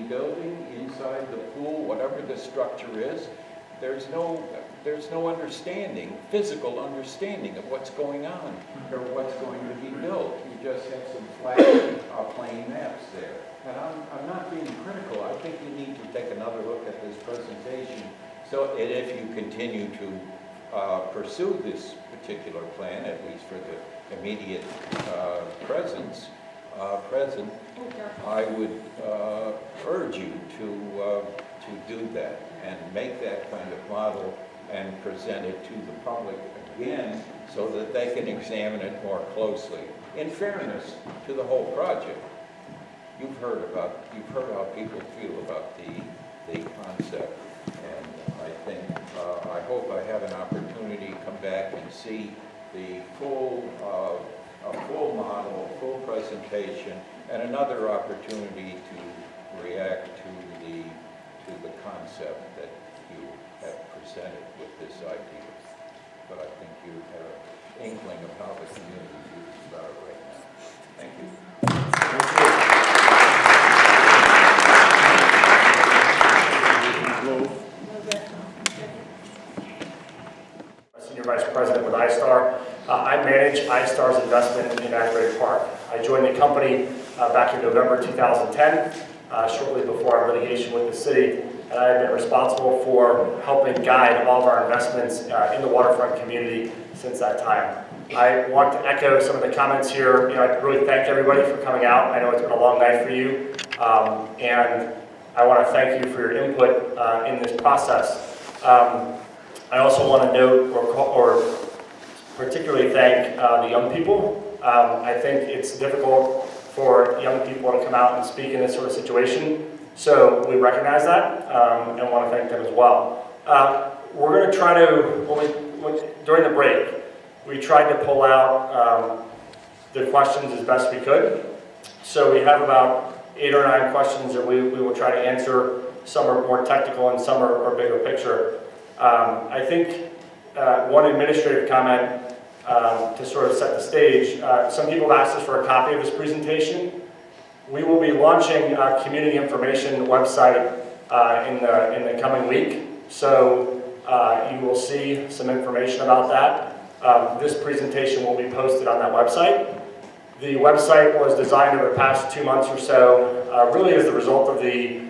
[SPEAKER 22] building, inside the pool, whatever the structure is. There's no understanding, physical understanding of what's going on or what's going to be built. You just have some flat plain maps there. And I'm not being critical. I think you need to take another look at this presentation, so that if you continue to pursue this particular plan, at least for the immediate present, I would urge you to do that and make that kind of model and present it to the public again so that they can examine it more closely. In fairness to the whole project, you've heard how people feel about the concept, and I hope I have an opportunity to come back and see the full model, full presentation, and another opportunity to react to the concept that you have presented with this idea. But I think you have an inkling of how the community feels about it right now. Thank you.
[SPEAKER 23] Senior Vice President with iStar. I manage iStar's investment in Asbury Park. I joined the company back in November 2010, shortly before our litigation with the city, and I have been responsible for helping guide all of our investments in the waterfront community since that time. I want to echo some of the comments here. I really thank everybody for coming out. I know it's been a long night for you, and I want to thank you for your input in this process. I also want to note or particularly thank the young people. I think it's difficult for young people to come out and speak in this sort of situation, so we recognize that and want to thank them as well. We're going to try to, during the break, we tried to pull out the questions as best we could. So we have about 8 or 9 questions that we will try to answer. Some are more technical and some are bigger picture. I think one administrative comment to sort of set the stage. Some people have asked us for a copy of this presentation. We will be launching a community information website in the coming week, so you will see some information about that. This presentation will be posted on that website. The website was designed over the past 2 months or so, really as the result of the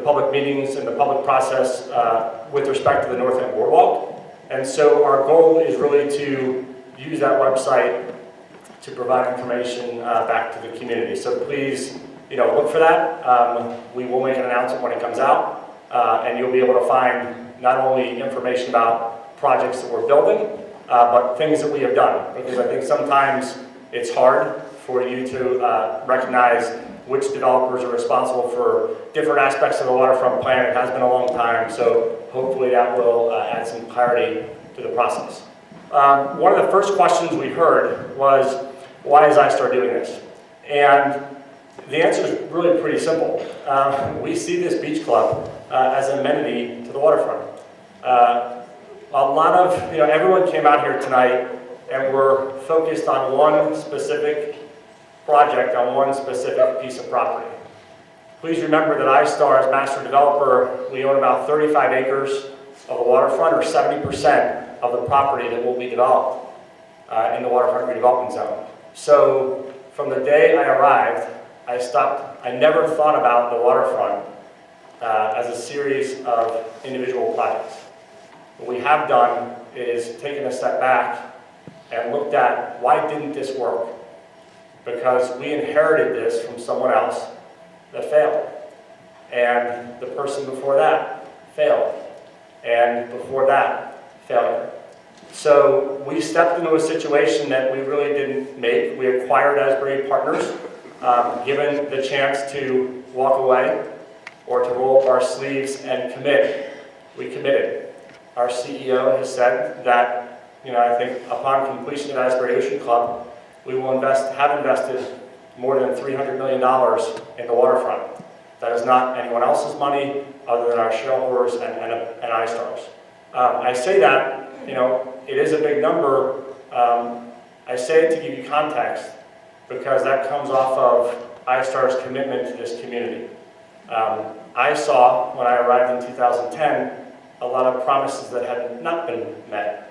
[SPEAKER 23] public meetings and the public process with respect to the North End Boardwalk. And so our goal is really to use that website to provide information back to the community. So please, look for that. We will make an announcement when it comes out, and you'll be able to find not only information about projects that we're building, but things that we have done. Because I think sometimes it's hard for you to recognize which developers are responsible for different aspects of the waterfront plan. It has been a long time, so hopefully that will add some clarity to the process. One of the first questions we heard was, why is iStar doing this? And the answer is really pretty simple. We see this beach club as an amenity to the waterfront. Everyone came out here tonight and we're focused on one specific project, on one specific piece of property. Please remember that iStar, as master developer, we own about 35 acres of the waterfront, or 70% of the property that will be developed in the waterfront redevelopment zone. So from the day I arrived, I never thought about the waterfront as a series of individual projects. What we have done is taken a step back and looked at, why didn't this work? Because we inherited this from someone else that failed. And the person before that failed. And before that, failure. So we stepped into a situation that we really didn't make. We acquired Asbury Partners, given the chance to walk away or to roll up our sleeves and commit. We committed. Our CEO has said that, I think upon completion of Asbury Ocean Club, we will have invested more than $300 million in the waterfront. That is not anyone else's money other than our shareholders and iStar's. I say that, it is a big number. I say it to give you context because that comes off of iStar's commitment to this community. I saw, when I arrived in 2010, a lot of promises that had not been met.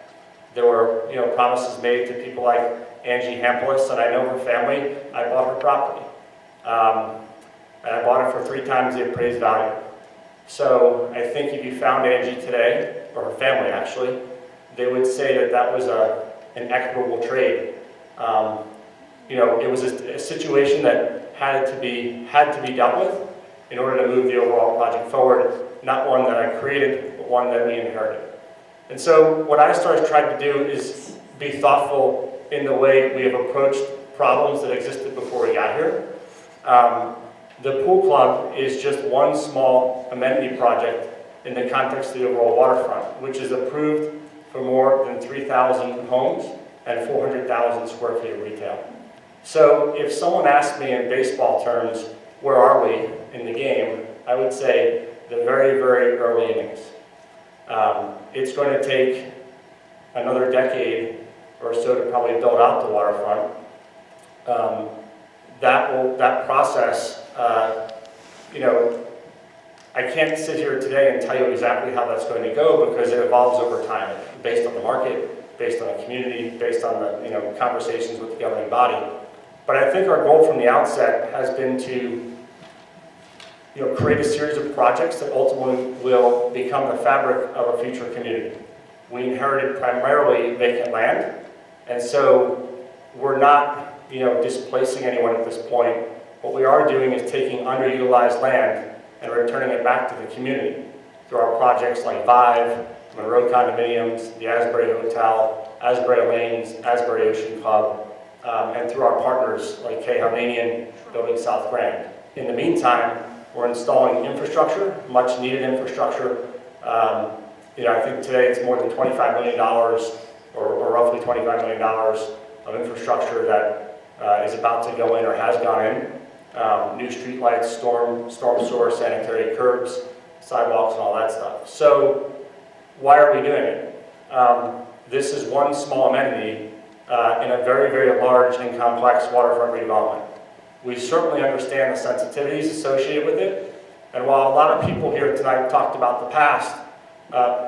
[SPEAKER 23] There were, promises made to people like Angie Hampolis, and I know her family. I bought her property. And I bought it for 3 times the appraised value. So I think if you found Angie today, or her family actually, they would say that that was an equitable trade. It was a situation that had to be dealt with in order to move the overall project forward, not one that I created, but one that we inherited. And so what iStar has tried to do is be thoughtful in the way we have approached problems that existed before we got here. The pool club is just one small amenity project in the context of the overall waterfront, which is approved for more than 3,000 homes and 400,000 square feet of retail. So if someone asked me in baseball terms, where are we in the game, I would say the very, very early innings. It's going to take another decade or so to probably build out the waterfront. That process, I can't sit here today and tell you exactly how that's going to go because it evolves over time, based on the market, based on the community, based on the conversations with the governing body. But I think our goal from the outset has been to create a series of projects that ultimately will become the fabric of a future community. We inherited primarily vacant land, and so we're not displacing anyone at this point. What we are doing is taking underutilized land and returning it back to the community through our projects like Vive, Monroe Condominiums, the Asbury Hotel, Asbury Lanes, Asbury Ocean Club, and through our partners like K. Hovnanian, Building South Grand. In the meantime, we're installing infrastructure, much needed infrastructure. I think today it's more than $25 million, or roughly $25 million of infrastructure that is about to go in or has gone in. New streetlights, storm sewer, sanitary curbs, sidewalks, and all that stuff. So why are we doing it? this is one small amenity in a very, very large and complex waterfront redevelopment. We certainly understand the sensitivities associated with it, and while a lot of people here tonight talked about the past,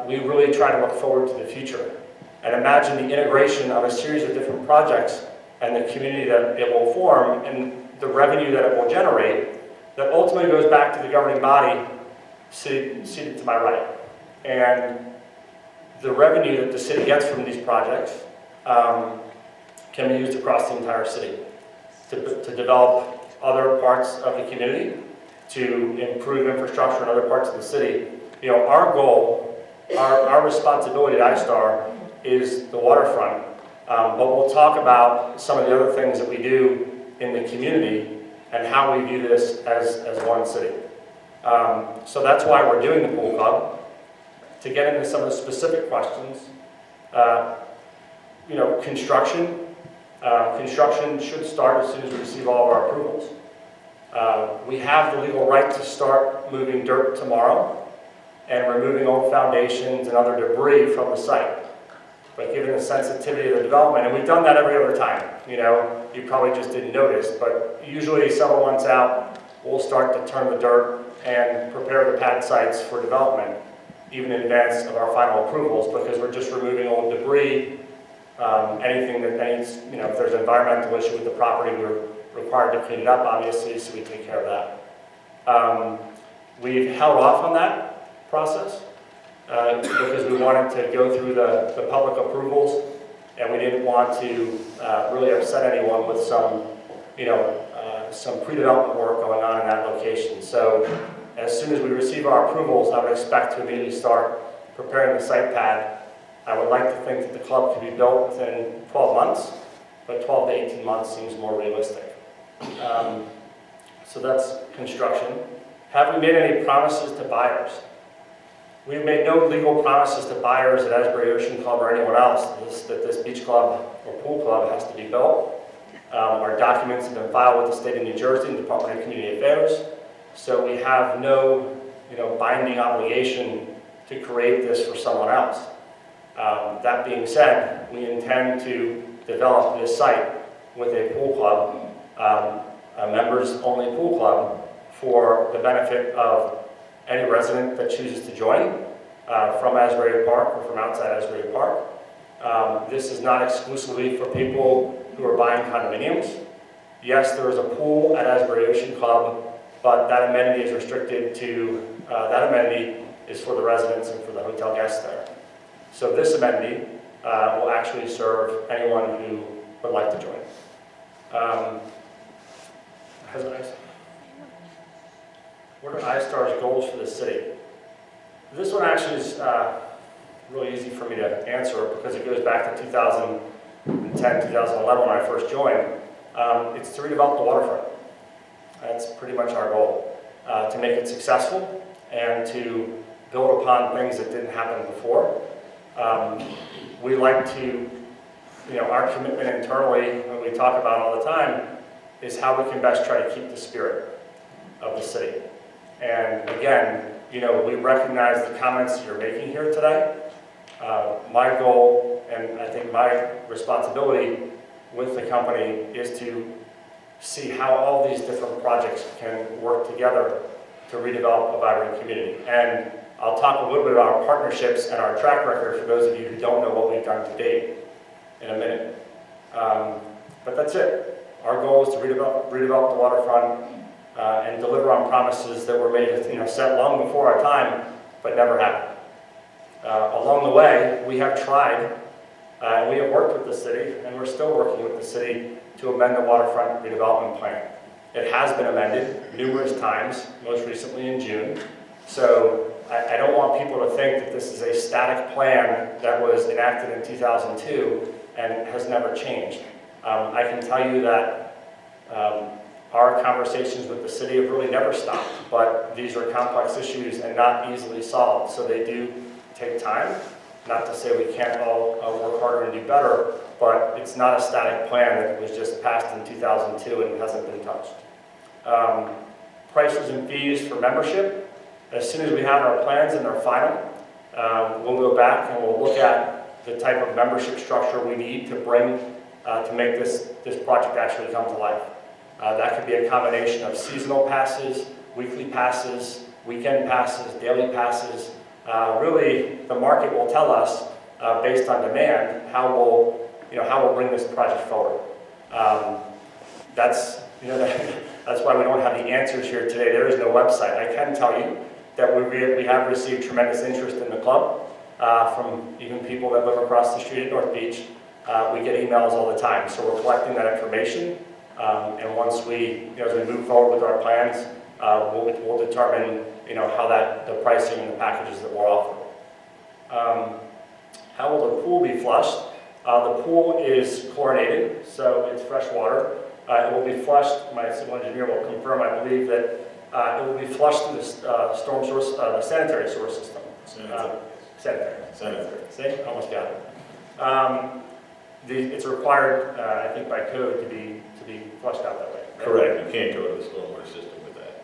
[SPEAKER 23] we really try to look forward to the future and imagine the integration of a series of different projects and the community that it will form and the revenue that it will generate that ultimately goes back to the governing body seated to my right. And the revenue that the city gets from these projects can be used across the entire city to develop other parts of the community, to improve infrastructure in other parts of the city. You know, our goal, our responsibility at iStar is the waterfront, but we'll talk about some of the other things that we do in the community and how we view this as one city. So that's why we're doing the pool club. To get into some of the specific questions, you know, construction should start as soon as we receive all of our approvals. We have the legal right to start moving dirt tomorrow and removing old foundations and other debris from the site. But given the sensitivity of the development, and we've done that every other time, you know, you probably just didn't notice, but usually several months out, we'll start to turn the dirt and prepare the pad sites for development, even in advance of our final approvals, because we're just removing old debris, anything that needs, you know, if there's an environmental issue with the property, we're required to clean it up, obviously, so we take care of that. We've held off on that process because we wanted to go through the public approvals, and we didn't want to really upset anyone with some, you know, some pre-development work going on in that location. So as soon as we receive our approvals, I would expect to immediately start preparing the site pad. I would like to think that the club could be built within 12 months, but 12 to 18 months seems more realistic. So that's construction. Have we made any promises to buyers? We've made no legal promises to buyers at Asbury Ocean Club or anyone else that this beach club or pool club has to be built. Our documents have been filed with the state of New Jersey and Department of Community Affairs, so we have no, you know, binding obligation to create this for someone else. That being said, we intend to develop this site with a pool club, a members-only pool club, for the benefit of any resident that chooses to join from Asbury Park or from outside Asbury Park. This is not exclusively for people who are buying condominiums. Yes, there is a pool at Asbury Ocean Club, but that amenity is restricted to, that amenity is for the residents and for the hotel guests there. So this amenity will actually serve anyone who would like to join. What are iStar's goals for the city? This one actually is really easy for me to answer because it goes back to 2010, 2011 when I first joined. It's to redevelop the waterfront. That's pretty much our goal, to make it successful and to build upon things that didn't happen before. We like to, you know, our commitment internally, what we talk about all the time, is how we can best try to keep the spirit of the city. And again, you know, we recognize the comments you're making here today. My goal, and I think my responsibility with the company, is to see how all these different projects can work together to redevelop a vibrant community. And I'll talk a little bit about our partnerships and our track record for those of you who don't know what we've done to date in a minute. But that's it. Our goal is to redevelop the waterfront and deliver on promises that were made, you know, set long before our time, but never happened. Along the way, we have tried, and we have worked with the city, and we're still working with the city to amend the waterfront redevelopment plan. It has been amended numerous times, most recently in June. So I don't want people to think that this is a static plan that was enacted in 2002 and has never changed. I can tell you that our conversations with the city have really never stopped, but these are complex issues and not easily solved, so they do take time. Not to say we can't all work harder and do better, but it's not a static plan that was just passed in 2002 and hasn't been touched. Prices and fees for membership. As soon as we have our plans and they're final, we'll go back and we'll look at the type of membership structure we need to bring to make this project actually come to life. That could be a combination of seasonal passes, weekly passes, weekend passes, daily passes. Really, the market will tell us, based on demand, how we'll bring this project forward. That's why we don't have the answers here today. There is no website. I can tell you that we have received tremendous interest in the club from even people that live across the street at North Beach. We get emails all the time, so we're collecting that information. And once as we move forward with our plans, we'll determine, how the pricing and the packages that we'll offer. How will the pool be flushed? The pool is chlorinated, so it's fresh water. It will be flushed. My civil engineer will confirm. I believe that it will be flushed through the storm source, the sanitary sewer system. Sanitary. See, almost got it. It's required, I think, by code to be flushed out that way. Right?
[SPEAKER 2] Correct. You can't go to the stormwater system with that.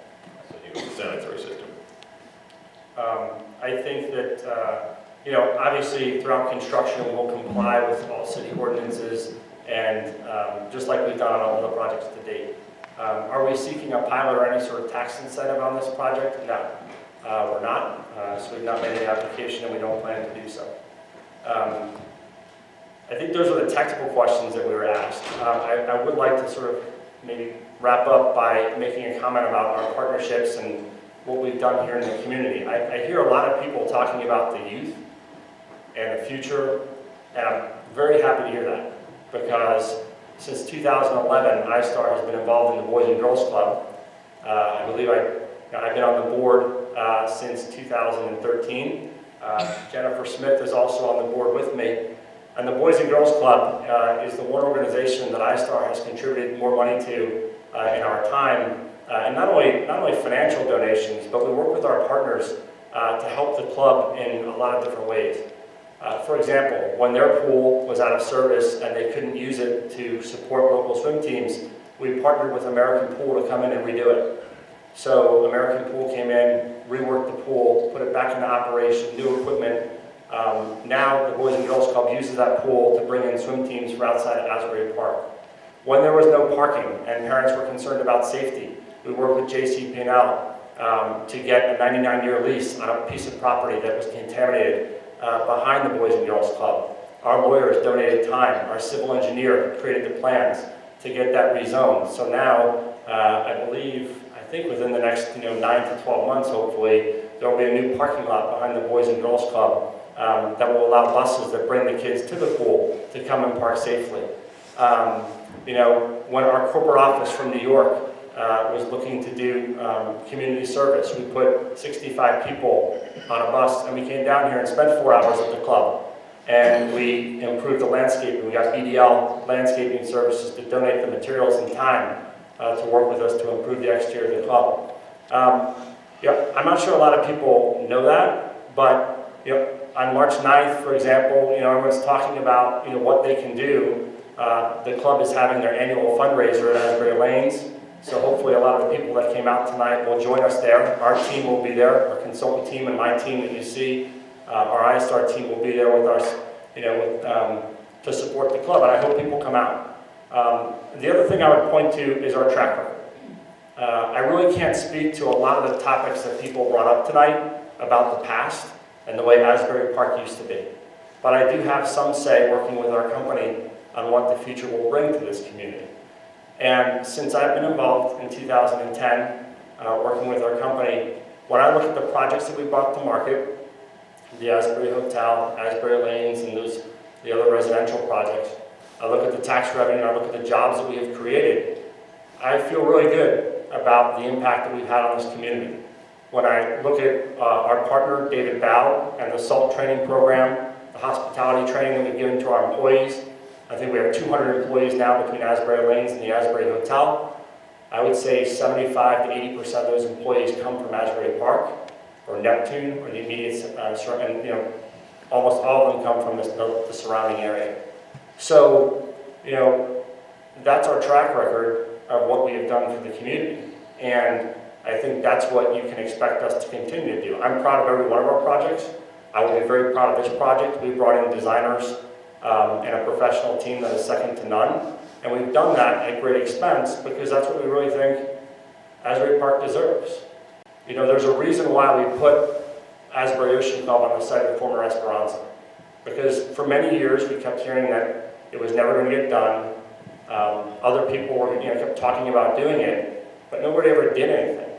[SPEAKER 2] So you go to the sanitary system.
[SPEAKER 23] I think that obviously throughout construction we'll comply with all city ordinances and just like we've done on all the projects to date. Are we seeking a pilot or any sort of tax incentive on this project? No, we're not. So we've not made an application and we don't plan to do so. I think those are the technical questions that we were asked. I would like to sort of maybe wrap up by making a comment about our partnerships and what we've done here in the community. I hear a lot of people talking about the youth and the future, and I'm very happy to hear that because since 2011, iStar has been involved in the Boys and Girls Club. I believe I've been on the board since 2013. Jennifer Smith is also on the board with me. And the Boys and Girls Club is the one organization that iStar has contributed more money to in our time. And not only financial donations, but we work with our partners to help the club in a lot of different ways. For example, when their pool was out of service and they couldn't use it to support local swim teams, we partnered with American Pool to come in and redo it. So American Pool came in, reworked the pool, put it back into operation, new equipment. Now the Boys and Girls Club uses that pool to bring in swim teams from outside of Asbury Park. When there was no parking and parents were concerned about safety, we worked with JCP&L to get a 99-year lease on a piece of property that was contaminated behind the Boys and Girls Club. Our lawyers donated time. Our civil engineer created the plans to get that rezoned. So now, I think within the next 9 to 12 months, hopefully, there will be a new parking lot behind the Boys and Girls Club that will allow buses that bring the kids to the pool to come and park safely. When our corporate office from New York was looking to do community service, we put 65 people on a bus and we came down here and spent 4 hours at the club. And we improved the landscaping. We got BDL landscaping services to donate the materials and time to work with us to improve the exterior of the club. I'm not sure a lot of people know that, but on March 9th, for example, everyone's talking about what they can do. The club is having their annual fundraiser at Asbury Lanes, so hopefully a lot of the people that came out tonight will join us there. Our team will be there, our consultant team and my team that you see. Our iStar team will be there with us, to support the club, and I hope people come out. The other thing I would point to is our track record. I really can't speak to a lot of the topics that people brought up tonight about the past and the way Asbury Park used to be. But I do have some say working with our company on what the future will bring to this community. And since I've been involved in 2010, working with our company, when I look at the projects that we brought to market, the Asbury Hotel, Asbury Lanes, and the other residential projects, I look at the tax revenue, and I look at the jobs that we have created, I feel really good about the impact that we've had on this community. When I look at our partner, David Bow, and the SALT training program, the hospitality training that we've given to our employees, I think we have 200 employees now between Asbury Lanes and the Asbury Hotel. I would say 75 to 80% of those employees come from Asbury Park or Neptune or the immediate surrounding, almost all of them come from the surrounding area. So, that's our track record of what we have done for the community. And I think that's what you can expect us to continue to do. I'm proud of every one of our projects. I will be very proud of this project. We brought in designers and a professional team that is second to none. And we've done that at great expense because that's what we really think Asbury Park deserves. You know, there's a reason why we put Asbury Ocean Club on the site of the former Esperanza. Because for many years we kept hearing that it was never going to get done. Other people were, kept talking about doing it, but nobody ever did anything.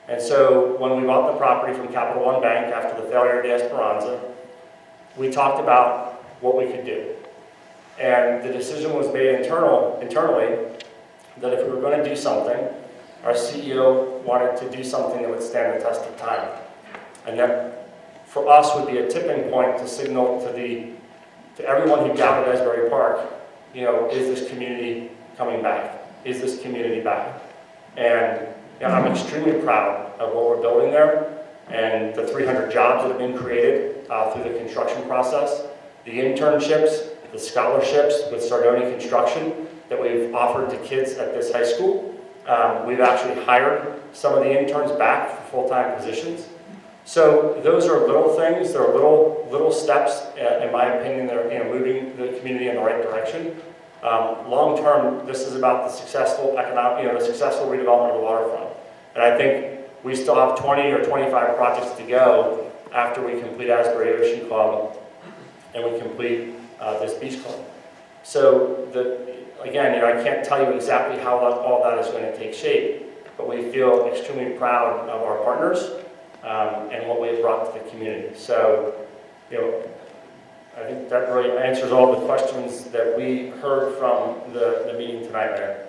[SPEAKER 23] And so when we bought the property from Capital One Bank after the failure of the Esperanza, we talked about what we could do. And the decision was made internally that if we were going to do something, our CEO wanted to do something that would stand the test of time. And that for us would be a tipping point to signal to everyone who doubted Asbury Park, is this community coming back? Is this community back? And I'm extremely proud of what we're building there and the 300 jobs that have been created through the construction process, the internships, the scholarships with Sardoni Construction that we've offered to kids at this high school. We've actually hired some of the interns back for full-time positions. So those are little things. They're little steps, in my opinion, that are moving the community in the right direction. Long term, this is about the successful the successful redevelopment of the waterfront. And I think we still have 20 or 25 projects to go after we complete Asbury Ocean Club and we complete this beach club. So again, I can't tell you exactly how all that is going to take shape, but we feel extremely proud of our partners and what we've brought to the community. So, I think that really answers all the questions that we heard from the meeting tonight, Mayor.